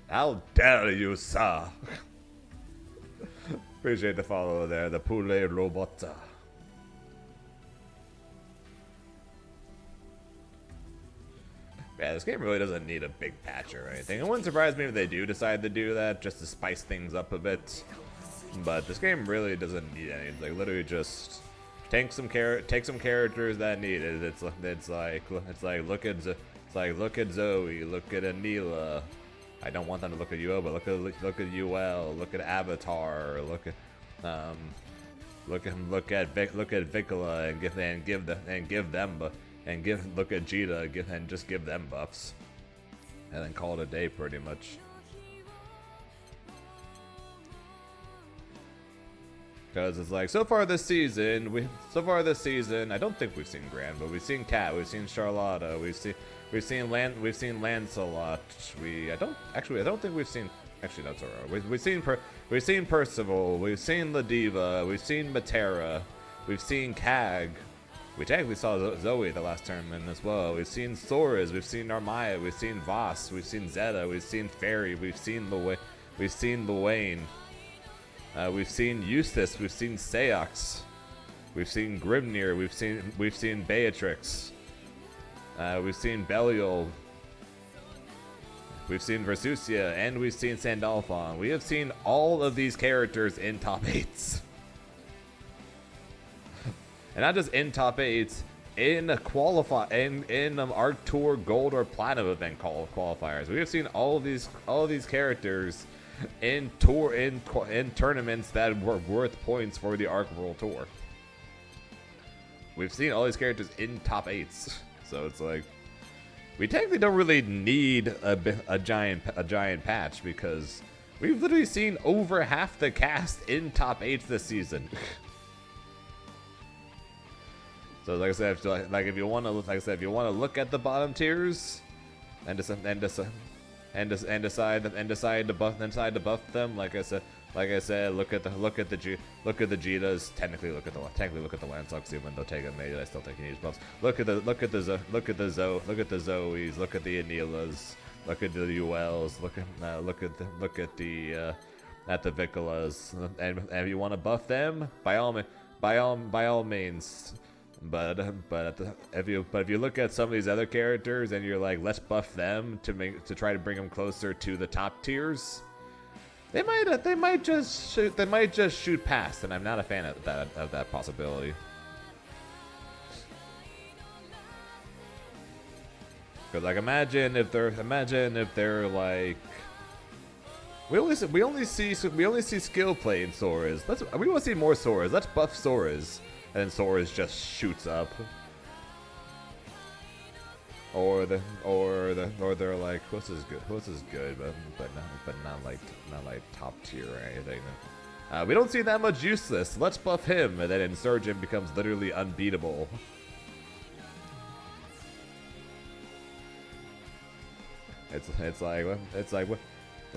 How dare you, sir? Appreciate the follow there, the poulet robot. Yeah, this game really doesn't need a big patch or anything. It wouldn't surprise me if they do decide to do that just to spice things up a bit. But this game really doesn't need anything. Like literally just take some characters that need it. It's like look at Zoe, look at Anila. I don't want them to look at UO, but look at UL, look at Avatar, look at Vicola and look at Jita and just give them buffs, and then call it a day pretty much. Because it's like so far this season, I don't think we've seen Gran, but we've seen Kat, we've seen Charlotta, we've seen Lancelot. I don't think we've seen. Actually, that's alright. We've seen Percival, we've seen La Diva, we've seen Matera, we've seen Kag. We technically saw Zoe the last tournament as well. We've seen Soras, we've seen Narmaya, we've seen Voss, we've seen Zeta, we've seen Fairy, we've seen Luane, we've seen Eustace, we've seen Seox, we've seen Grimnir, we've seen Beatrix, we've seen Belial, we've seen Versusia, and we've seen Sandalphon. We have seen all of these characters in top 8s. And not just in top 8s, in Arc Tour Gold or Platinum event qualifiers. We have seen all of these characters in tournaments that were worth points for the Arc World Tour. We've seen all these characters in top 8s, so it's like we technically don't really need a giant patch because we've literally seen over half the cast in top 8s this season. So like I said, if you want to look at the bottom tiers, and decide to buff them, like I said, look at the Jitas. Technically look at the Lancelocks, even though Tega made it. I still think he needs buffs. Look at the Zoes. Look at the Anilas. Look at the ULs. Look at the Vicolas. And if you want to buff them, by all means. But if you look at some of these other characters and you're like, let's buff them to try to bring them closer to the top tiers, they might just shoot past, and I'm not a fan of that possibility. Because like imagine if they're like, we only see skill play in Soras. We want to see more Soras. Let's buff Soras. And then Soras just shoots up, or they're like, what's is good, but not like top tier or anything. We don't see that much Useless. Let's buff him, and then Insurgent becomes literally unbeatable.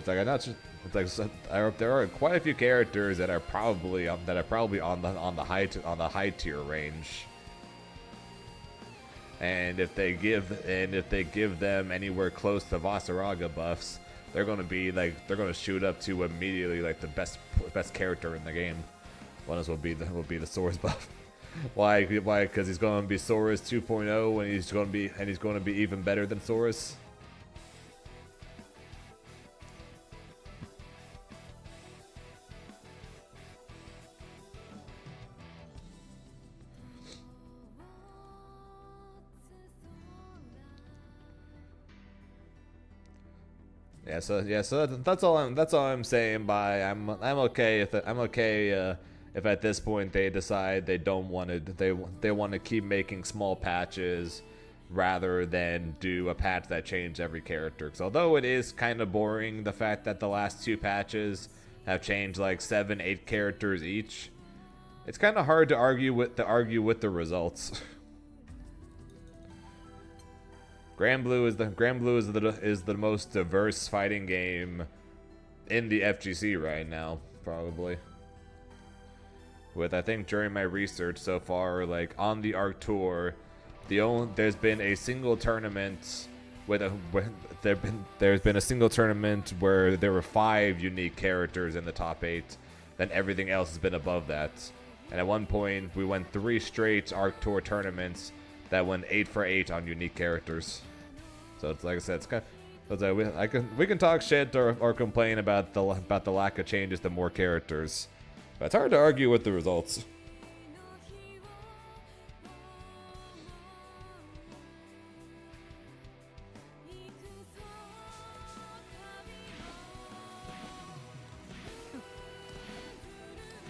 There are quite a few characters that are probably on the high tier range, and if they give them anywhere close to Vasaraga buffs, they're gonna shoot up to immediately like the best character in the game. One of us will be the Soras buff. Why? Because he's going to be Soras 2.0, and he's going to be even better than Soras. So that's all I'm saying. By I'm okay if at this point they decide they don't want to they want to keep making small patches rather than do a patch that changes every character. Because although it is kind of boring, the fact that the last 2 patches have changed like 7-8 characters each, it's kind of hard to argue with the results. Grand Blue is the most diverse fighting game in the FGC right now, probably. With, I think during my research so far, like on the Arc Tour, there's been a single tournament there's been a single tournament where there were 5 unique characters in the top 8. Then everything else has been above that. And at one point, we went 3 straight Arc Tour tournaments that went 8 for 8 on unique characters. So it's like I said, it's kind of, we can talk shit or complain about the lack of changes to more characters, but it's hard to argue with the results.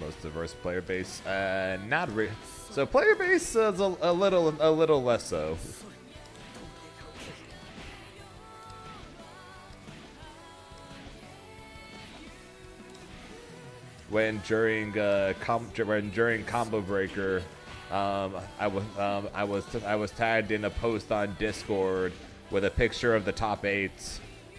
Most diverse player base, not really. So player base is a little less so. When during Combo Breaker, I was tagged in a post on Discord with a picture of the top 8,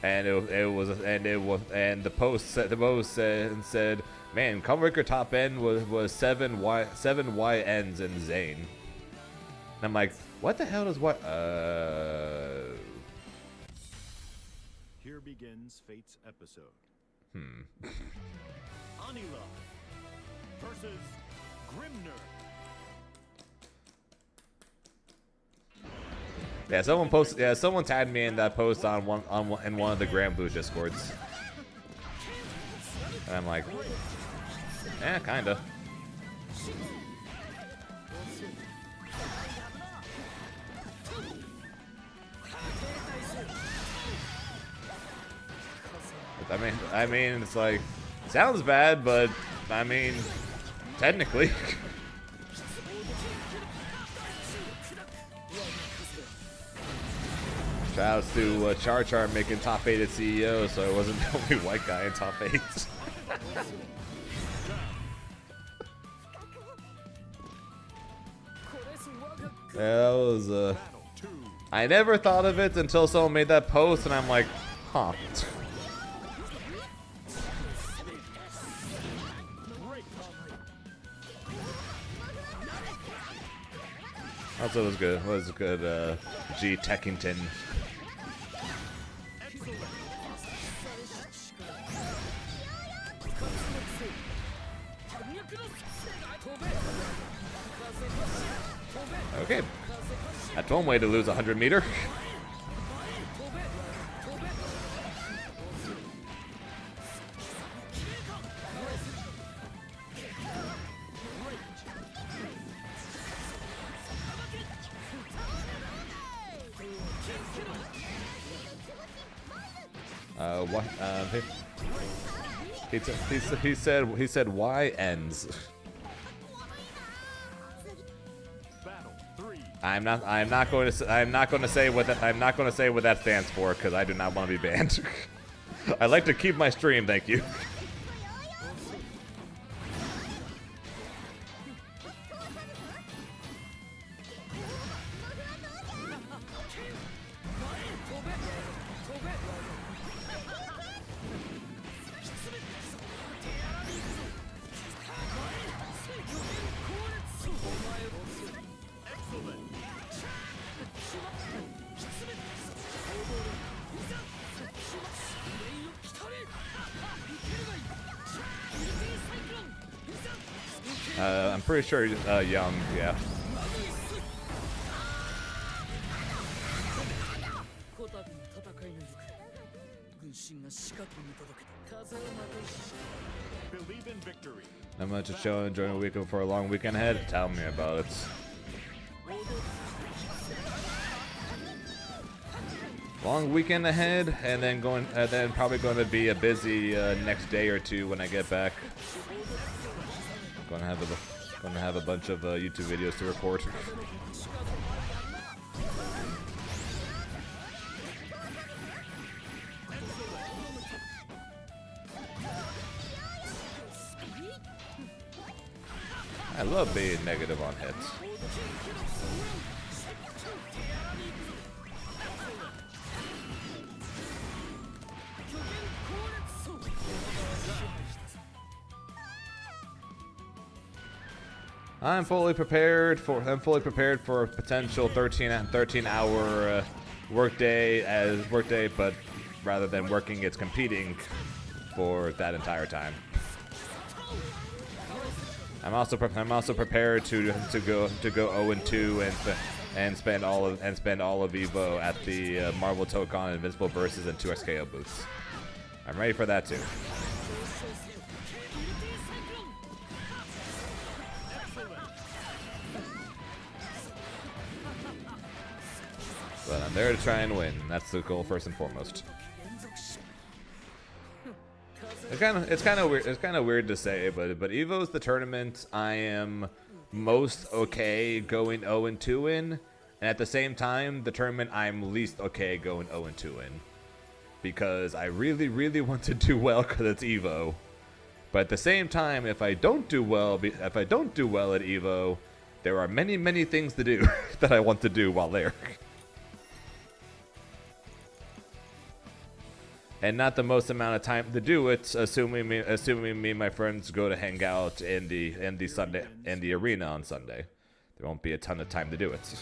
and the post said, man, Combo Breaker top end was 7 YNs in Zane. And I'm like, what the hell does what? Here begins Fate's episode. Anila versus Grimner. Yeah, someone tagged me in that post in one of the Grand Blue Discords. And I'm like, kinda. I mean, it's like, sounds bad, but I mean, technically. Shoutouts to Char making top 8 at CEO, so I wasn't the only white guy in top 8. Yeah, that was I never thought of it until someone made that post, and I'm like, huh. Also was good. G Techington. Okay, that's one way to lose 100 meter. What? He said why ends. I'm not going to say what that stands for, because I do not want to be banned. I'd like to keep my stream, thank you. I'm pretty sure he's young, yeah. Believe in victory. I'm gonna just chill and enjoy a weekend for a long weekend ahead. Tell me about it. long weekend ahead, and then probably going to be a busy next day or two when I get back. Gonna have a bunch of YouTube videos to record. I love being negative on hits. I'm fully prepared for a potential 13-hour workday, but rather than working, it's competing for that entire time. I'm also prepared to go 0-2 and spend all of Evo at the Marvel Tokon Invincible Versus and 2 XKO booths. I'm ready for that too. But I'm there to try and win. That's the goal first and foremost. It's kind of weird. It's kind of weird to say, but Evo's the tournament I am most okay going 0-2 in, and at the same time, the tournament I'm least okay going 0-2 in, because I really want to do well because it's Evo. But at the same time, if I don't do well at Evo, there are many things to do that I want to do while there. And not the most amount of time to do it, assuming me and my friends go to hang out in the arena on Sunday. There won't be a ton of time to do it.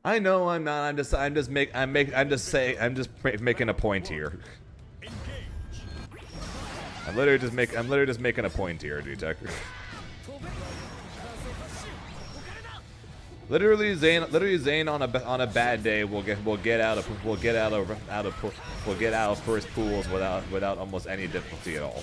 I know I'm not. I'm just making a point here. I'm literally just making a point here, D-Tech. Literally, Zane on a bad day will get out of first pools without almost any difficulty at all.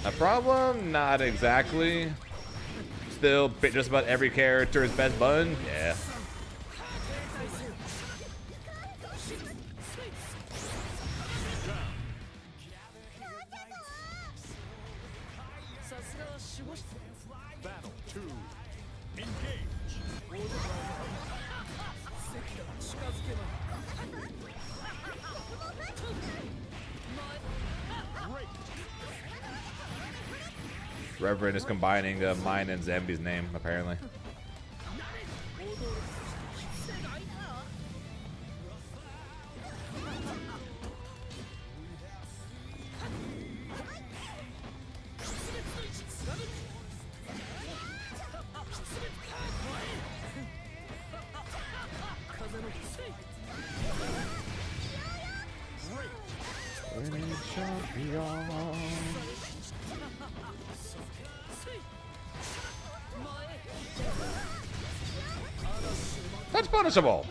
A problem? Not exactly. Still, just about every character's best button? Yeah. Battle 2. Engage. Reverend is combining mine and Zambi's name, apparently. That's punishable.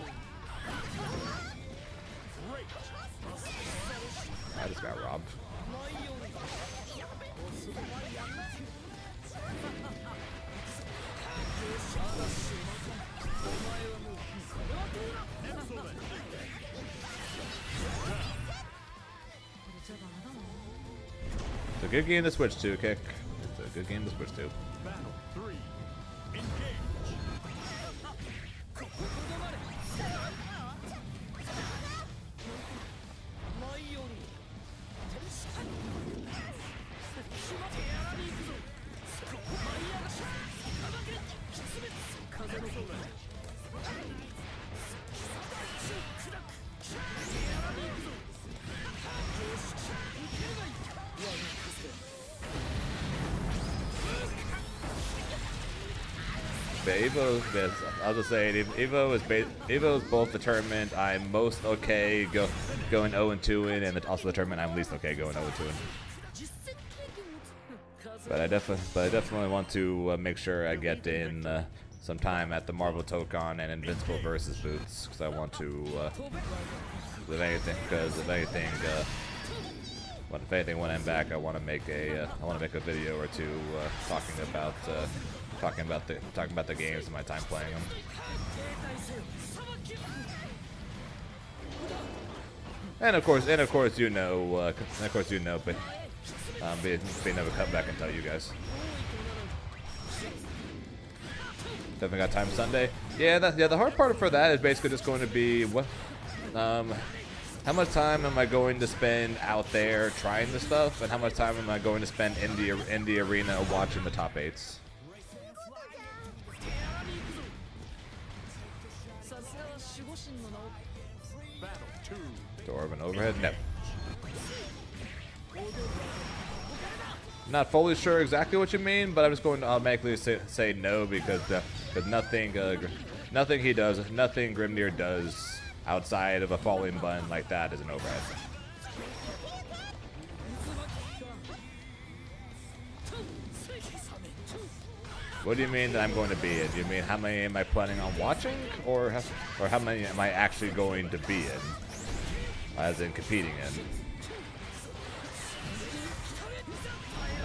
I just got robbed. It's a good game to switch to, Kick. It's a good game to switch to. Battle 3. Engage. But Evo, I'll just say it, Evo is both the tournament I'm most okay going 0-2 in, and also the tournament I'm least okay going 0-2 in. But I definitely want to make sure I get in some time at the Marvel Tokon and Invincible Versus booths, because I want to, if anything, if anything, when I'm back, I want to make a video or two talking about the games and my time playing them. And of course, you know, but being able to come back and tell you guys. Definitely got time Sunday. Yeah, the hard part for that is basically just going to be what, how much time am I going to spend out there trying the stuff, and how much time am I going to spend in the arena watching the top 8s. Door of an overhead? No. Not fully sure exactly what you mean, but I'm just going to automatically say no because nothing Grimnir does outside of a falling button like that is an overhead. What do you mean that I'm going to be in? Do you mean how many am I planning on watching, or how many am I actually going to be in? As in competing in.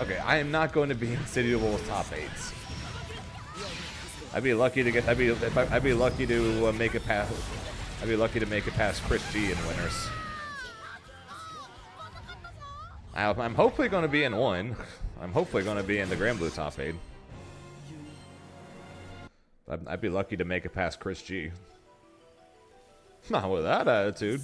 Okay, I am not going to be in City Wolves top 8s. I'd be lucky to get. I'd be lucky to make it past. I'd be lucky to make it past Chris G in winners. I'm hopefully going to be in one. I'm hopefully going to be in the Grand Blue top 8. I'd be lucky to make it past Chris G. Not with that attitude.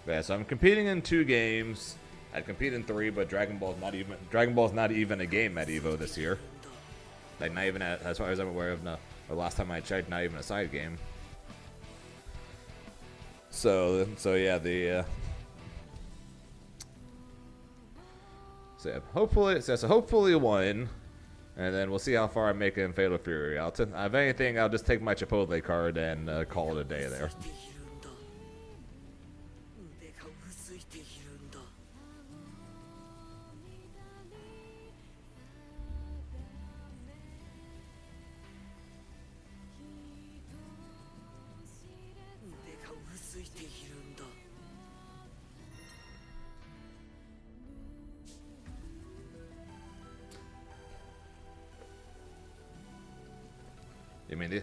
Yeah, so I'm competing in 2 games. I'd compete in 3, but Dragon Ball's not even a game at Evo this year. Like, not even as far as I'm aware of. No, the last time I checked, not even a side game. So yeah, hopefully one, and then we'll see how far I make it in Fatal Fury. If anything, I'll just take my Chipotle card and call it a day there.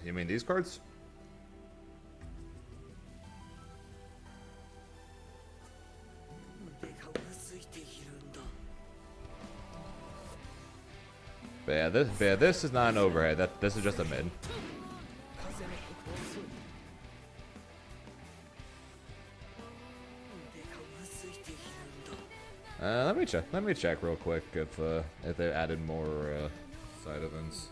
You mean these cards? But yeah, this is not an overhead. This is just a mid. Let me check real quick if they added more side events.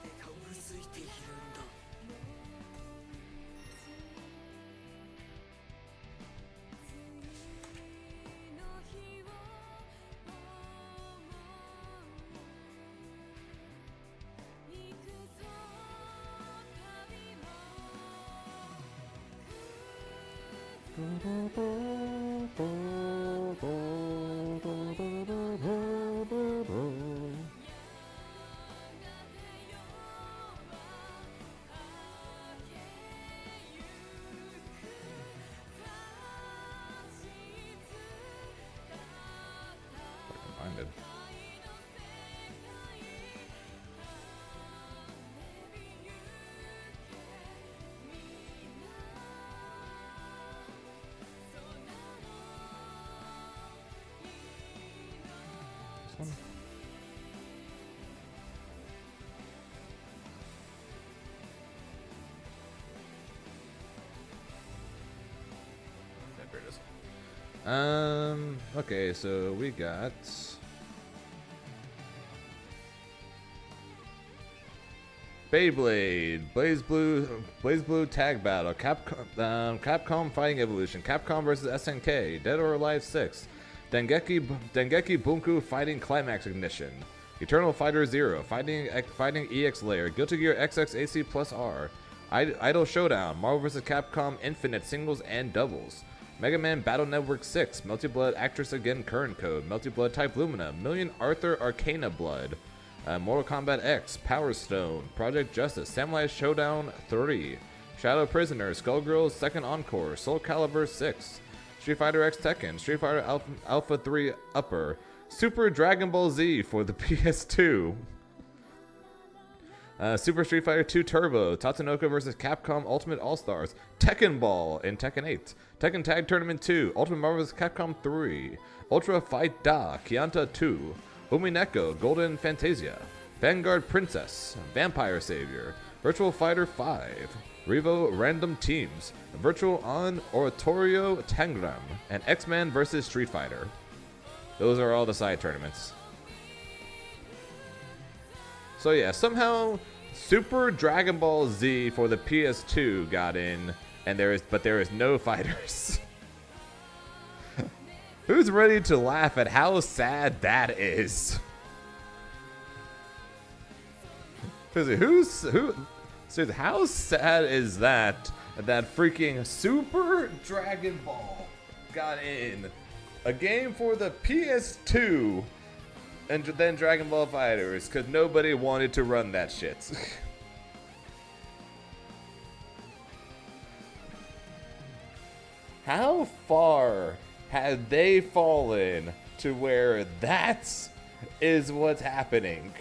Okay, so we got Beyblade, Blaze Blue Tag Battle, Capcom Fighting Evolution, Capcom vs SNK, Dead or Alive 6, Dengeki Bunku Fighting Climax Ignition, Eternal Fighter Zero, Fighting EX Layer, Guilty Gear XXAC Plus R, Idol Showdown, Marvel vs Capcom Infinite Singles and Doubles, Mega Man Battle Network 6, Melty Blood Actress Again Current Code, Melty Blood Type Lumina, Million Arthur Arcana Blood, Mortal Kombat X, Power Stone, Project Justice, Samurai Showdown 3, Shadow Prisoner, Skullgirls Second Encore, Soul Calibur 6, Street Fighter X Tekken, Street Fighter Alpha 3 Upper, Super Dragon Ball Z for the PS2, Super Street Fighter 2 Turbo, Tatsunoko vs. Capcom Ultimate All-Stars, Tekken Ball in Tekken 8, Tekken Tag Tournament 2, Ultimate Marvel vs. Capcom 3, Ultra Fight Da, Kianta 2, Umineko Golden Fantasia, Vanguard Princess, Vampire Savior, Virtual Fighter 5, Revo Random Teams, Virtual On Oratorio Tangram, and X-Men vs. Street Fighter. Those are all the side tournaments. So yeah, somehow Super Dragon Ball Z for the PS2 got in, and there is no fighters. Who's ready to laugh at how sad that is? Seriously, how sad is that freaking Super Dragon Ball got in a game for the PS2 and then Dragon Ball Fighters because nobody wanted to run that shit. How far had they fallen to where that is what's happening?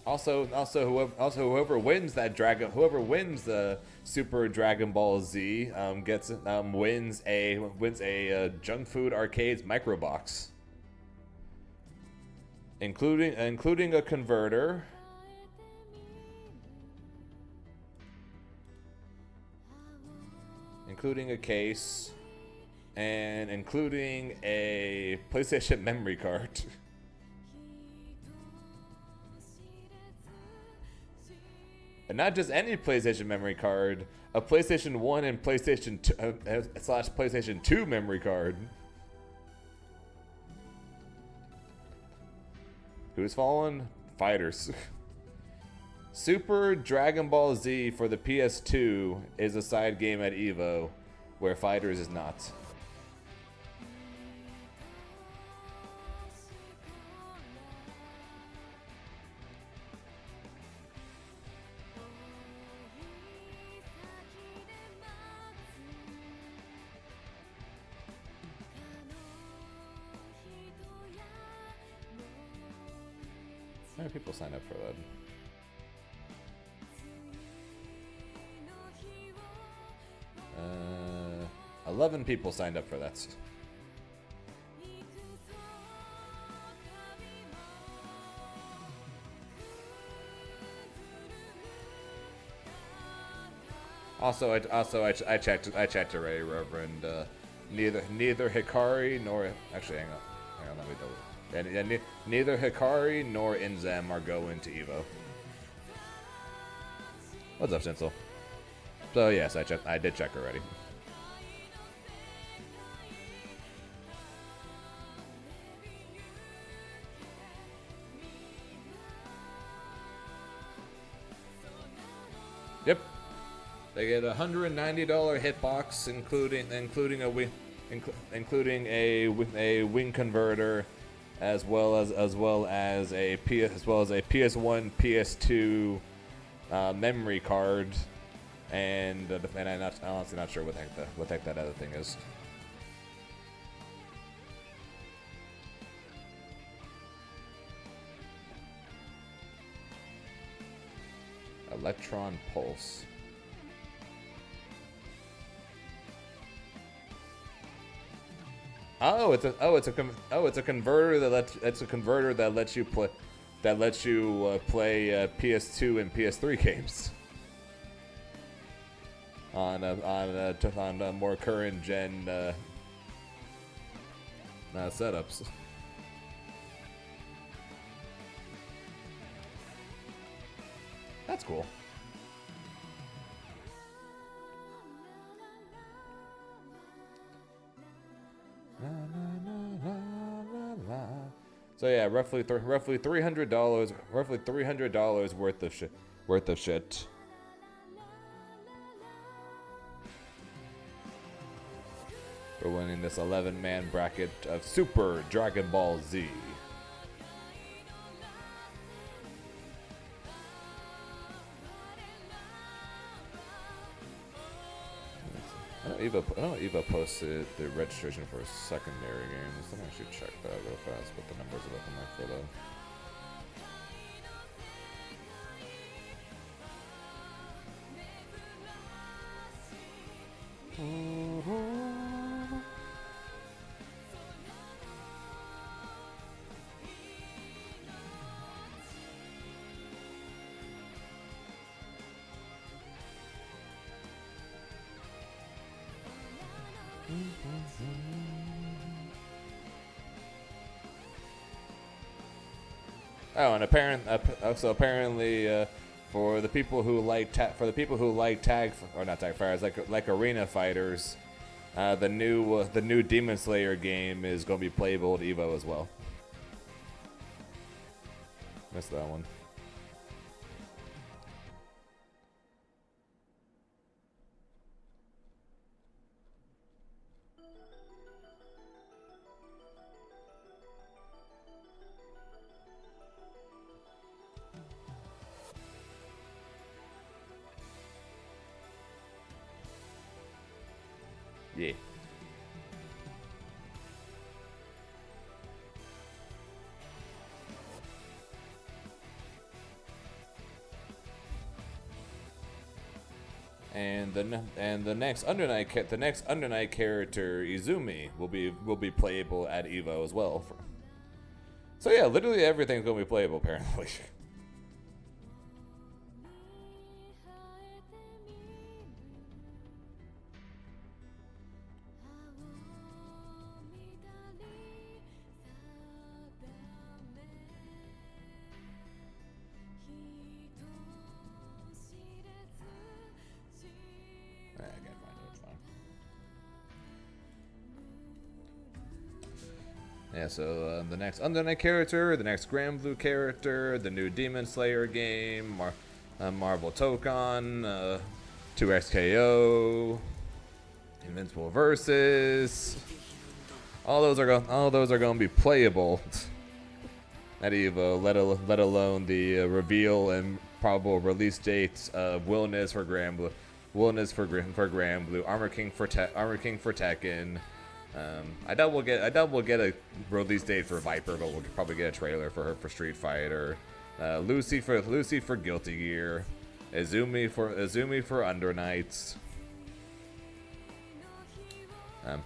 Also, whoever wins the Super Dragon Ball Z wins a Junk Food Arcades micro box, including a converter, including a case, and including a PlayStation memory card. And not just any PlayStation memory card, a PlayStation 1 and PlayStation 2, / PlayStation 2 memory card. Who's fallen? Fighters. Super Dragon Ball Z for the PS2 is a side game at EVO, where Fighters is not. How many people sign up for that? Uh, 11 people signed up for that. Also, I checked already, Reverend. Neither Hikari nor actually, hang on, let me double. And neither Hikari nor Inzam are going to Evo. What's up, Sinsel? So yes, I did check already. Yep. They get a $190 hitbox, including a wing converter, as well as a PS1, PS2 memory card, and I'm honestly not sure what the heck that other thing is. Electron Pulse. It's a converter that lets you play PS2 and PS3 games on more current gen setups. That's cool. So yeah, roughly $300 worth of shit. for winning this 11-man bracket of Super Dragon Ball Z. I know Eva posted the registration for secondary games. Let me actually check that real fast. What the numbers are looking like for that. Oh, and apparently, for the people who like tag or not tag fighters, like arena fighters, the new Demon Slayer game is going to be playable at Evo as well. Missed that one. Yeah. And the next Under Night character Izumi will be playable at Evo as well. So yeah, literally everything's gonna be playable apparently. Yeah, so the next Under Night character, the next Grand Blue character, the new Demon Slayer game, Marvel Tokon, 2XKO, Invincible Versus. All those are going to be playable at Evo. Let alone the reveal and probable release dates of Willness for Grand Blue, Armor King for Tekken. I doubt we'll get a release date for Viper, but we'll probably get a trailer for her for Street Fighter. Lucy for Guilty Gear. Izumi for Under Nights.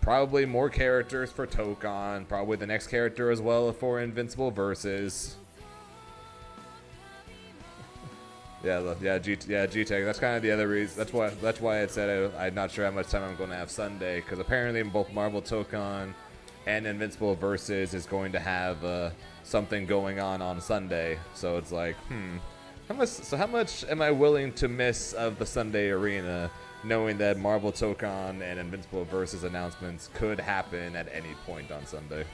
Probably more characters for Tokon. Probably the next character as well for Invincible Versus. G-Tech. That's kind of the other reason. That's why I said I'm not sure how much time I'm going to have Sunday, because apparently both Marvel Tokon and Invincible Versus is going to have something going on Sunday. So it's like, how much am I willing to miss of the Sunday arena, knowing that Marvel Tokon and Invincible Versus announcements could happen at any point on Sunday?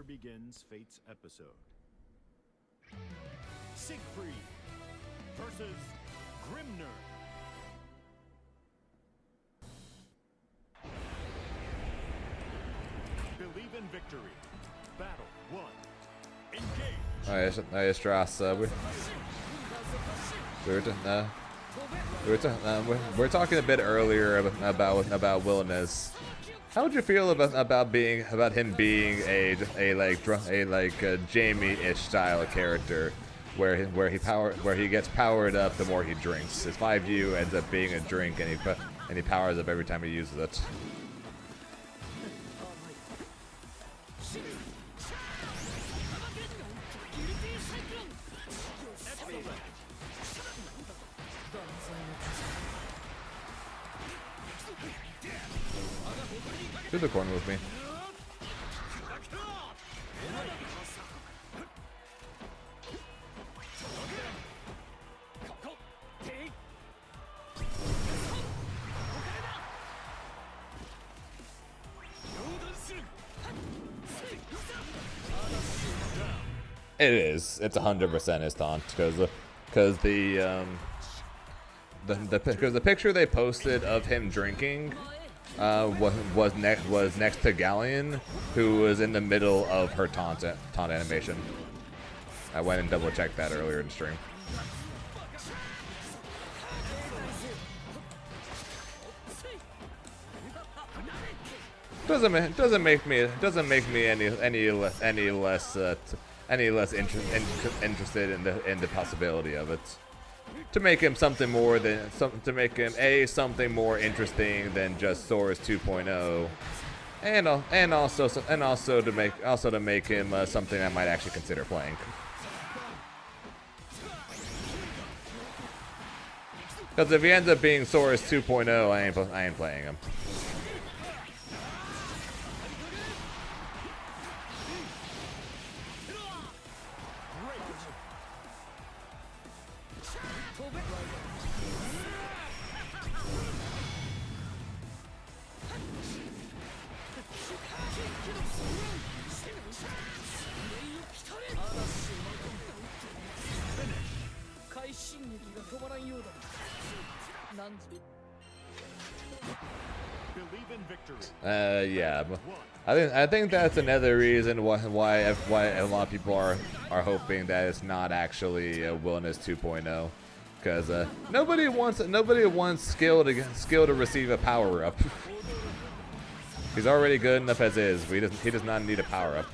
Here begins Fate's episode. Siegfried versus Grimner. Believe in victory. Battle 1. Engage. We're talking a bit earlier about Willingness. How would you feel about him being a Jamie-ish style character, where he gets powered up the more he drinks? His 5U ends up being a drink, and he powers up every time he uses it. To the corner with me. It is. It's 100% his taunt because the picture they posted of him drinking was next to Galleon, who was in the middle of her taunt animation. I went and double checked that earlier in stream. Doesn't make me any less interested in the possibility of it. To make him something more than something more interesting than just Sora's 2.0, and also to make him something I might actually consider playing. Because if he ends up being Sora's 2.0, I ain't playing him. Believe in victory. Yeah. I think that's another reason why a lot of people are hoping that it's not actually Willingness 2.0, because nobody wants skill to receive a power up. He's already good enough as is. He does not need a power up.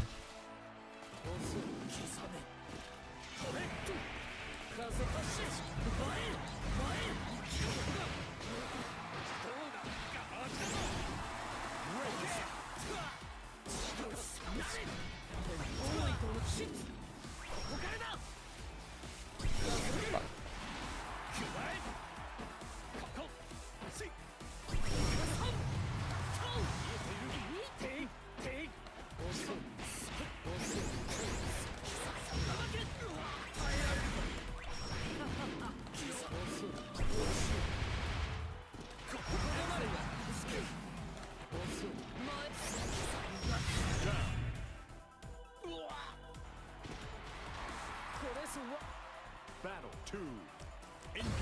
Battle 2. Engage.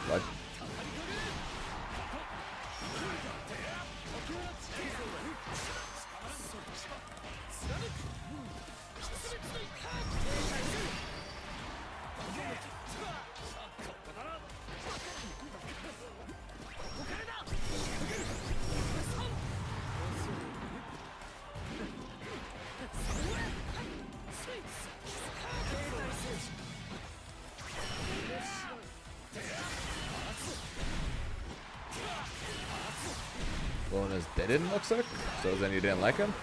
What? Willingness didn't look sick, so then you didn't like him?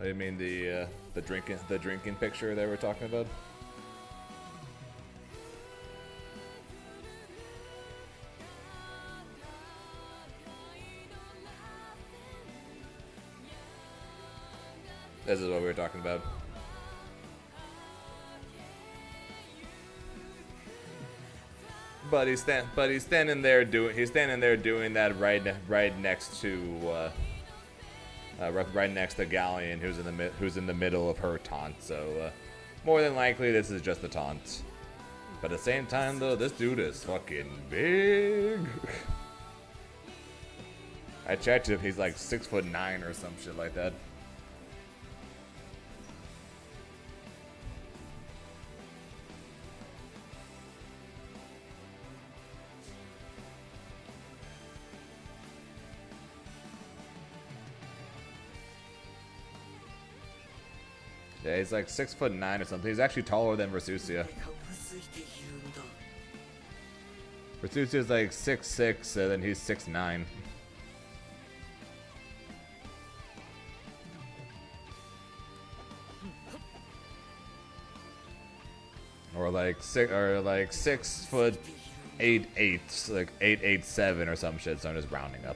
You mean the drinking picture they were talking about? This is what we were talking about. But he's standing there doing that right next to right next to Galleon, who's in the middle of her taunt. So more than likely this is just a taunt. But at the same time though, this dude is fucking big. I checked if he's like 6'9" or some shit like that. Yeah, he's like 6'9" or something. He's actually taller than Versucia. Versucia's like 6'6", and then he's 6'9". Or like 6'8", like 8'7" or some shit. So I'm just rounding up.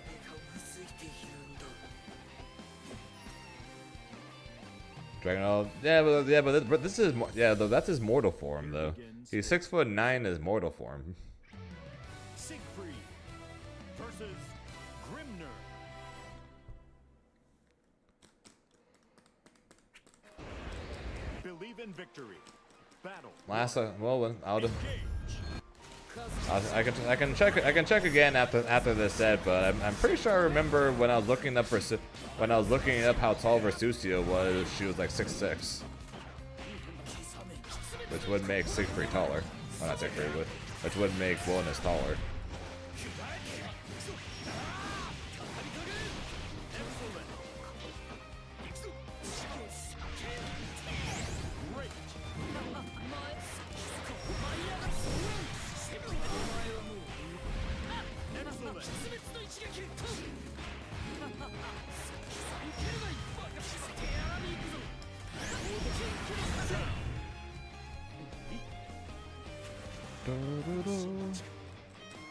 Dragon, but this is though that's his mortal form though. He's 6'9" as mortal form. Siegfried versus Grimner. Believe in victory. Battle. I can check again after this set, but I'm pretty sure I remember when I was looking up how tall Versucia was, she was like 6'6", which would make Siegfried taller. Well, not Siegfried, which would make Wilness taller.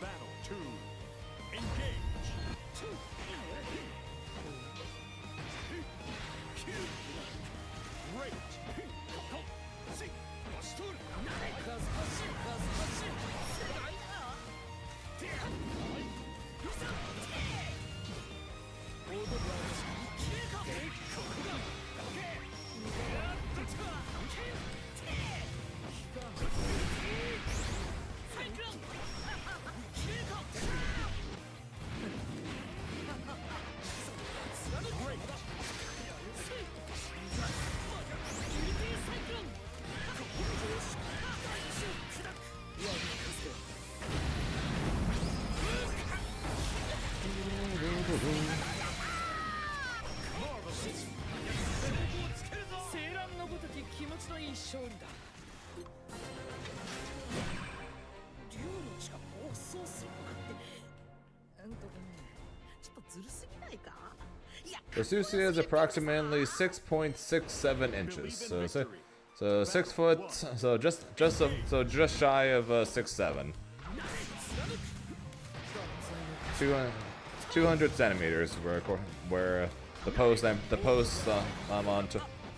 Battle 2. Engage. Great. 竜の地下暴走するのかってちょっとずるすぎないか。いや Vesusia is approximately 6.67 inches. So 6 foot. So just shy of 6'7". 200 centimeters. Where the post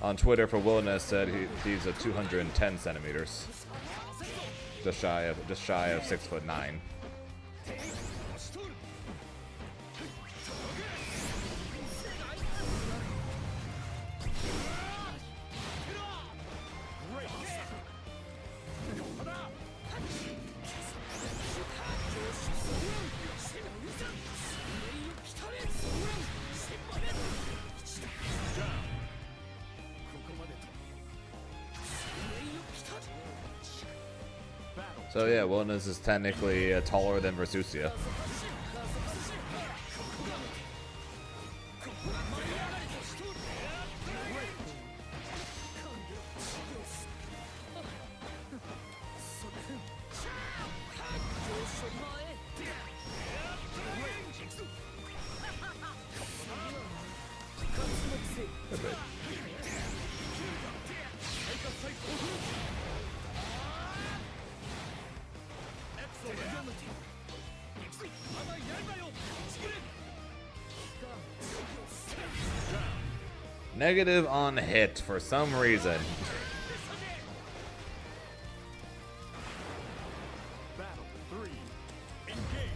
on Twitter for Wilderness said he's a 210 centimeters. Just shy of 6'9". So yeah, Wilderness is technically taller than Vesusia. Negative on hit for some reason. Battle 3. Engage.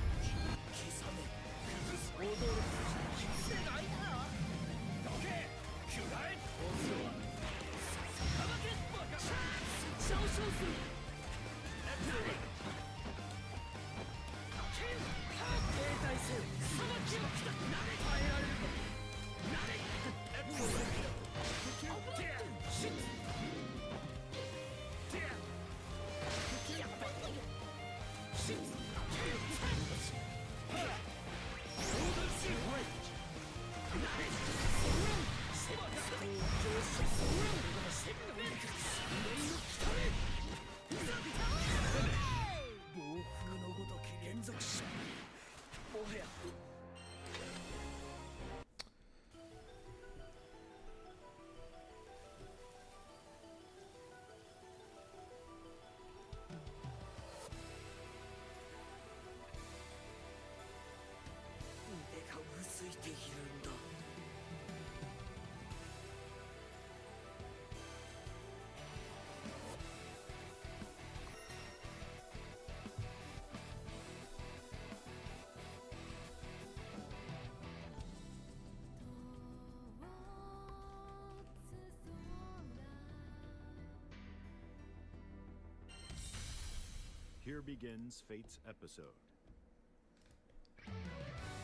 Here begins Fate's episode.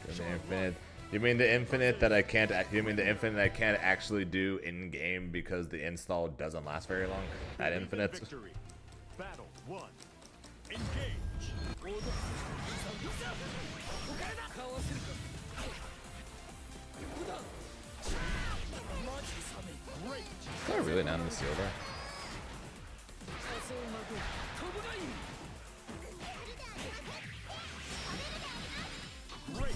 The infinite. You mean the infinite that I can't? You mean the infinite I can't actually do in game because the install doesn't last very long at infinite? Victory. Battle 1. Engage. Great. Is that really not in the seal there? Great.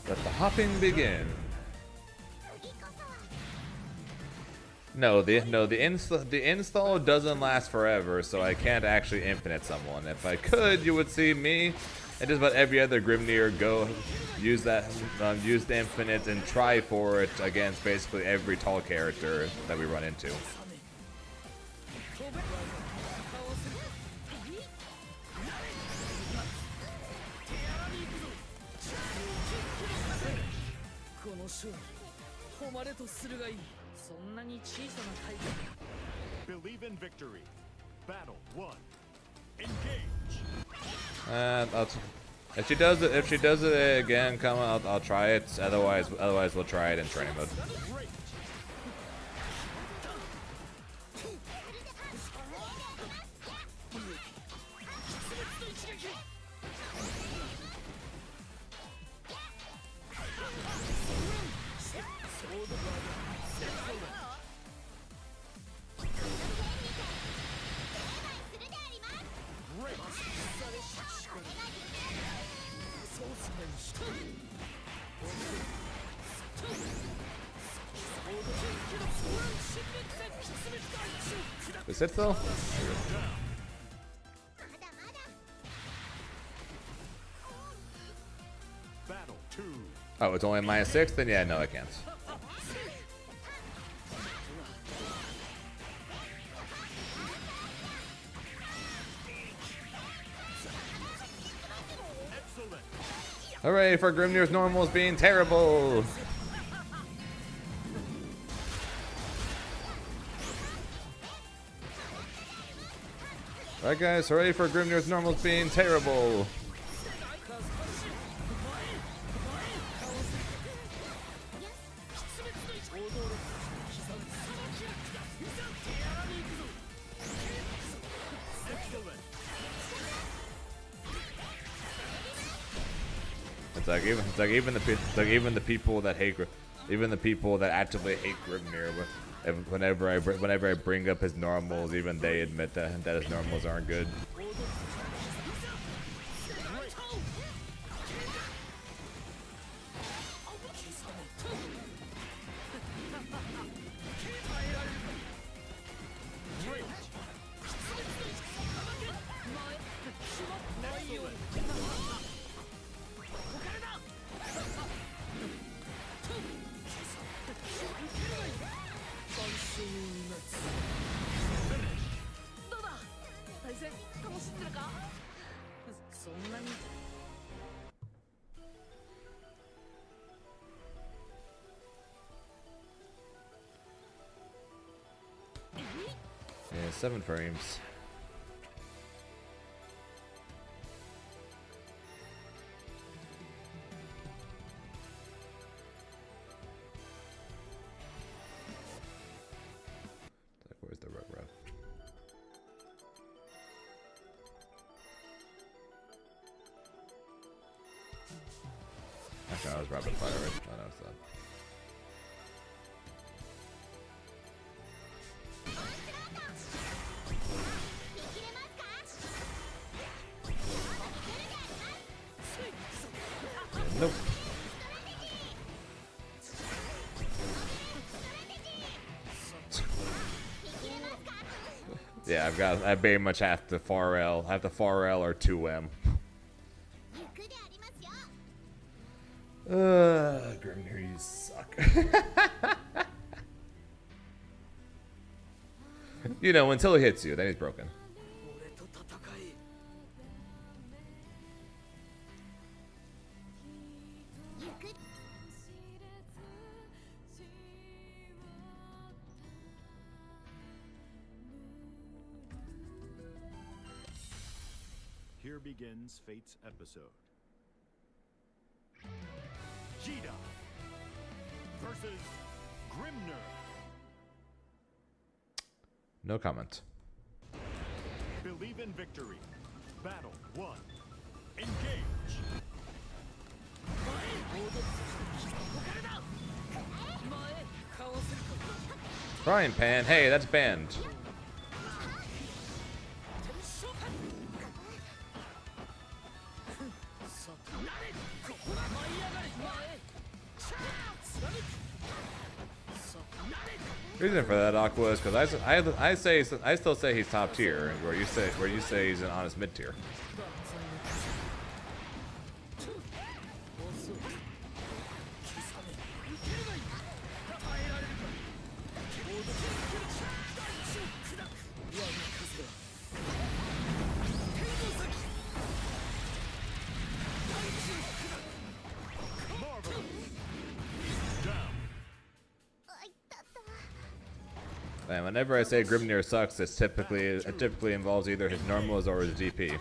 Let the hopping begin. No, the install doesn't last forever, so I can't actually infinite someone. If I could, you would see me and just about every other Grimnir go use the infinite and try for it against basically every tall character that we run into. Believe in victory. Battle 1. Engage. If she does it again, come on, I'll try it. Otherwise we'll try it in training mode. Is it though? Battle 2. Oh, it's only -6? Then yeah, no, I can't. Excellent. Hooray for Grimnir's normals being terrible! Alright guys, hooray for Grimnir's normals being terrible! It's like even the people that hate even the people that actively hate Grimnir, whenever I bring up his normals, even they admit that his normals aren't good. Yeah, 7 frames. Where's the rug? Actually, I was rapid fire right? Oh, no, it's not. Nope. Yeah, I very much have to far L. I have to far L or 2M. Grimnir, you suck. You know, until he hits you, then he's broken. Here begins Fate's episode. Jida versus Grimnir. No comment. Believe in victory. Battle 1. Engage. Frying pan, hey, that's banned. Reason for that, Aqua, is because I still say he's top tier, where you say he's an honest mid tier. And whenever I say Grimnir sucks, it typically involves either his normals or his DP,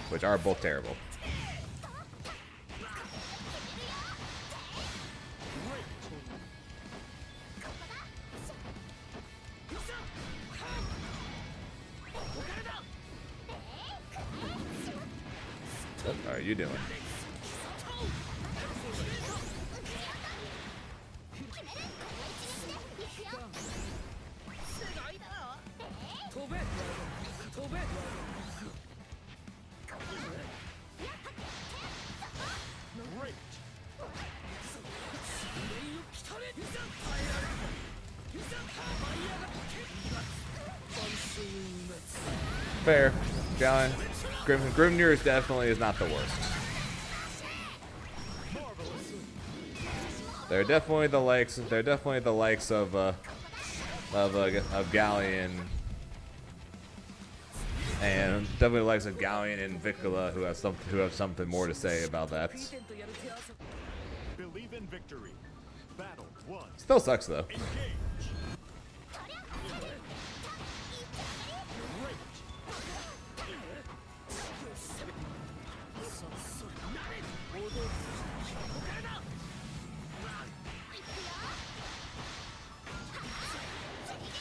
which are both terrible. are you doing? Fair. Galen. Grimnir is definitely not the worst. They're definitely the likes. They're definitely the likes of Galleon, and definitely the likes of Galleon and Vicola, who have something more to say about that. Believe in victory. Battle 1. Still sucks though. Engage.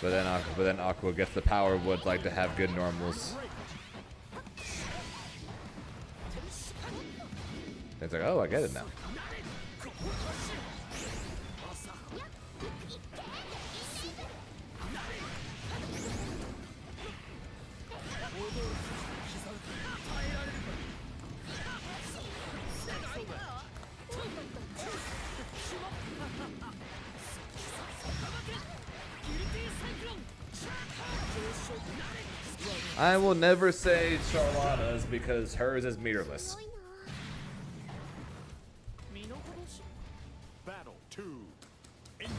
But then Aqua gets the power would like to have good normals. It's like, oh, I get it now. I will never say Charlotta's because hers is meterless. Battle 2. Engage.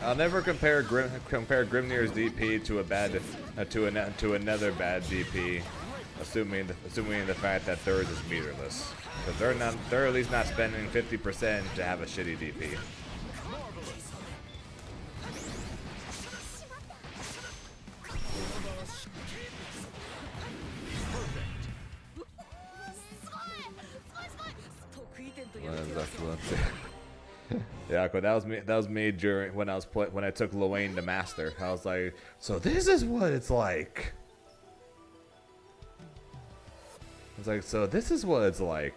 I'll never compare Grimnir's DP to a bad to another bad DP, assuming the fact that theirs is meterless. Because they're at least not spending 50% to have a shitty DP. Yeah, but that was me during when I took Luane to master. I was like, so this is what it's like. I was like, so this is what it's like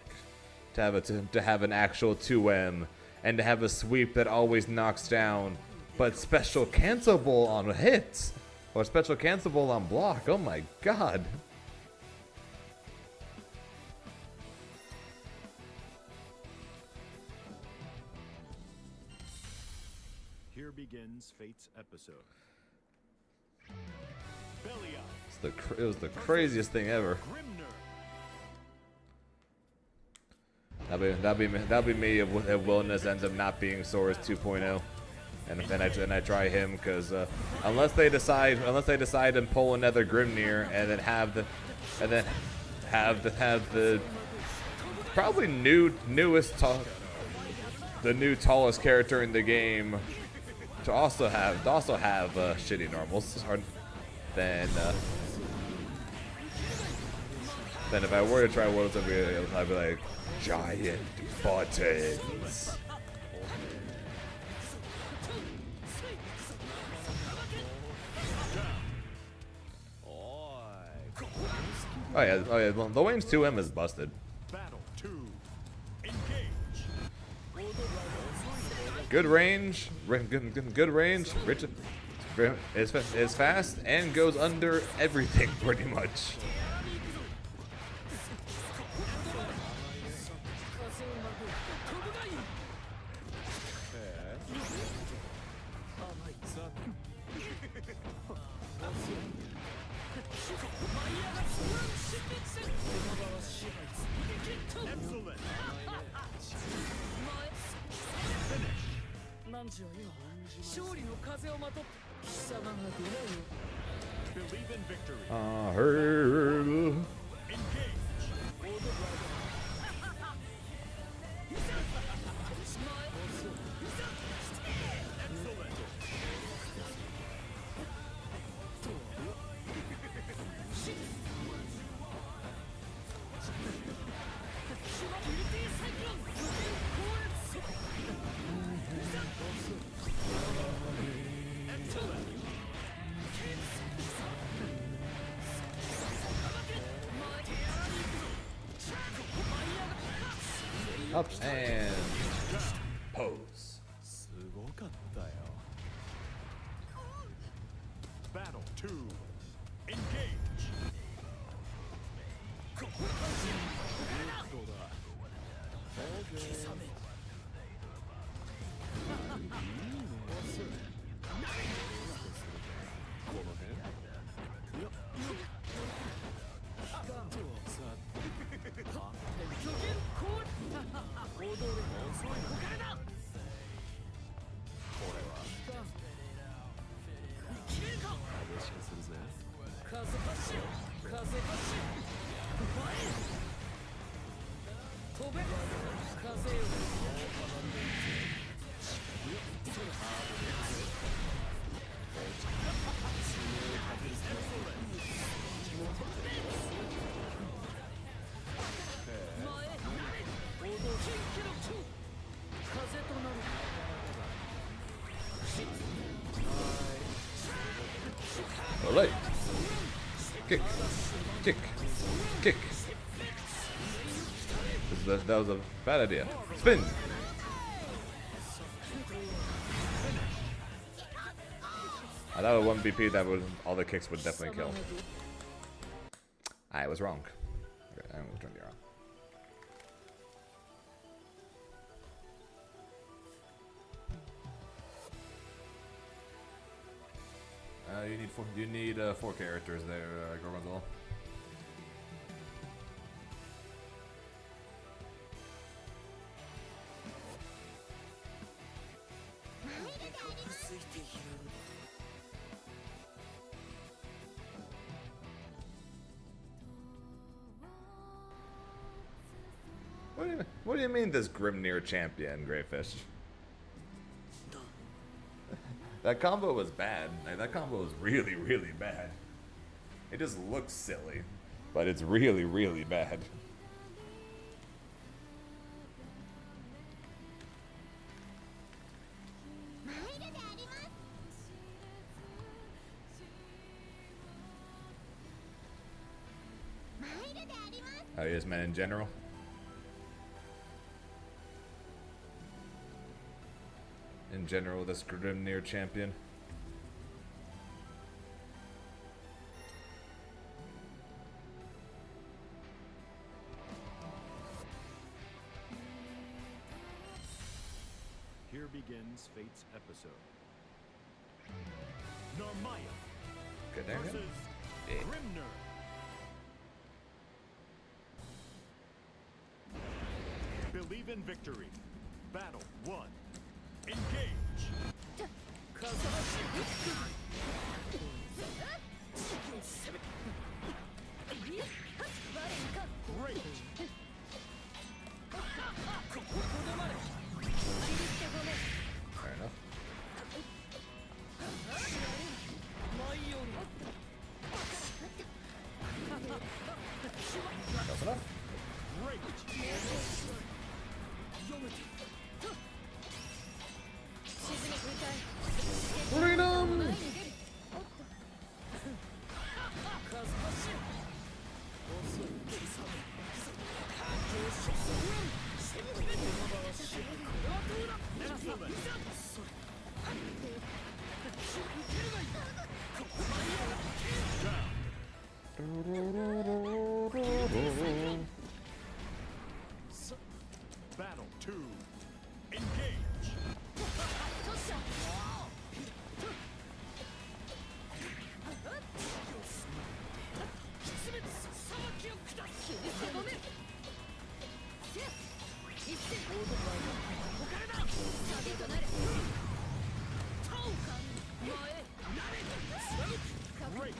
to have an actual 2M and to have a sweep that always knocks down, but special cancelable on hits or special cancelable on block. Oh my god. Here begins Fate's episode. Belly It was the craziest thing ever. That'll be me if Wilderness ends up not being Sora's 2.0, and I try him because unless they decide to pull another Grimnir and then have the probably the new tallest character in the game to also have shitty normals, then if I were to try Worlds, I'd be like giant buttons. Oh yeah, Luane's 2M is busted. Battle 2. Engage. Good range, good range. Rich is fast and goes under everything pretty much. Excellent. Believe in victory. Engage. Excellent. Up and pose. すごかったよ。 Battle 2. Engage. どうだ。刻め。いいね。この辺。よっ。さあ。踊る。遅いな。これは。激しくするぜ。風発進。風発進。飛べ。風よ。Alright. Kick. Kick. Kick. That was a bad idea. Spin! I thought with 1BP that would all the kicks would definitely kill. I was wrong. Okay, I was trying to be wrong. You need 4 characters there, Gorgonzola. What do you mean this Grimnir champion, Greyfish? That combo was bad. Like, that combo was really, really bad. It just looks silly, but it's really, really bad. How he is, man, in general? In general, this Grimnir champion. Here begins Fate's episode. Narmaya Okay, there we go. versus Yeah. Grimnir. Believe in victory. Battle 1. Engage. Great. Fair enough. Close enough. Great. Freedom! Battle 2. Engage. Great.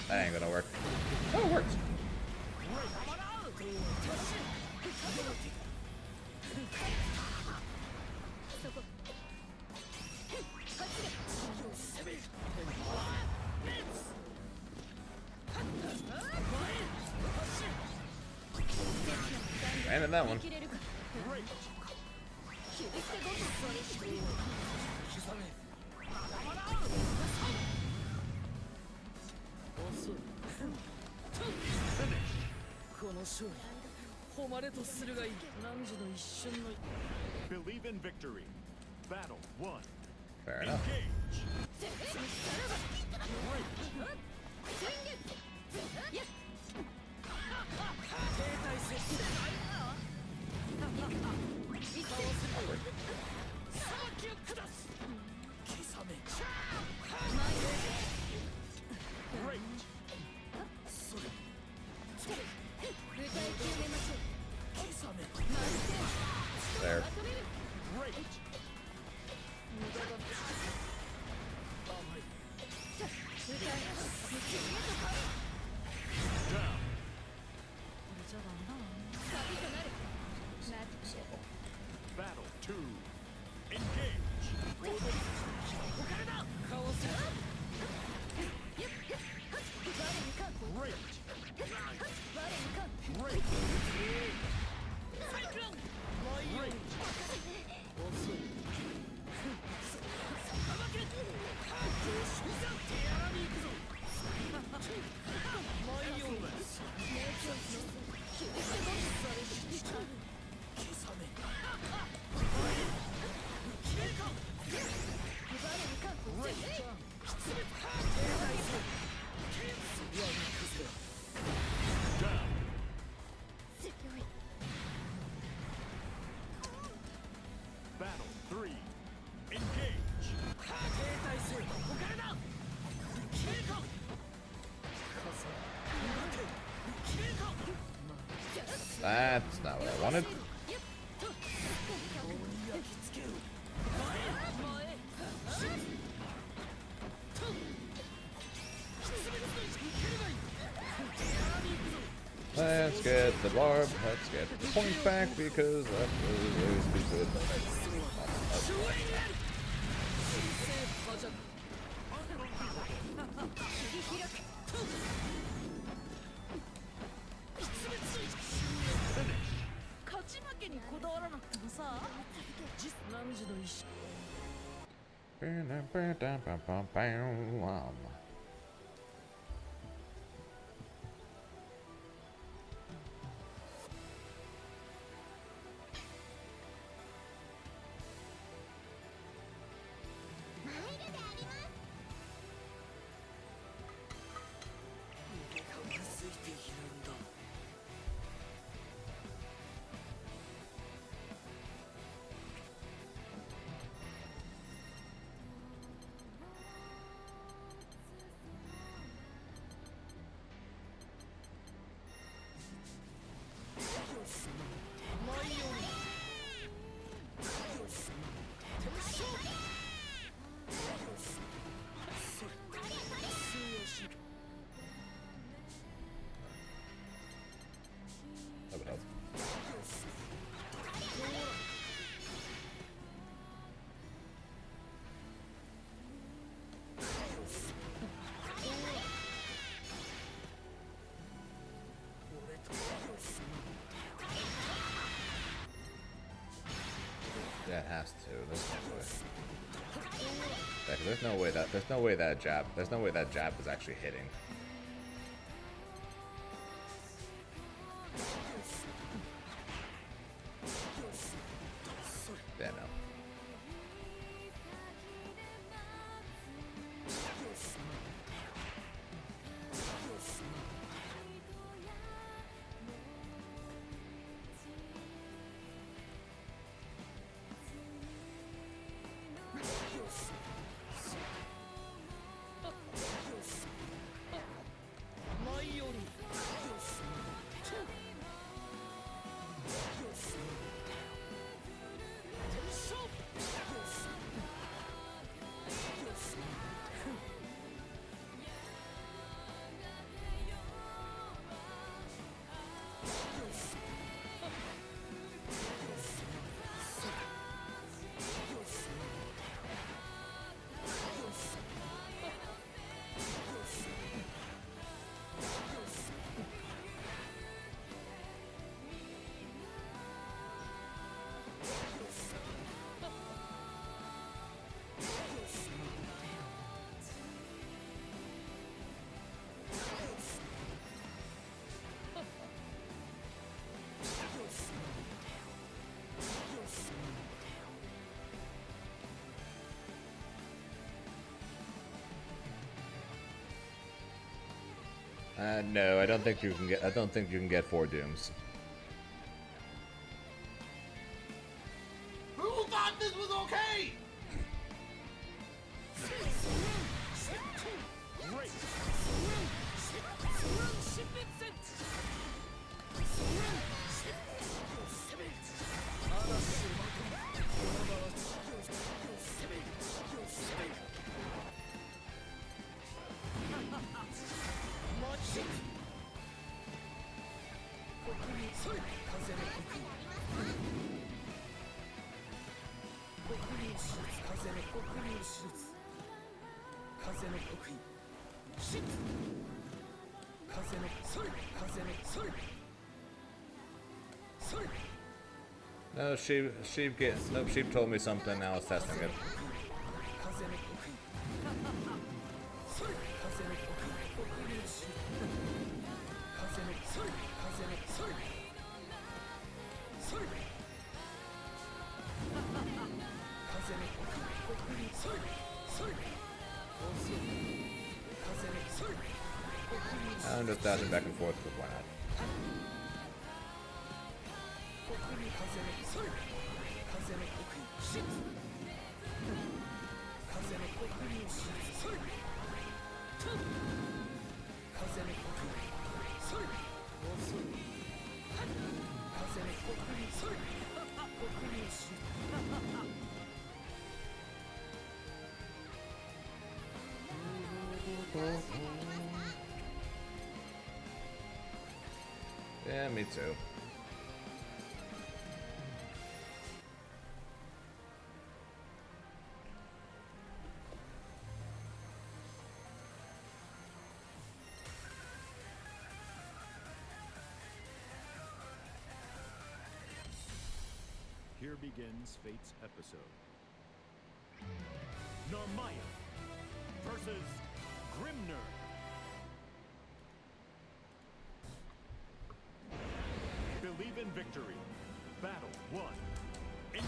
That ain't gonna work. Oh, it worked. in that one. 刻め遅いこの勝利誉れとするがいい何時の一瞬の Believe in victory. Battle 1. Fair enough. Engage. 停滞せず裁きを下す刻め Great. それ歌い極めましょう刻め There. Great. 無駄だ甘い 歌い Down. じゃだなサビとなる So, Battle 2. Engage. かわせ Great. 我にか Great. 前より Great. 遅い手荒に行くぞ前より刻め消えか Down. 強い Battle 3. Engage. 停滞せよ他れだ消えか傘待て消えか that's not what I wanted. 焼き付ける Let's get the barb. Let's get the point back because that was very stupid. 勝ち負けにこだわらなくてもさ何時の一瞬 マイルであります腕がうずいているんだ That would help. Yeah, it has to. There's no way. Yeah, 'cause there's no way that jab is actually hitting. Yeah, no. No, I don't think you can get. I don't think you can get 4 dooms. Who thought this was okay? No, sheep told me something. Now it's testing it. I'm just dashing back and forth, but why not? Yeah, me too. Here begins Fate's episode. Narmaya versus Grimner. Believe in victory. Battle 1. Engage.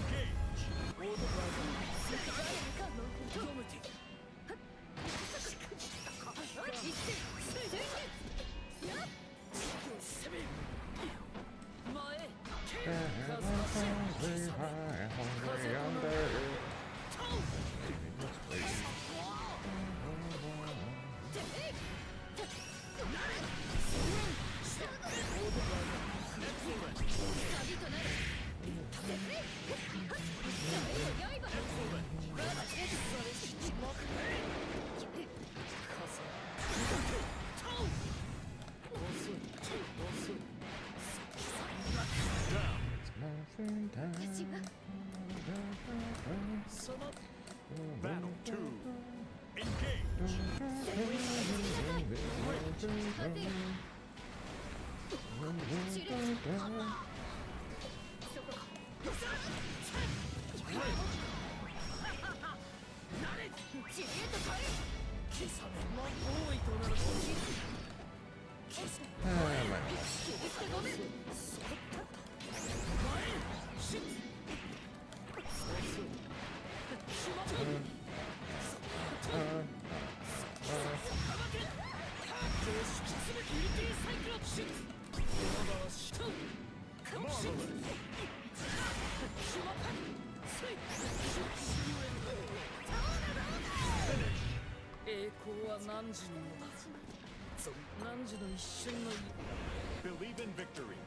Battle 2. Engage. Believe in victory.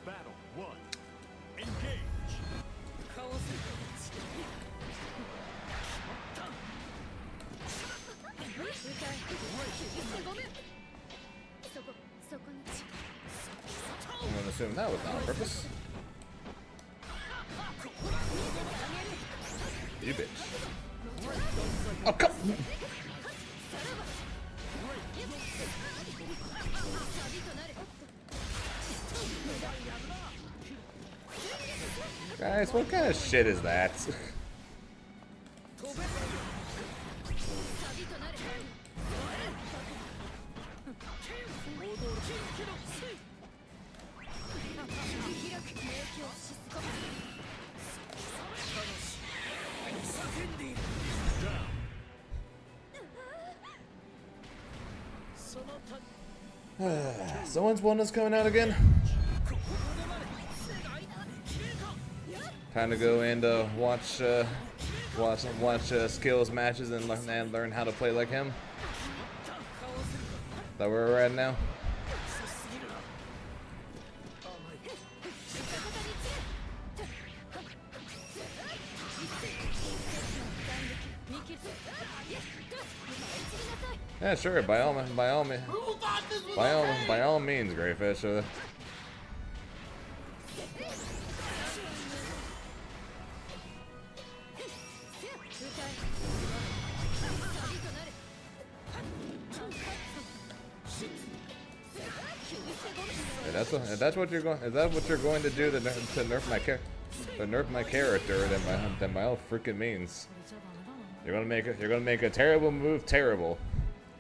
Battle 1. Engage. I'm gonna assume that was not on purpose. You bitch. Oh, come! Guys, what kind of shit is that? Someone's one is coming out again. Time to go and watch skills matches and learn how to play like him. Is that where we're at now? Yeah, sure. By all means, by all means, Greyfish. If that's what you're going. Is that what you're going to do to nerf my character? Then by all freaking means, you're gonna make a terrible move terrible.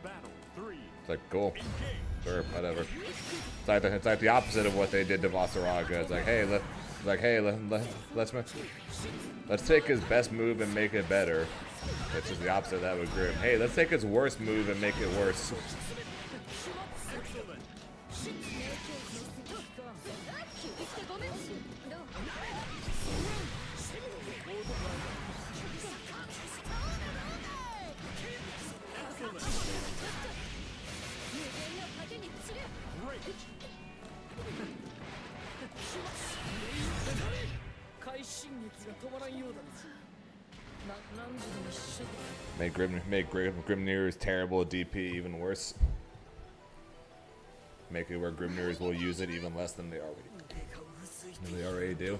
Battle 3. It's like cool, sure, whatever. It's like the opposite of what they did to Vasaraga. It's like, hey, let's take his best move and make it better. Which is the opposite of that with Grim. Hey, let's take his worst move and make it worse. Make Grimnir's terrible DP even worse. Make it where Grimnirs will use it even less than they already do.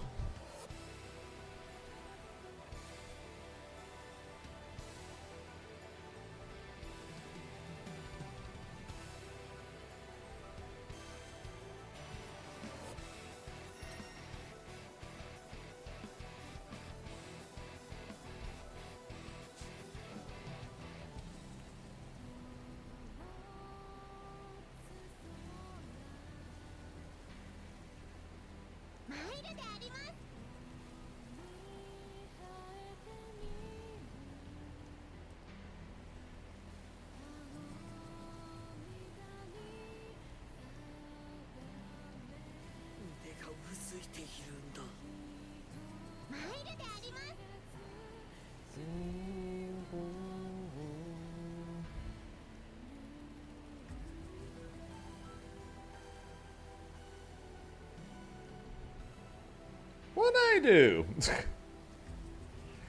What'd I do?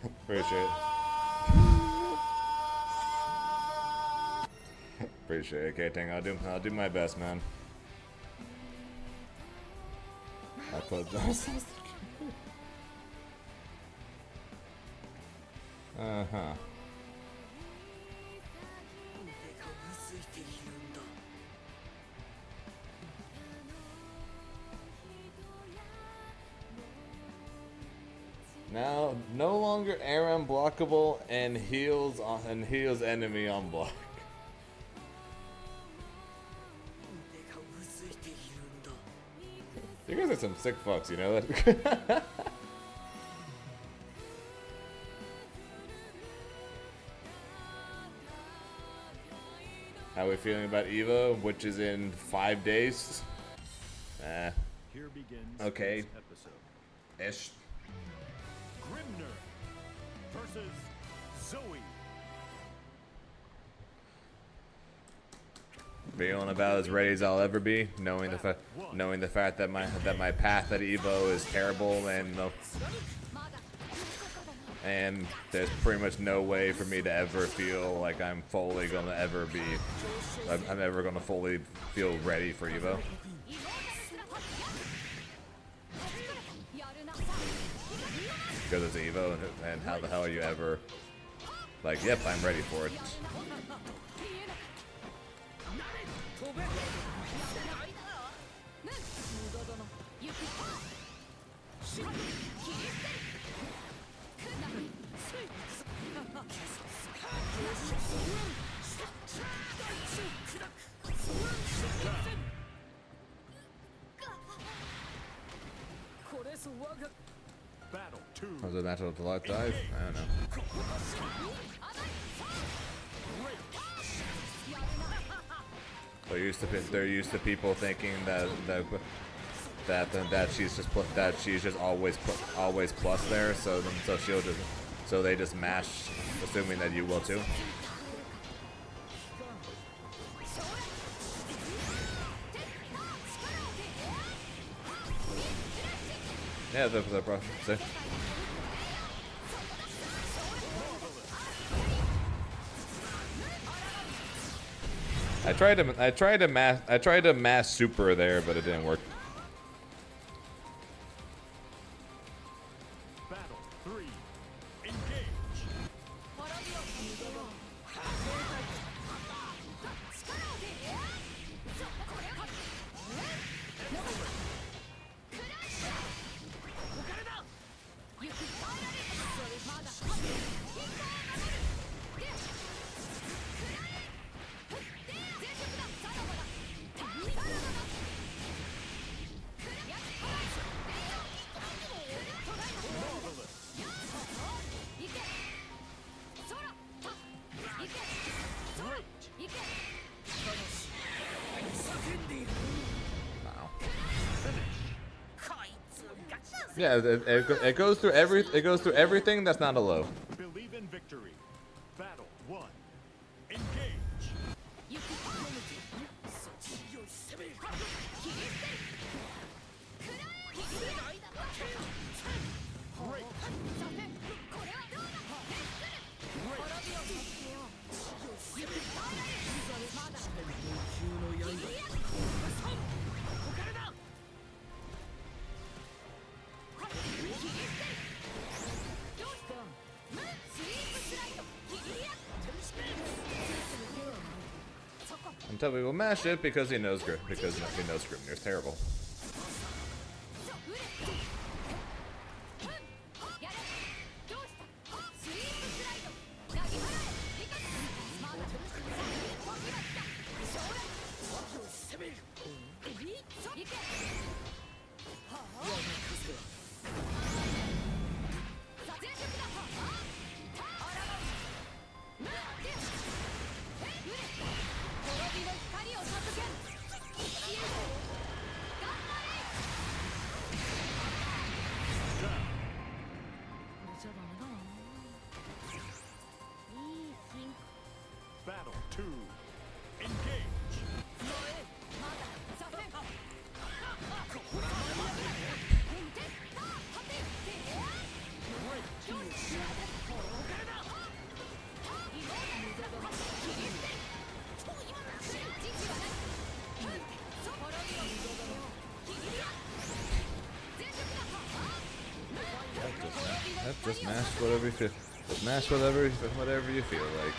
Appreciate it. Appreciate it, K-Ting. I'll do my best, man. I put those. Uh-huh. Now, no longer air unblockable and heals enemy on block. You guys are some sick fucks, you know that? How are we feeling about Evo, which is in 5 days? Here begins okay. this episode. Ish. Grimner versus Zoe. Feeling about as ready as I'll ever be, knowing the fact that my path at Evo is terrible and there's pretty much no way for me to ever feel like I'm fully gonna ever be I'm ever gonna fully feel ready for Evo. Because it's Evo, and how the hell are you ever like, yep, I'm ready for it. Battle 2. Was it natural to light dive? I don't know. They're used to people thinking that she's just always plus there. So they just mash, assuming that you will too. Yeah, the problem. See? I tried to mass super there, but it didn't work. Battle 3. Engage. Yeah, it goes through everything that's not a low. Believe in victory. Battle 1. Engage. Until we will mash it because he knows Grimnir's terrible. Battle 2. Engage. Just mash whatever you feel. Just mash whatever you feel like.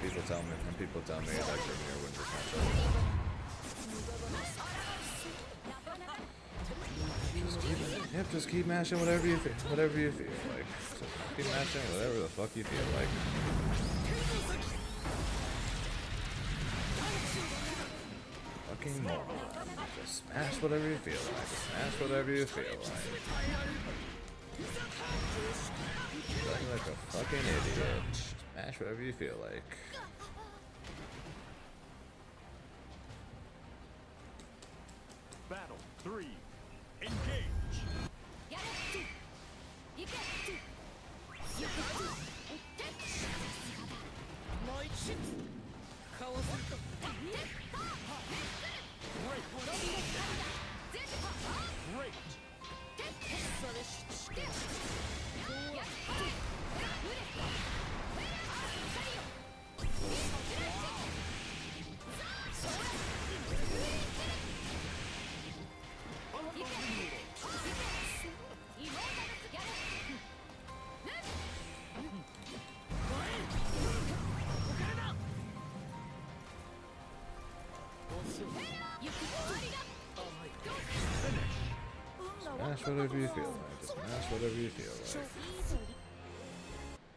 People tell me that Grimnir wins this matchup. Just keep mashing whatever you feel like. Just keep mashing whatever the fuck you feel like. Fucking moron. Just smash whatever you feel like. Just smash whatever you feel like. Play like a fucking idiot. Just smash whatever you feel like. Battle 3. Engage. Great. Smash whatever you feel like. Just smash whatever you feel like.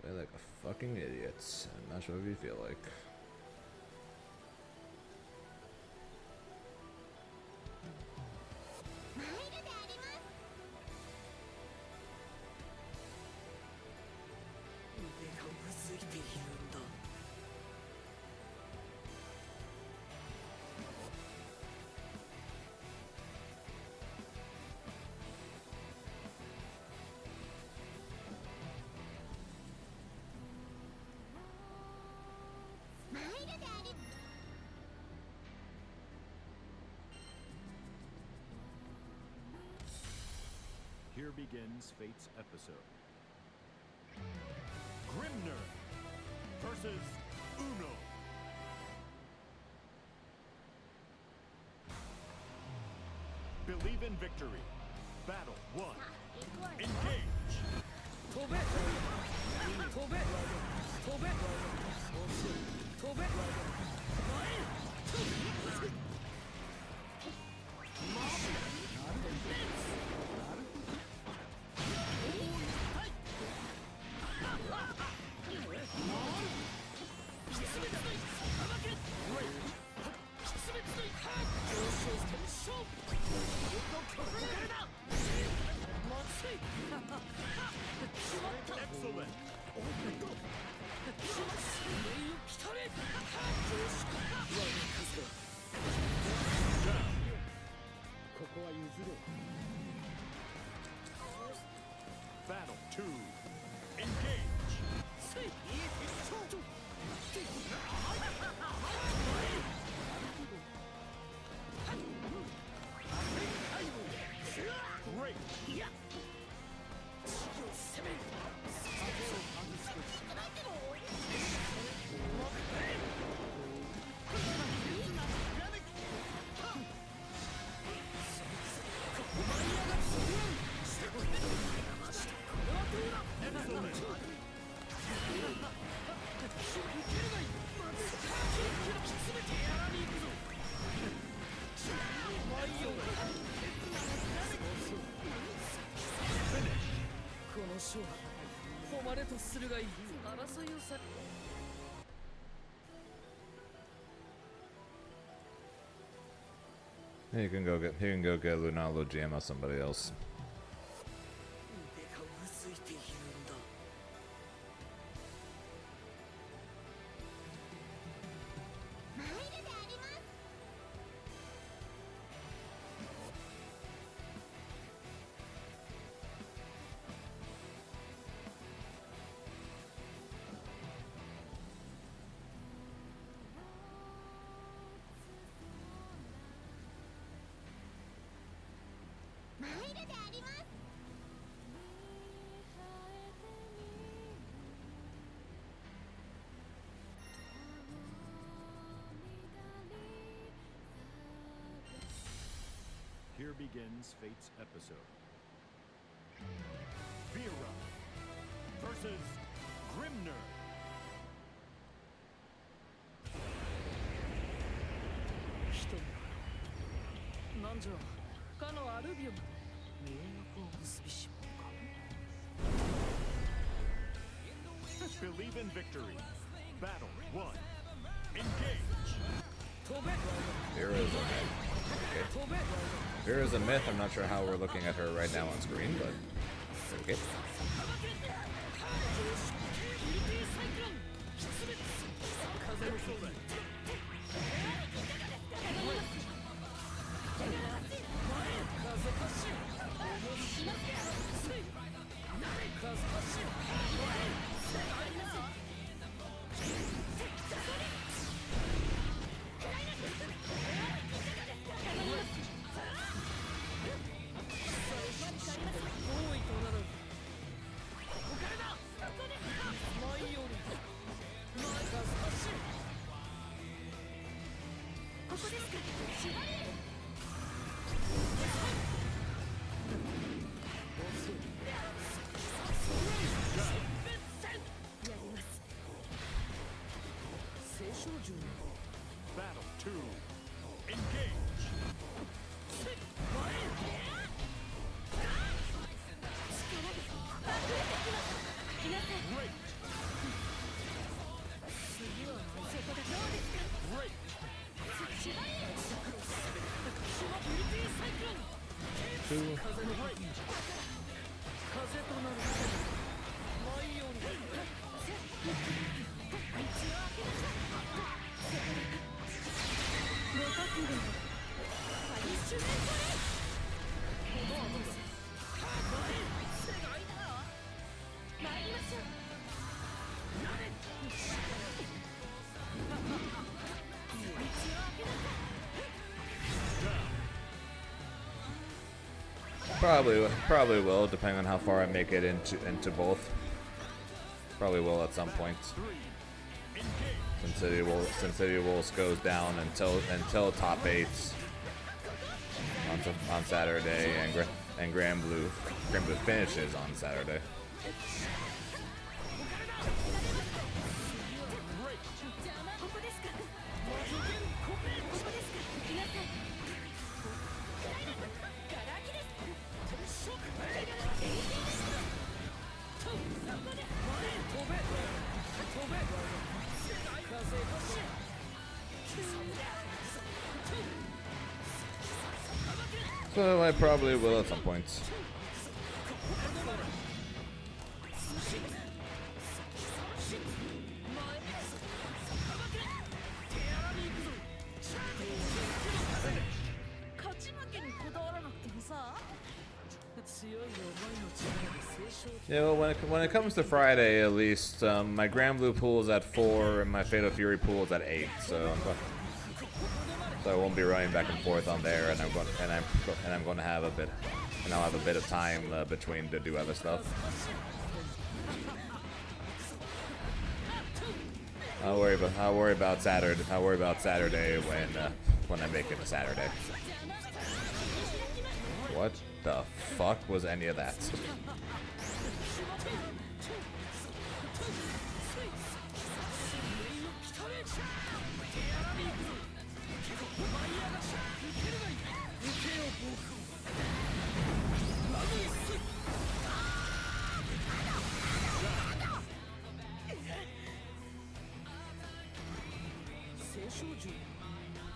Play like a fucking idiot. And smash whatever you feel like. Here begins Fate's episode. Grimner versus Uno. Believe in victory. Battle 1. Engage. 飛べ飛べ飛べ飛べ飛べここは譲ろう Battle 2. Engage. ちょっと Great. この勝負誉れとするがいい争いをさ You can go get Lunalo GM or somebody else. 腕がうずいているんだ Here begins Fate's episode. Vera versus Grimner. 人々なんじゃかのアルビオン迷惑を結びし者か Believe in victory. Battle 1. Engage. 飛べ Vera's a myth. 飛べ Vera's a myth. I'm not sure how we're looking at her right now on screen, but okay. 風の風発進風発進 多いとなるここからだ前より前が発進ここですか縛れる遅いやります青少獣 Battle 2. Engage. 前 Great. 次はそこだどうですか Great. 縛れるユニティサイクロン風の風となる前より道を開けなさいご覚悟パニッシュメントレ参りましょう Probably will, depending on how far I make it into both. Probably will at some point. Since City Wolves goes down until top 8s on Saturday, and Grand Blue finishes on Saturday. ここですか。ここですか。行きなさい。ガラ空きです。そこで。飛べ飛べ風が So I probably will at some point. Yeah, well, when it comes to Friday, at least, my Grand Blue pool is at 4 and my Fatal Fury pool is at 8, so I won't be running back and forth on there, and I'm going to have a bit, and I'll have a bit of time between to do other stuff. I'll worry about Saturday when I make it a Saturday. What the fuck was any of that?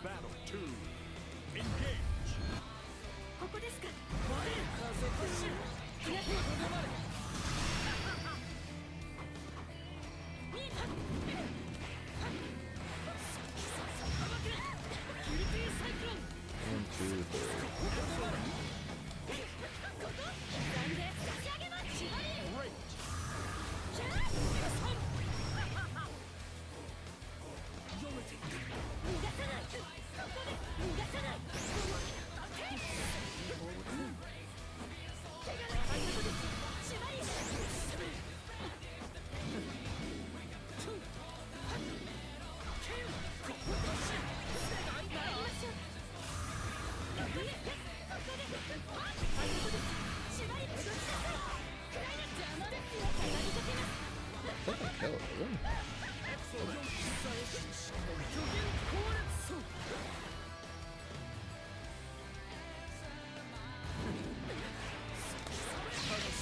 Battle 2. Engage. ここですか。 One, two, three. Kill it, really?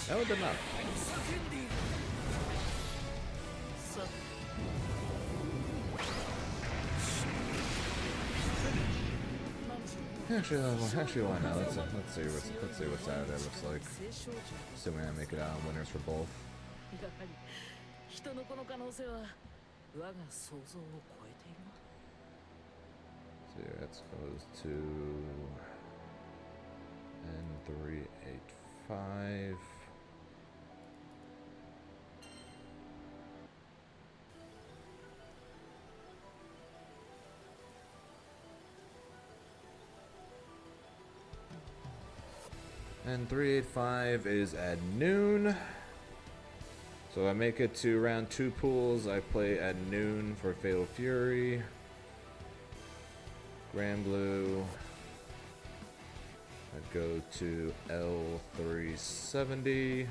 That would have been enough. Actually, why not? Let's see what Saturday looks like. Assuming I make it out on winners for both. やはり人の子の可能性は我が想像を超えている。 So yeah, that goes to N385. And 385 is at noon. So I make it to round 2 pools. I play at noon for Fatal Fury. Grand Blue. I'd go to L370.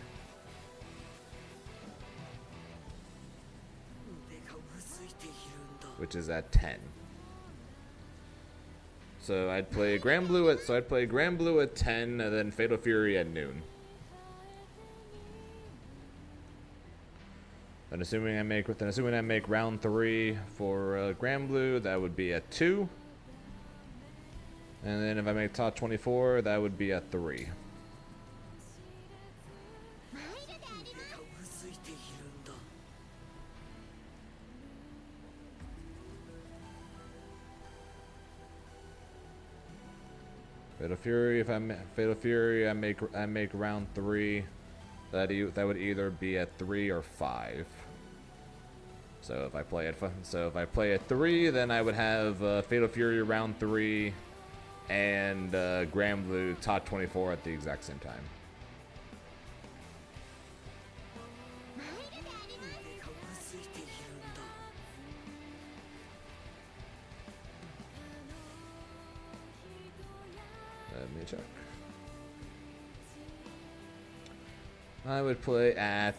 Which is at 10. So I'd play Grand Blue at 10 and then Fatal Fury at noon. And assuming I make round 3 for Grand Blue, that would be at 2. And then if I make top 24, that would be at 3. Fatal Fury, I make round 3. That would either be at 3 or 5. So if I play at 3, then I would have Fatal Fury round 3 and Granblue top 24 at the exact same time. Let me check. I would play at...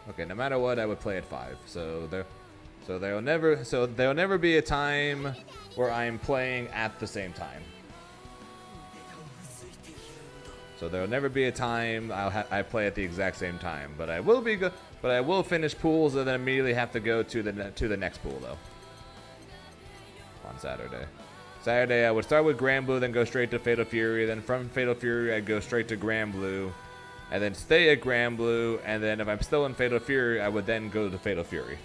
Okay, no matter what, I would play at 5. So there'll never be a time where I'm playing at the same time. So there'll never be a time I play at the exact same time. But I will finish pools and then immediately have to go to the next pool though. On Saturday. Saturday I would start with Granblue, then go straight to Fatal Fury. Then from Fatal Fury I'd go straight to Granblue, and then stay at Granblue. And then if I'm still in Fatal Fury, I would then go to Fatal Fury.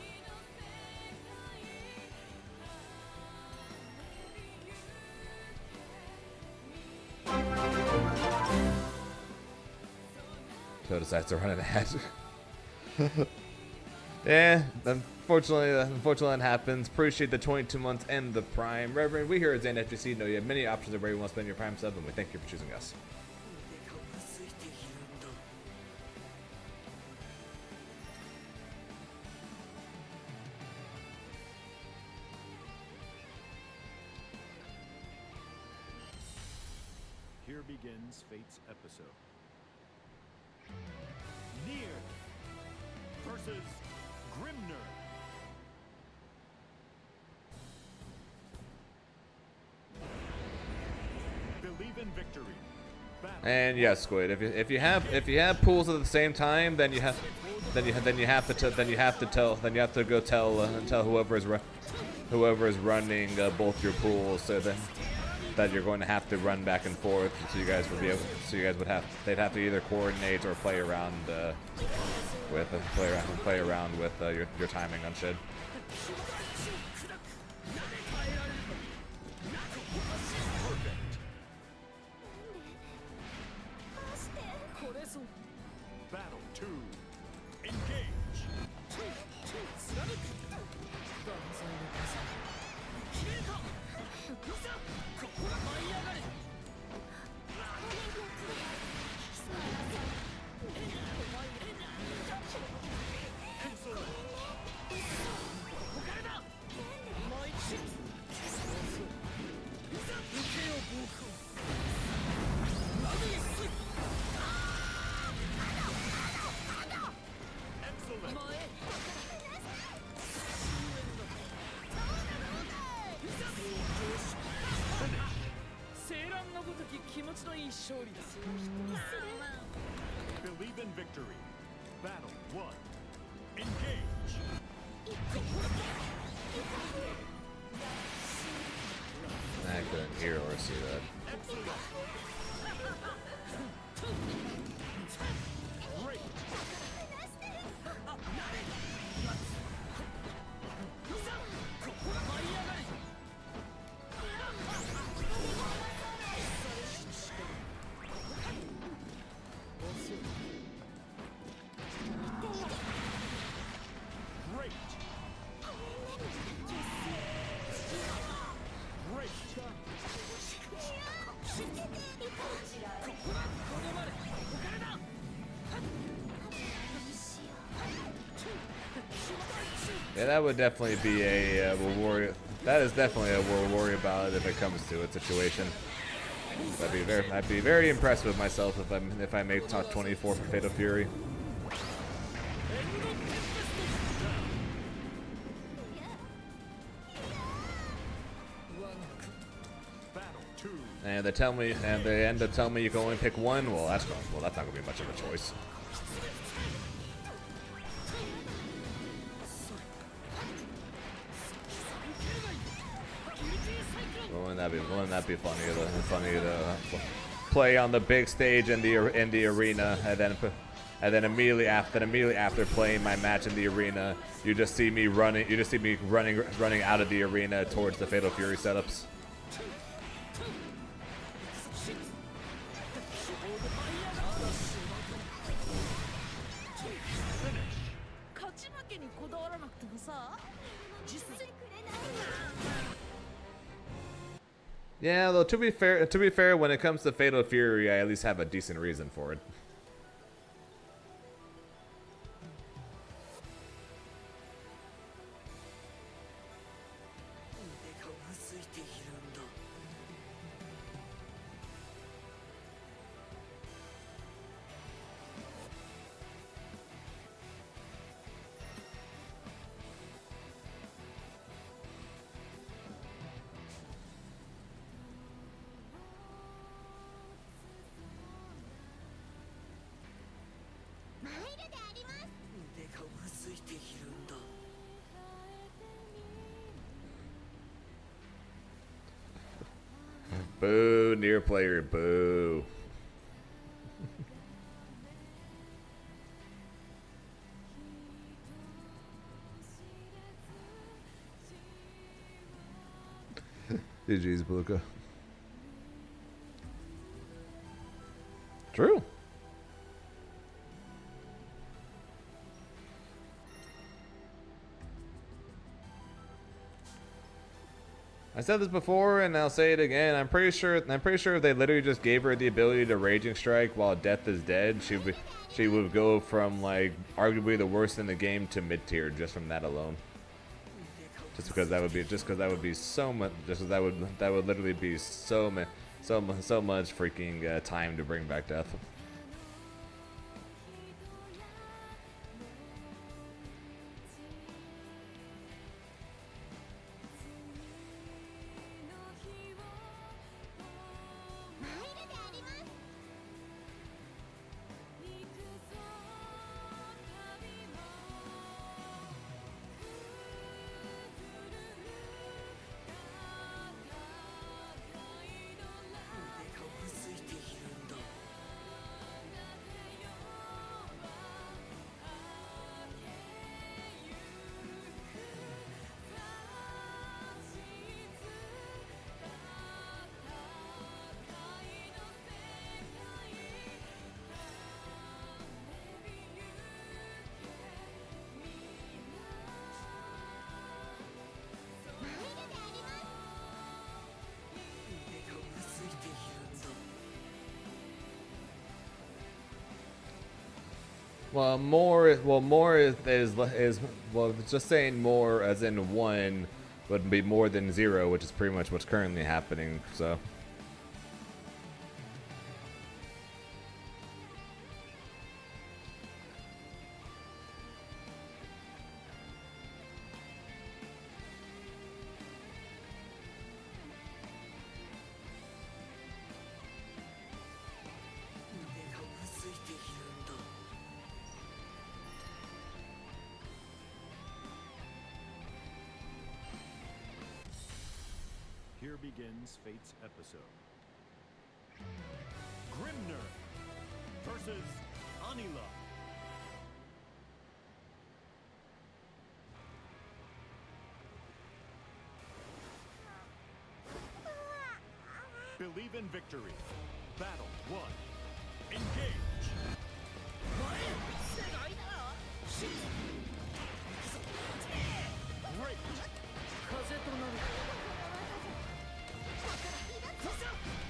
So decides to run an ad. Yeah, unfortunately that happens. Appreciate the 22 months and the Prime. Reverend, we here at Zane FGC know you have many options of where you want to spend your Prime sub, and we thank you for choosing us. Here begins Fate's episode. Nier versus Grimner. Believe in victory. Battle. And yes, Squid. If you have pools at the same time, then you have to go tell whoever is running both your pools, so that you're going to have to run back and forth. So you guys they'd have to either coordinate or play around with your timing on shit. Battle 2. Engage. Believe in victory. Battle 1. Engage. I couldn't hear or see that. Great. Great. Great. Yeah, that would definitely be a we'll worry. That is definitely a we'll worry about it if it comes to a situation. I'd be very impressed with myself if I make top 24 for Fatal Fury. Battle 2. And they end up telling me you can only pick one. Well, that's not gonna be much of a choice. Wouldn't that be funny to play on the big stage in the arena, and then immediately after playing my match in the arena, you just see me running out of the arena towards the Fatal Fury setups. Yeah, though to be fair, when it comes to Fatal Fury, I at least have a decent reason for it. 腕がうずいているんだ。マイルであります。腕がうずいているんだ。 Boo, near player, boo. GG's, Bluka. True. I said this before, and I'll say it again. I'm pretty sure if they literally just gave her the ability to Raging Strike while Death is dead, she would go from like arguably the worst in the game to mid tier just from that alone. Just because that would be so much. Just that would literally be so much freaking time to bring back Death. More is just saying more as in 1 would be more than 0, which is pretty much what's currently happening. So. Here begins Fate's episode. Grimner versus Anila. Believe in victory. Battle 1. Engage. Great. 風となる。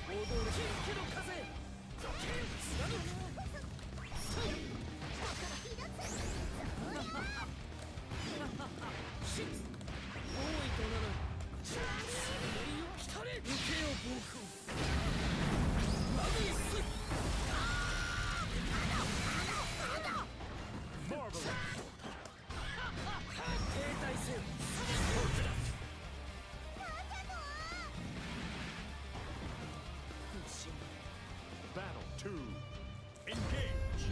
踊る火の風。多いとなる。来たれ。受けよ暴風。マグニス。 Marvelous. 停滞せよ。 Battle 2. Engage.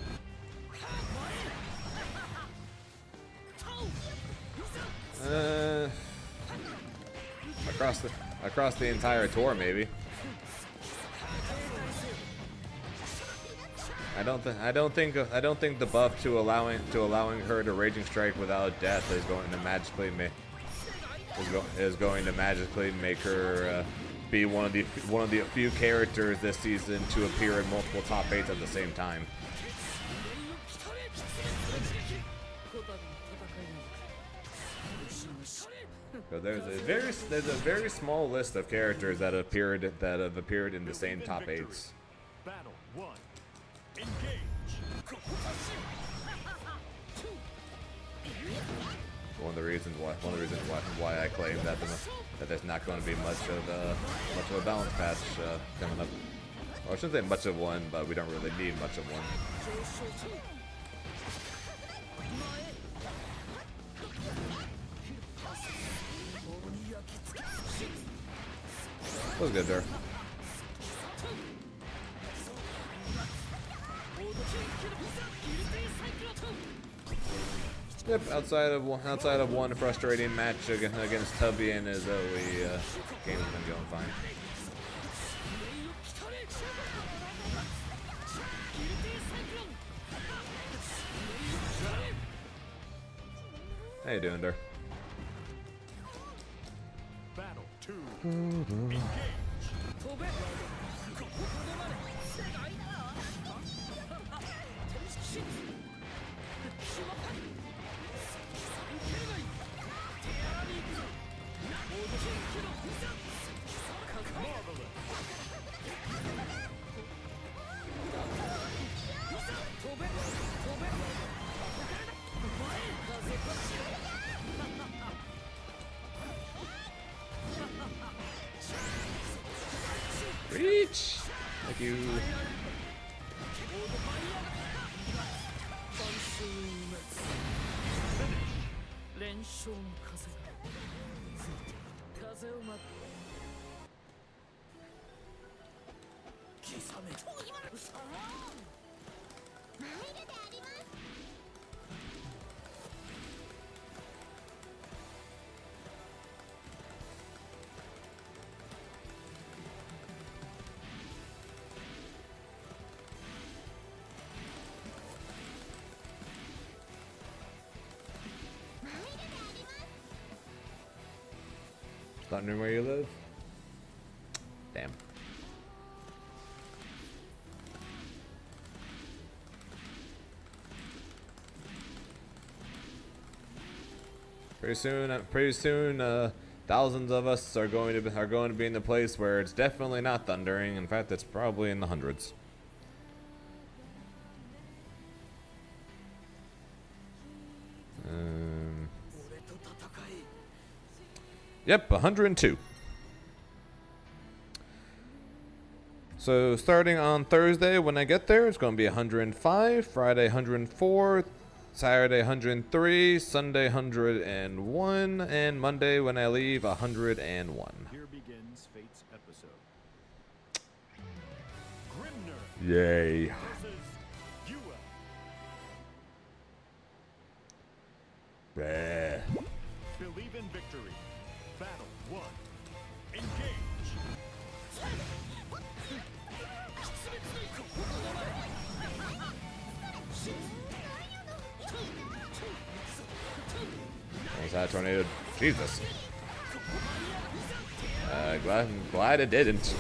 Across the entire tour, maybe. I don't think the buff to allowing her to Raging Strike without death is going to magically make her be one of the few characters this season to appear in multiple top 8s at the same time. So there's a very small list of characters that have appeared in the same top 8s. Battle 1. Engage. One of the reasons why I claim that there's not going to be much of a balance patch coming up. Well, I shouldn't say much of one, but we don't really need much of one. That was good there. Yep, outside of one frustrating match against Tubby and his Zoe, game's been going fine. How you doing there? Battle 2. Engage. 飛べここでまで世界だしまった受けない手荒に行くぞモードキンキの飛べ飛べ風かし Reach! Thank you. 連勝の風風を待って刻めThunder where you live? Damn. Pretty soon, thousands of us are going to be in the place where it's definitely not thundering. In fact, it's probably in the hundreds. Yep, 102. So starting on Thursday when I get there, it's going to be 105, Friday 104, Saturday 103, Sunday 101, and Monday when I leave 101. Here begins Fate's episode. Grimner Yay. versus Yua. Bleh. Believe in victory. Battle 1. Engage. Thanks, that tornado. Jesus. Glad it didn't.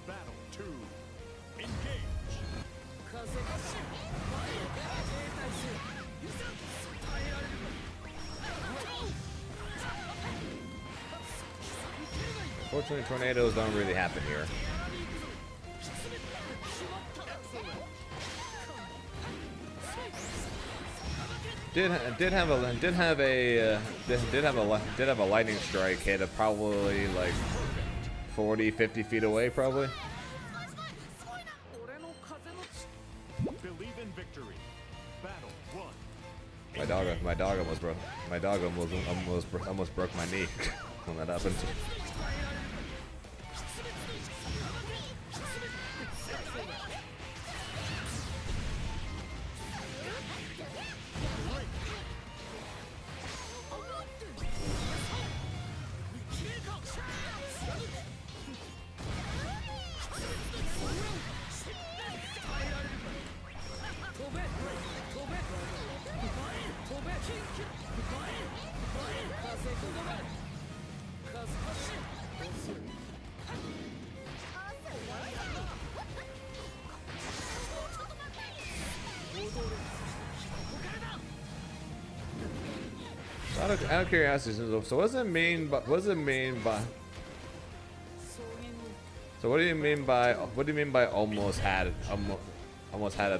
Battle 2. Engage. 風がし前へ停滞せよ耐えられるか Fortunately, tornadoes don't really happen here. Did have a lightning strike hit at probably like 40, 50 feet away, probably. Believe in victory. Battle 1. My dog almost broke my knee when that happened. Out of curiosity, so what does it mean? What does it mean by? So what do you mean by? What do you mean by almost had a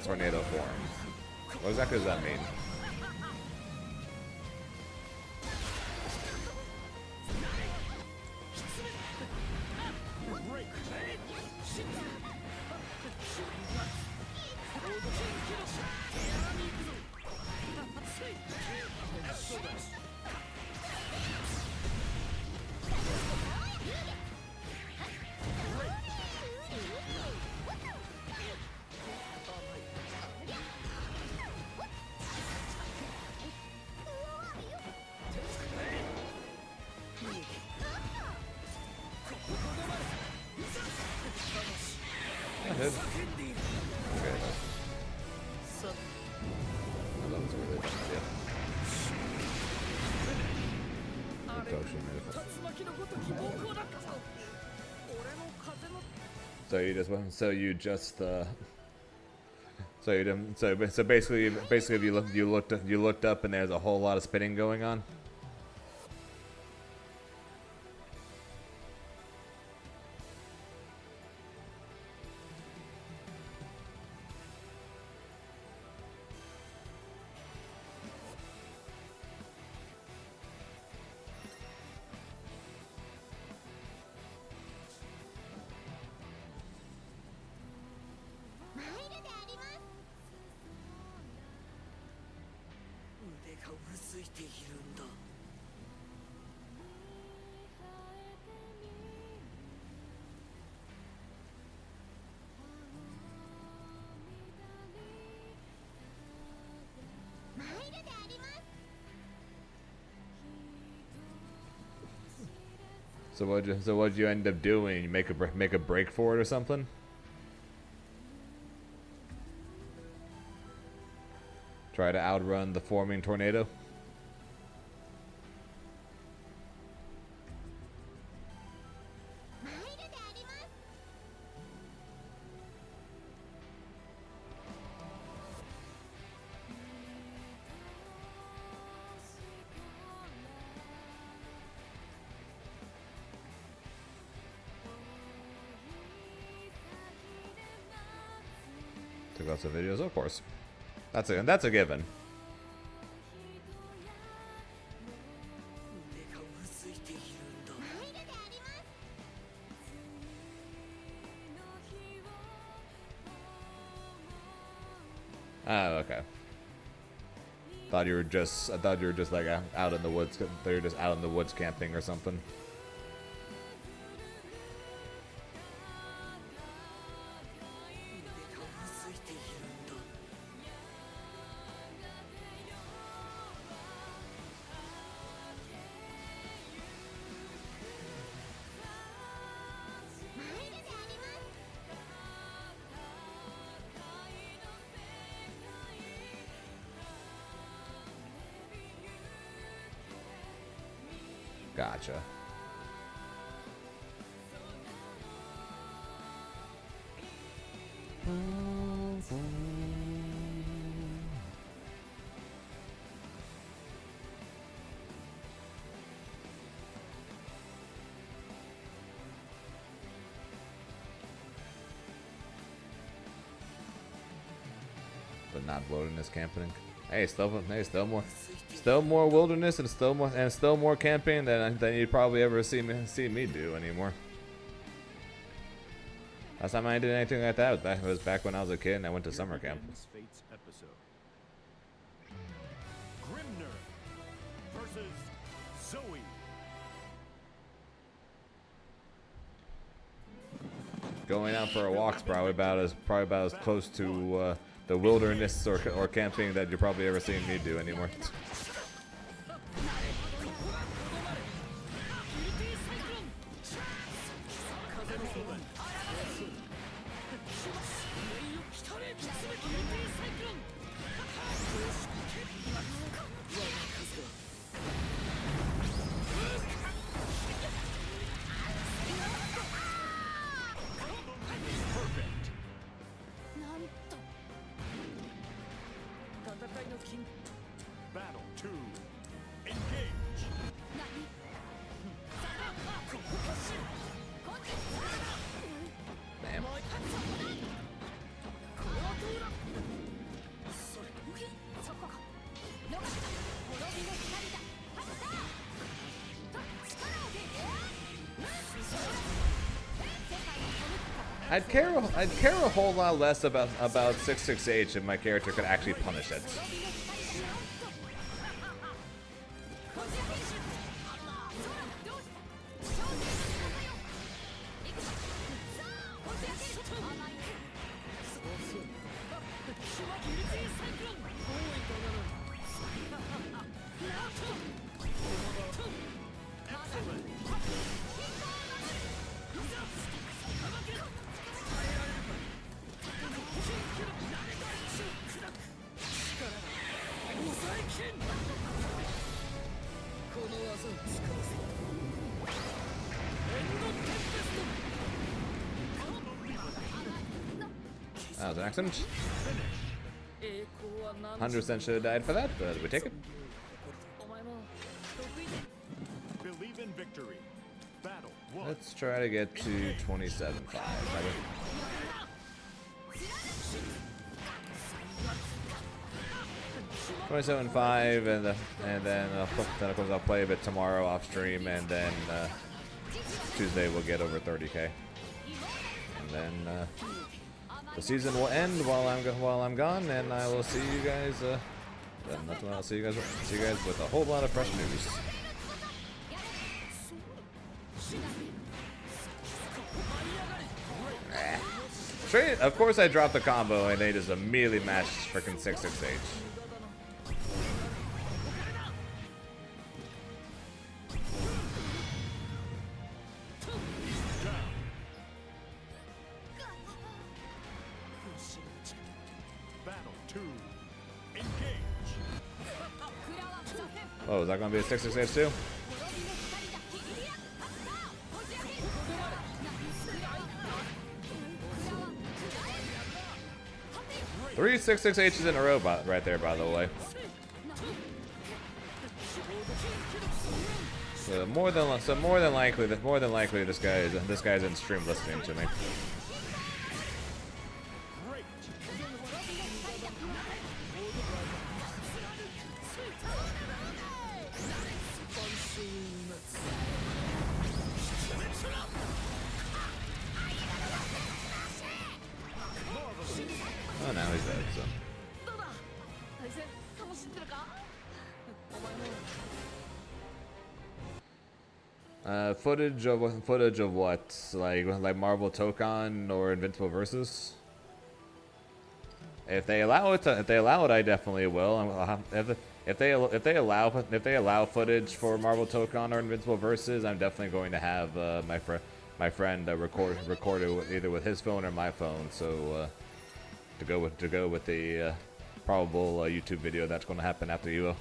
tornado form? What exactly does that mean? Good. Okay. That was a really dumb idea. Potion, beautiful. So you just so basically if you looked up and there's a whole lot of spinning going on. So what'd you end up doing? You make a break for it or something? Try to outrun the forming tornado? Took lots of videos, of course. That's a given. Oh, okay. I thought you were just like out in the woods. They were just out in the woods camping or something. Gotcha. But not wilderness camping. Hey, still more wilderness and still more camping than you'd probably ever see me do anymore. Last time I did anything like that was back when I was a kid and I went to summer camp. Fates episode. Grimner versus Zoe. Going out for a walk's probably about as close to the wilderness or camping that you're probably ever seeing me do anymore. Battle 2. I'd care a whole lot less about 66H if my character could actually punish it. That was an accident. 100% should have died for that, but we take it. Believe in victory. Battle 1. Let's try to get to 27.5. 27.5, and then of course I'll play a bit tomorrow off stream, and then Tuesday we'll get over 30k, and then the season will end while I'm gone, and I will see you guys. I'll see you guys with a whole lot of fresh news. Straight, of course I dropped the combo and they just immediately matched freaking 66H. Battle 2. Engage. Oh, is that going to be a 66H too? 3 66H's in a row, right there, by the way. So more than likely, this guy's in stream listening to me. Oh, now he's dead, so. Footage of what? Like Marvel Tokon or Invincible Versus? If they allow it, I definitely will. If they allow footage for Marvel Tokon or Invincible Versus, I'm definitely going to have my friend record it either with his phone or my phone. So to go with the probable YouTube video that's going to happen after Evo.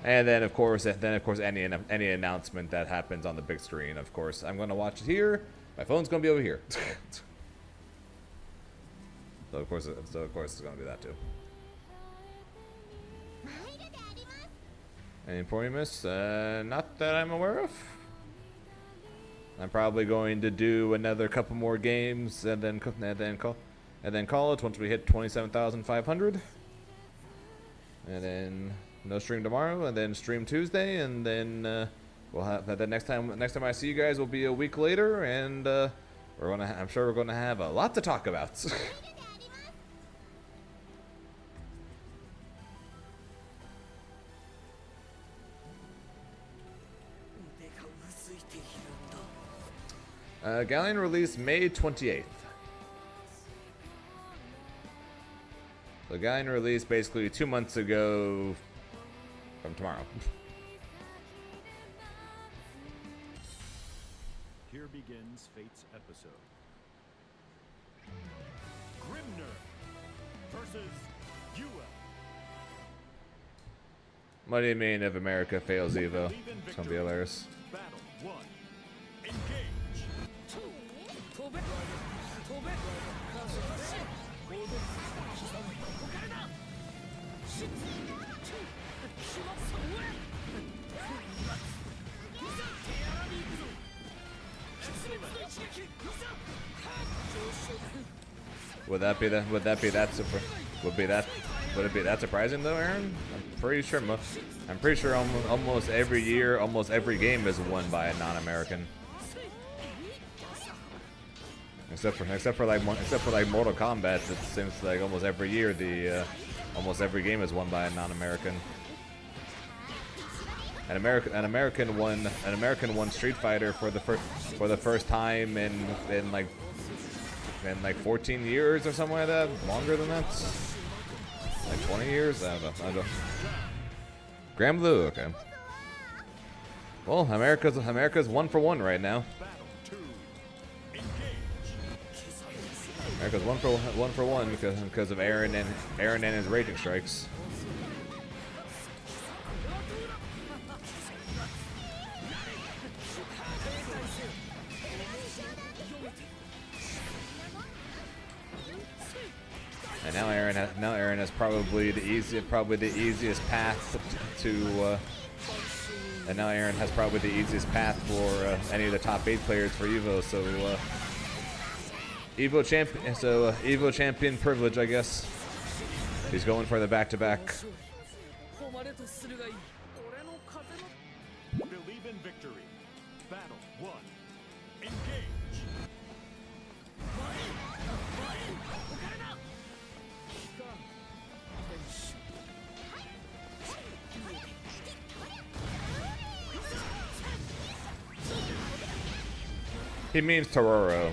And then of course any announcement that happens on the big screen, of course I'm going to watch it here. My phone's going to be over here. So of course it's going to be that too. Any point you missed? Not that I'm aware of. I'm probably going to do another couple more games and then call it once we hit 27,500. And then no stream tomorrow, and then stream Tuesday, and then we'll have the next time I see you guys will be a week later, and I'm sure we're gonna have a lot to talk about. Galleon release May 28th. The Galleon release basically 2 months ago from tomorrow. Here begins Fate's episode. Grimner versus Yua. What do you mean if America fails Evo? It's gonna be hilarious. Battle 1. Engage. Would it be that surprising though, Aaron? I'm pretty sure almost every year, almost every game is won by a non-American. Except for like Mortal Kombat, it seems like almost every year almost every game is won by a non-American. An American won Street Fighter for the first time in like 14 years or something like that. Longer than that, like 20 years. I don't know. Grand Blue, okay. Well, America's 1-for-1 right now. America's 1-for-1 because of Aaron and his raging strikes. And now Aaron has probably the easiest path to. And now Aaron has probably the easiest path for any of the top 8 players for Evo. So Evo champion privilege, I guess. He's going for the back-to-back. Believe in victory. Battle 1. Engage. He means Tororo.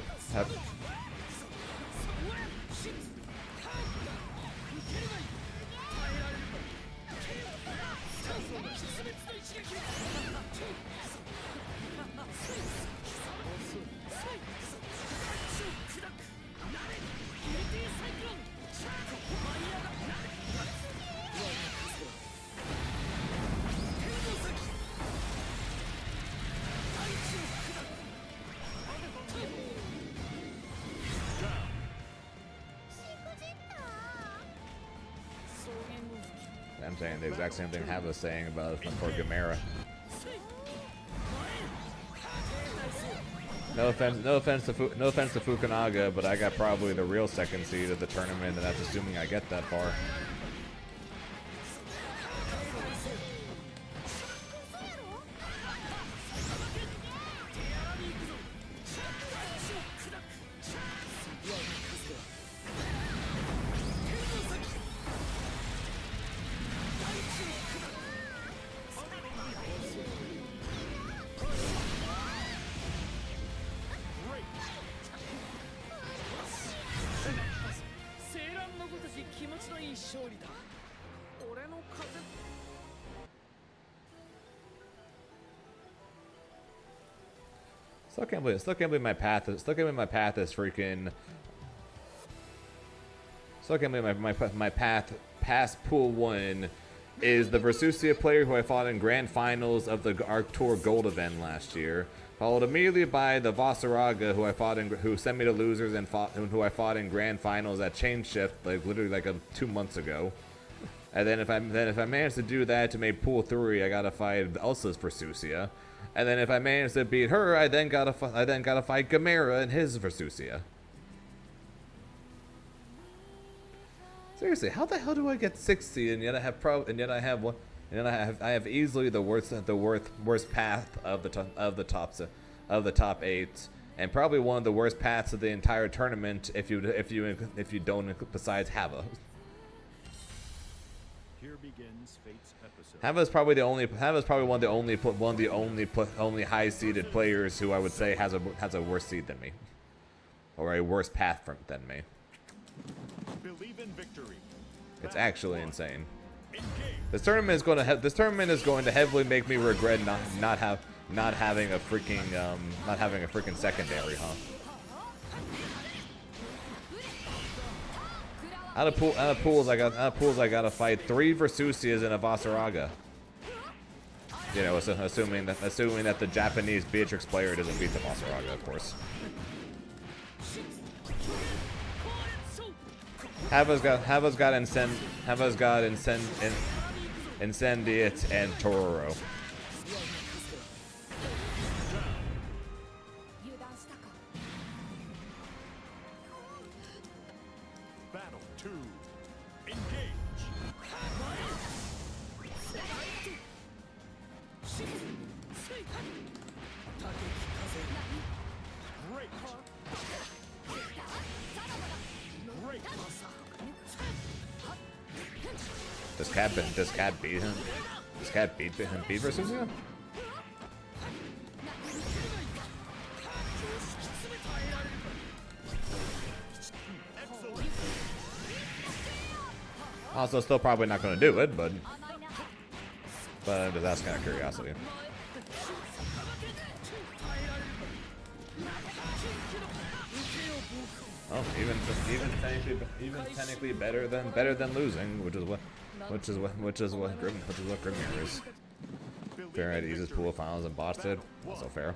I'm saying the exact same thing Hava was saying about for Gamera. No offense to Fukunaga, but I got probably the real second seed of the tournament, and that's assuming I get that far. Still can't believe my path is freaking. Still can't believe my path past pool 1 is the Versusia player who I fought in grand finals of the Arc Tour Gold event last year, followed immediately by the Vasaraga who sent me to losers and who I fought in grand finals at Chain Shift like literally 2 months ago. And then if I manage to do that to make pool 3, I gotta fight Elsa's Versusia. And then if I manage to beat her, I then gotta fight Gamera and his Versusia. Seriously, how the hell do I get 60 and yet I have easily the worst path of the top 8, and probably one of the worst paths of the entire tournament if you don't besides Hava. Here begins fate's episode. Hava's probably one of the only high-seeded players who I would say has a worse seed than me, or a worse path than me. Believe in victory. It's actually insane. Engage. This tournament is going to heavily make me regret not having a freaking secondary, huh? Out of pools, I gotta fight 3 Versusias and a Vasaraga. You know, assuming that the Japanese Beatrix player doesn't beat the Vasaraga, of course. Hava's got Incendiate and Tororo. Battle 2. Engage. Great. Does Cat beat him? Does Cat beat him? Beat Versusia? Also, still probably not going to do it, but that's kind of curiosity. Oh, even technically better than losing, which is what Grimnir is. Fahrenheit eases pool of finals and bots did. Also fair.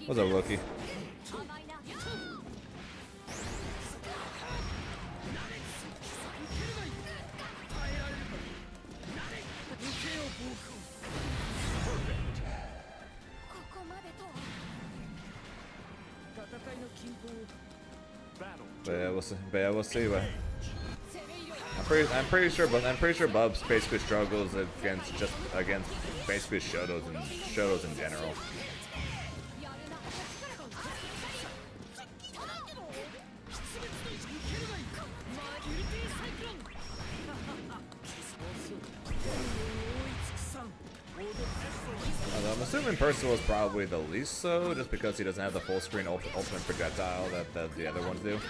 What's up, rookie? But yeah, we'll see. But yeah, we'll see. But I'm pretty sure Bubs basically struggles against basically Shotos in general. Although I'm assuming Percival's probably the least so, just because he doesn't have the full screen ultimate projectile that the other ones do.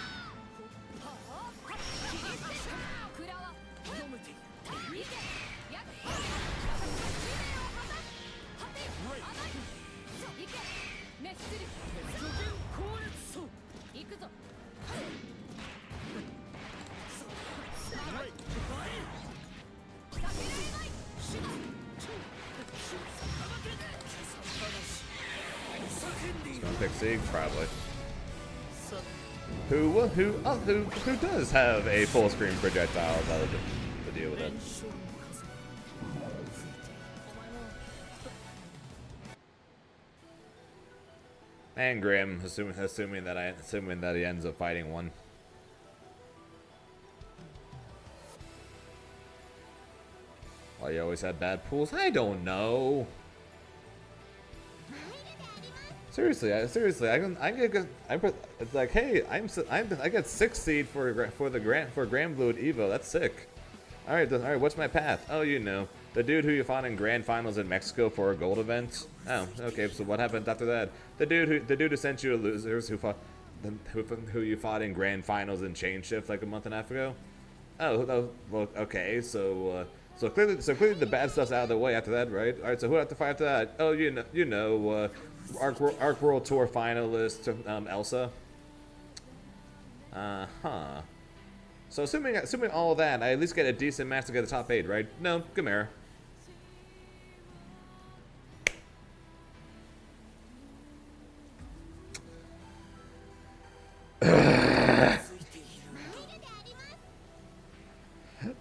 Pick Sieg, probably. Who does have a full screen projectile to deal with it? And Grim, assuming that he ends up fighting one. Why you always have bad pools? I don't know. Seriously, it's like, hey, I got 6th seed for Grand Blue at Evo. That's sick. All right. What's my path? Oh, you know, the dude who you fought in Grand Finals in Mexico for a gold event. Oh, okay. So what happened after that? The dude who sent you a losers who you fought in Grand Finals in Chain Shift like a month and a half ago. Oh, well, okay. So clearly the bad stuff's out of the way after that, right? All right. So who have to fight after that? Oh, you know. Arc World Tour finalist Elsa. So assuming all of that, I at least get a decent match to get the top 8, right? No, Gamera.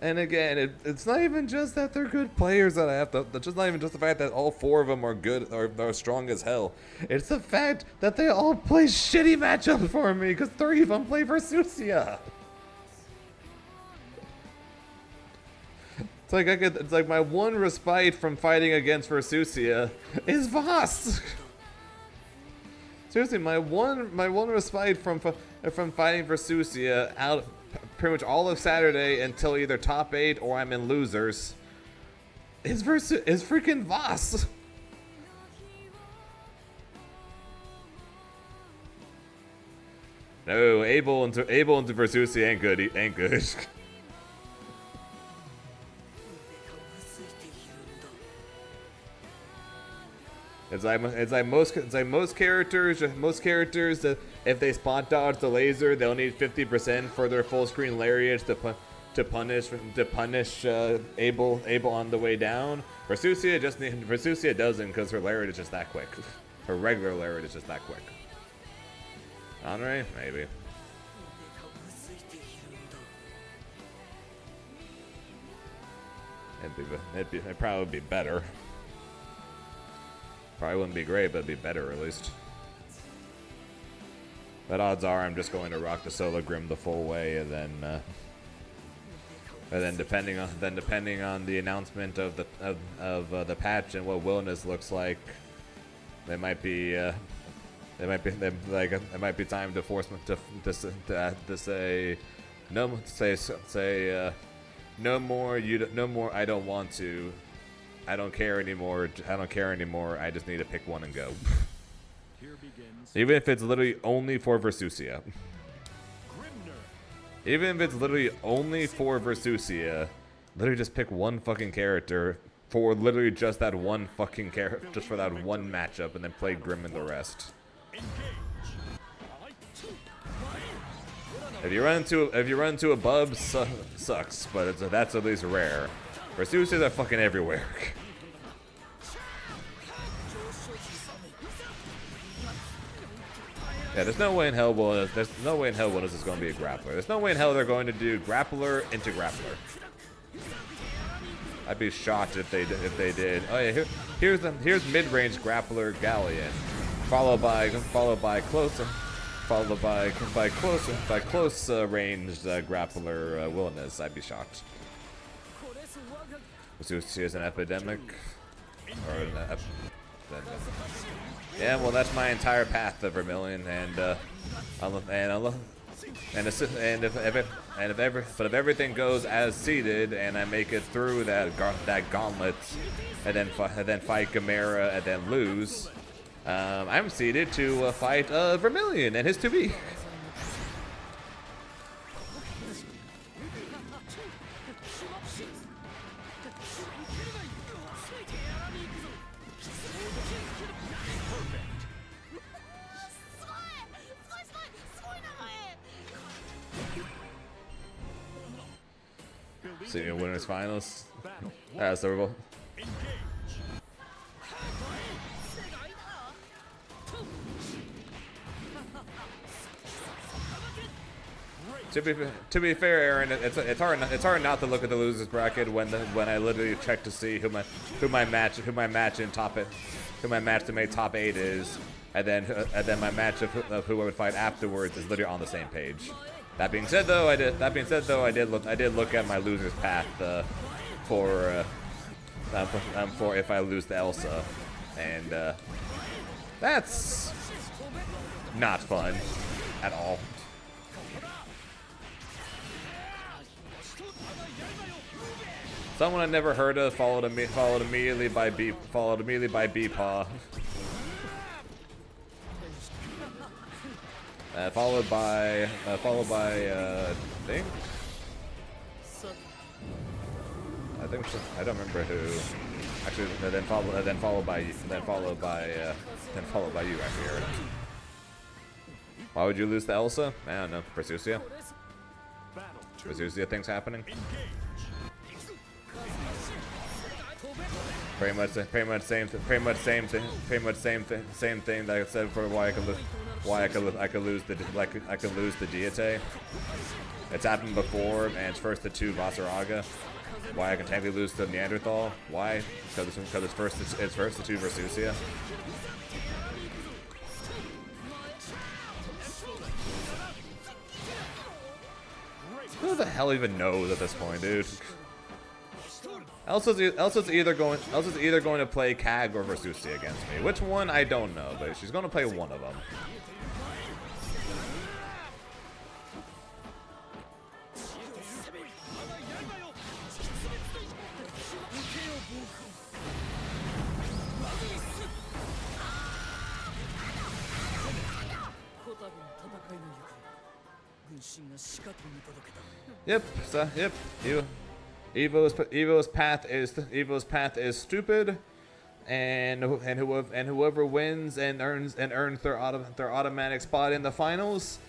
And again, it's not even just that they're good players that I have to. It's just not even just the fact that all 4 of them are good or are strong as hell. It's the fact that they all play shitty matchups for me because 3 of them play Versusia. It's like my one respite from fighting against Versusia is Voss. Seriously, my one respite from fighting Versusia out pretty much all of Saturday until either top 8 or I'm in losers is freaking Voss. No, Abel into Versusia ain't good. It's like most characters that if they spot dodge the laser, they'll need 50% for their full screen lariats to punish Abel on the way down. Versusia doesn't because her lariat is just that quick. Her regular lariat is just that quick. Andre, maybe. It'd probably be better. Probably wouldn't be great, but it'd be better at least. But odds are I'm just going to rock the solo Grim the full way and then And then depending on the announcement of the patch and what Wilderness looks like, it might be it might be time to force to say no, no more. No more. I don't want to. I don't care anymore. I don't care anymore. I just need to pick one and go. Here begins Even if it's literally only for Versusia. Grimner. Even if it's literally only for Versusia, literally just pick one fucking character for literally just that one fucking character, just for that one matchup, and then play Grim in the rest. Engage. If you run into a bub, sucks, but that's at least rare. Versusias are fucking everywhere. Yeah, there's no way in hell this is going to be a grappler. There's no way in hell they're going to do grappler into grappler. I'd be shocked if they did. Oh yeah, here's mid-range grappler Galleon, followed by close ranged grappler Wilderness. I'd be shocked. Versusia is an epidemic, or an yeah, well, that's my entire path to Vermilion, and if everything goes as seeded, and I make it through that gauntlet, and then fight Gamera and then lose, I'm seeded to fight Vermilion and his 2B. See you winners finals. Super Bowl. To be fair, Aaron, it's hard not to look at the losers bracket when I literally check to see who my match to make top 8 is, and then my match of who I would fight afterwards is literally on the same page. That being said, though, I did look at my losers path for if I lose to Elsa, and that's not fun at all. Someone I never heard of followed immediately by B-Paw. Followed by I think I don't remember who. Actually, then followed by you, actually, Aaron. Why would you lose to Elsa? I don't know. Versusia. Versusia things happening. Pretty much same thing that I said for why I could lose the Diete. It's happened before, and it's first to 2 Vasaraga. Why I can technically lose to Neanderthal? Why? Because it's first to 2 Versusia. Who the hell even knows at this point, dude? Elsa's either going to play Kag or Versusia against me. Which one, I don't know, but she's going to play one of them. Yep. So yep. Evo's path is stupid, and whoever wins and earns their automatic spot in the finals,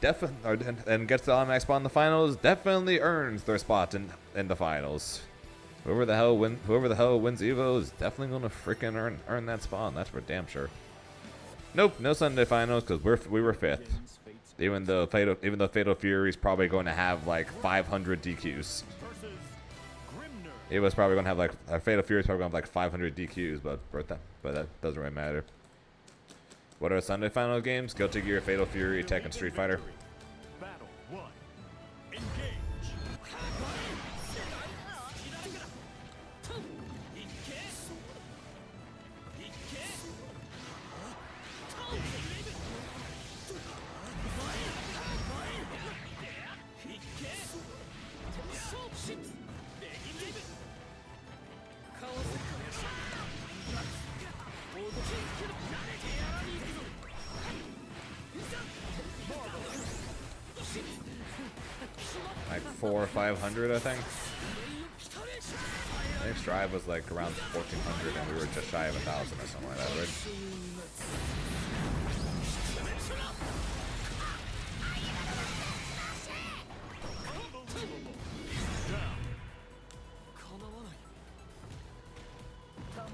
and gets the automatic spot in the finals, definitely earns their spot in the finals. Whoever the hell wins Evo is definitely gonna freaking earn that spot. That's for damn sure. Nope, no Sunday finals because we were 5th. Even though Fatal Fury is probably going to have like 500 DQs. It was probably going to have like Fatal Fury is probably going to have like 500 DQs, but that doesn't really matter. What are Sunday final games? Guilty Gear, Fatal Fury, Tekken, Street Fighter. Battle 1. Engage. 400 or 500, I think. I think Strive was like around 1400 and we were just shy of 1000 or something like that, right?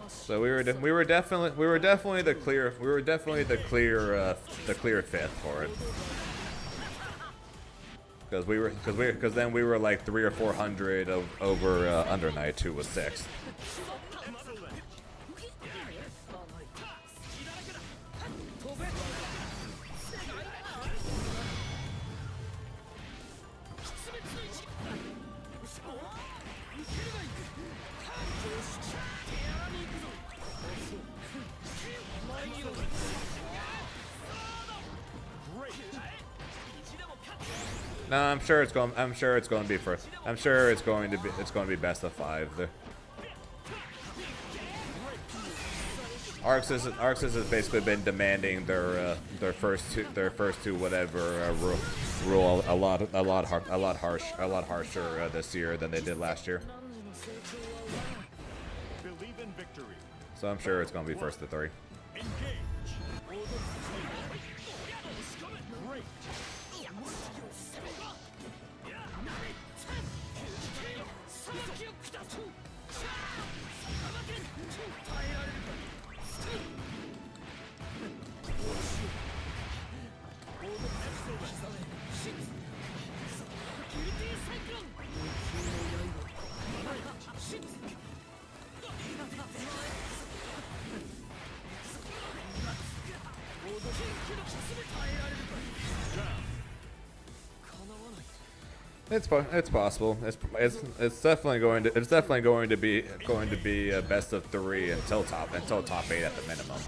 So we were definitely the clear fifth for it. Because then we were like 300 or 400 over Under Knight, who was sixth. No, I'm sure it's going to be first. I'm sure it's going to be best of 5. Arxis has basically been demanding their first two whatever rule a lot harsher this year than they did last year. Believe in victory. So I'm sure it's going to be first to 3. Engage. Great. It's possible. It's definitely going to be a best of 3 until top 8 at the minimum.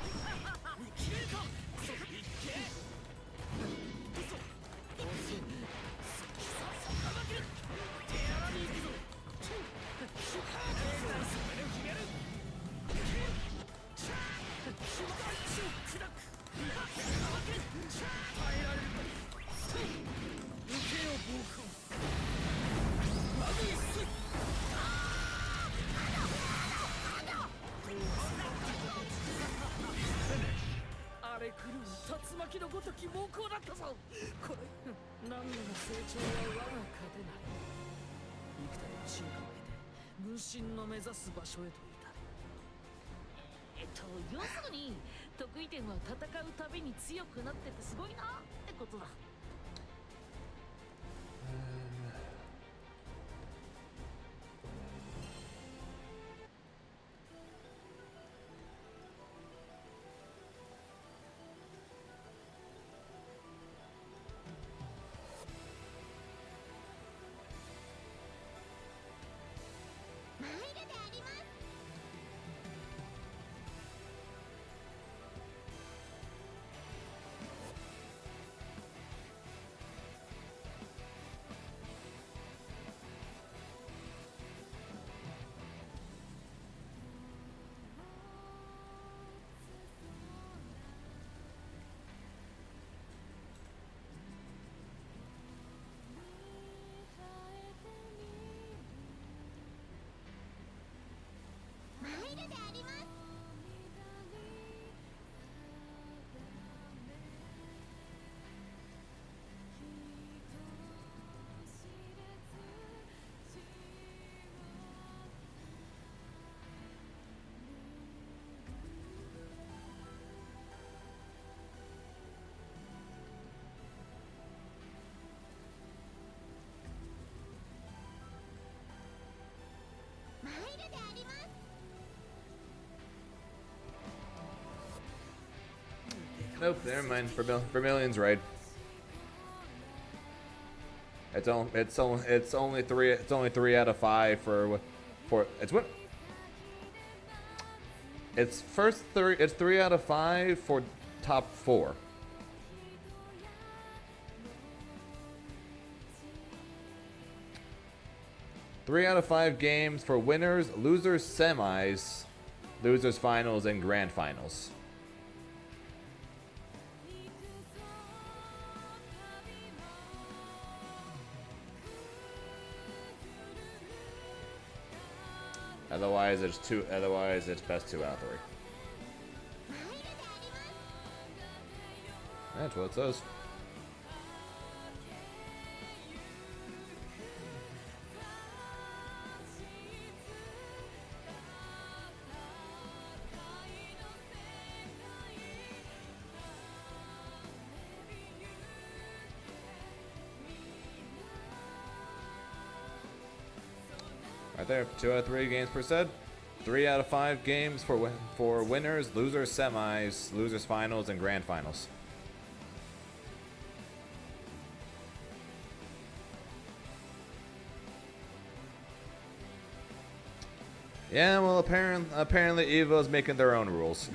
Nope, never mind. Vermilion's right. It's only 3 out of 5 for it's what? It's first 3. It's 3 out of 5 for top 4. Three out of 5 games for winners, losers, semis, losers, finals, and grand finals. Otherwise, it's two. Otherwise, it's best 2 out of 3. That's what it says. Right there, 2 out of 3 games per set. 3 out of 5 games for winners, losers, semis, losers finals, and grand finals. Yeah, well, apparently Evo's making their own rules.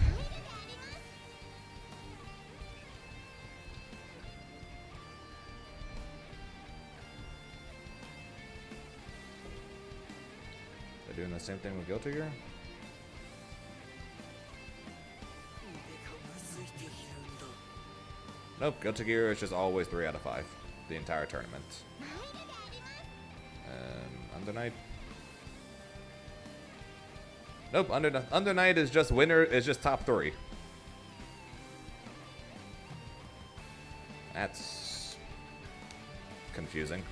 They're doing the same thing with Guilty Gear? Nope, Guilty Gear is just always 3 out of 5. The entire tournament. Under Night. Nope, Under Night is just winner, is just top 3. That's confusing.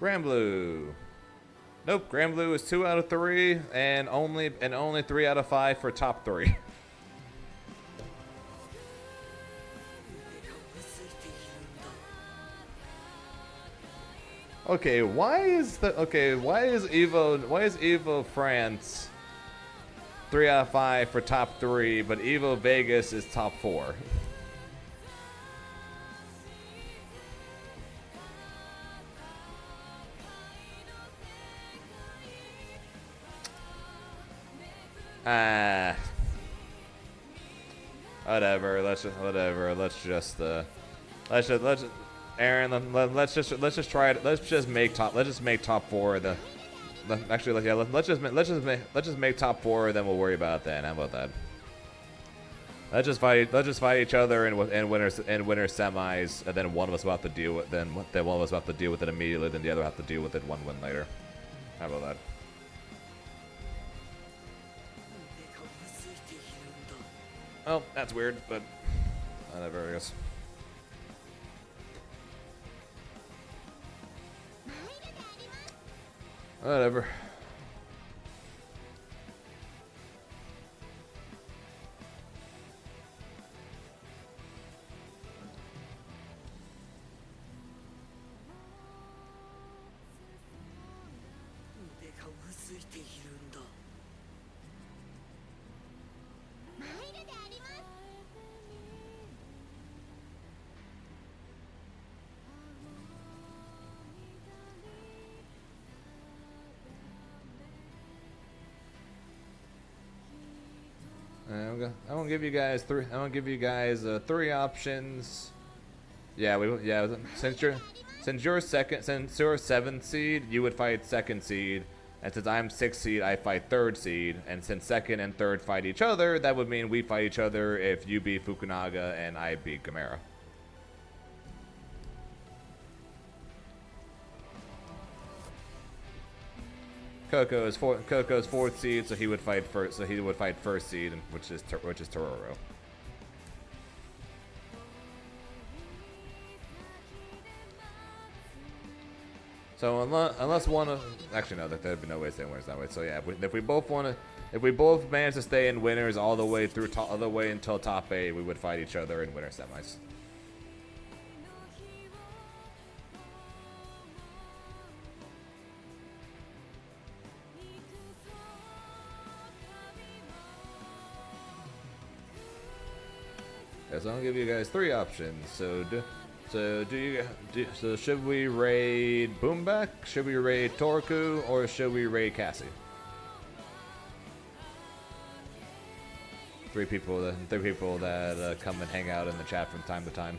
Granblue. Nope, Granblue is 2 out of 3 and only 3 out of 5 for top 3. Okay, why is Evo France 3 out of 5 for top 3, but Evo Vegas is top 4? Whatever. Let's just Aaron. Let's just try it. Let's just make top 4. Let's just make top 4. Then we'll worry about that. How about that? Let's just fight each other in winners semis, and then one of us will have to deal with one of us will have to deal with it immediately. Then the other will have to deal with it one win later. How about that? Oh, that's weird, but whatever, I guess. Whatever. I'm gonna give you guys 3. I'm gonna give you guys 3 options. Yeah, since you're 7th seed, you would fight 2nd seed, and since I'm 6th seed, I fight 3rd seed, and since 2nd and 3rd fight each other, that would mean we fight each other if you beat Fukunaga and I beat Gamera. Coco's 4th seed, so he would fight first. So he would fight 1st seed, which is Tororo. So unless one of actually no, there'd be no way to stay in winners that way. So yeah, if we both manage to stay in winners all the way through all the way until top 8, we would fight each other in winner semis. So I'll give you guys 3 options. So should we raid Boomback? Should we raid Torku? Or should we raid Cassie? 3 people that come and hang out in the chat from time to time.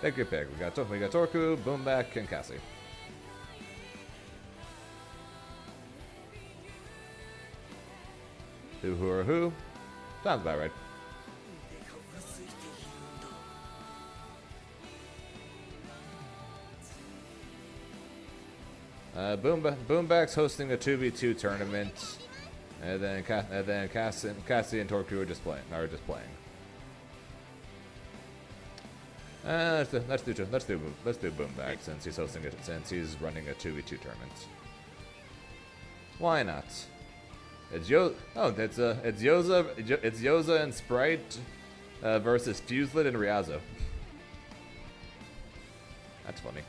Take your pick. We got Torku, Boomback, and Cassie. Who or who? Sounds about right. Boomback's hosting a 2v2 tournament, and then Cassie and Torque are just playing. Let's do Boomback since he's hosting it, since he's running a 2v2 tournament. Why not? It's Yoza and Sprite versus Fuselit and Riazo. That's funny.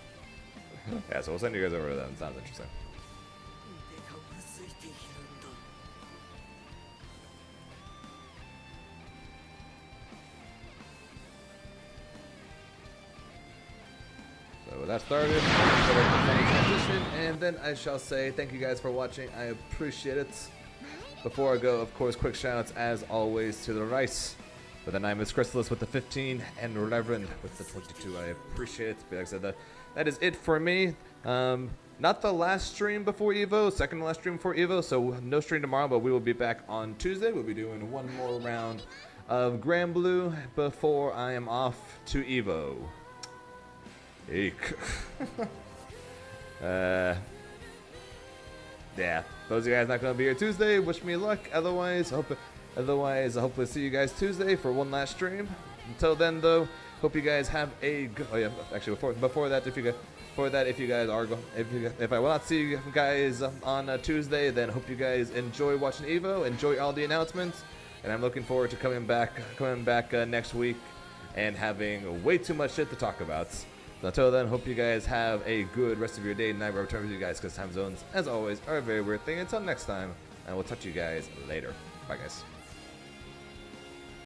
Yeah, so we'll send you guys over to them. Sounds interesting. So with that started, transition, and then I shall say thank you guys for watching. I appreciate it. Before I go, of course, quick shoutouts as always to the Rice with the 9, Miss Chrysalis with the 15, and Reverend with the 22. I appreciate it. But like I said, that is it for me. Not the last stream before Evo, second to last stream before Evo, so no stream tomorrow, but we will be back on Tuesday. We'll be doing one more round of Grand Blue before I am off to Evo. Eek. Yeah, those of you guys not gonna be here Tuesday, wish me luck. Otherwise, hopefully see you guys Tuesday for one last stream. Until then, though, hope you guys have a good. Oh yeah, actually before that, if you guys are going, if I will not see you guys on Tuesday, then hope you guys enjoy watching Evo, enjoy all the announcements, and I'm looking forward to coming back next week and having way too much shit to talk about. So until then, hope you guys have a good rest of your day and night. We'll return with you guys because time zones, as always, are a very weird thing. Until next time, and we'll talk to you guys later. Bye, guys.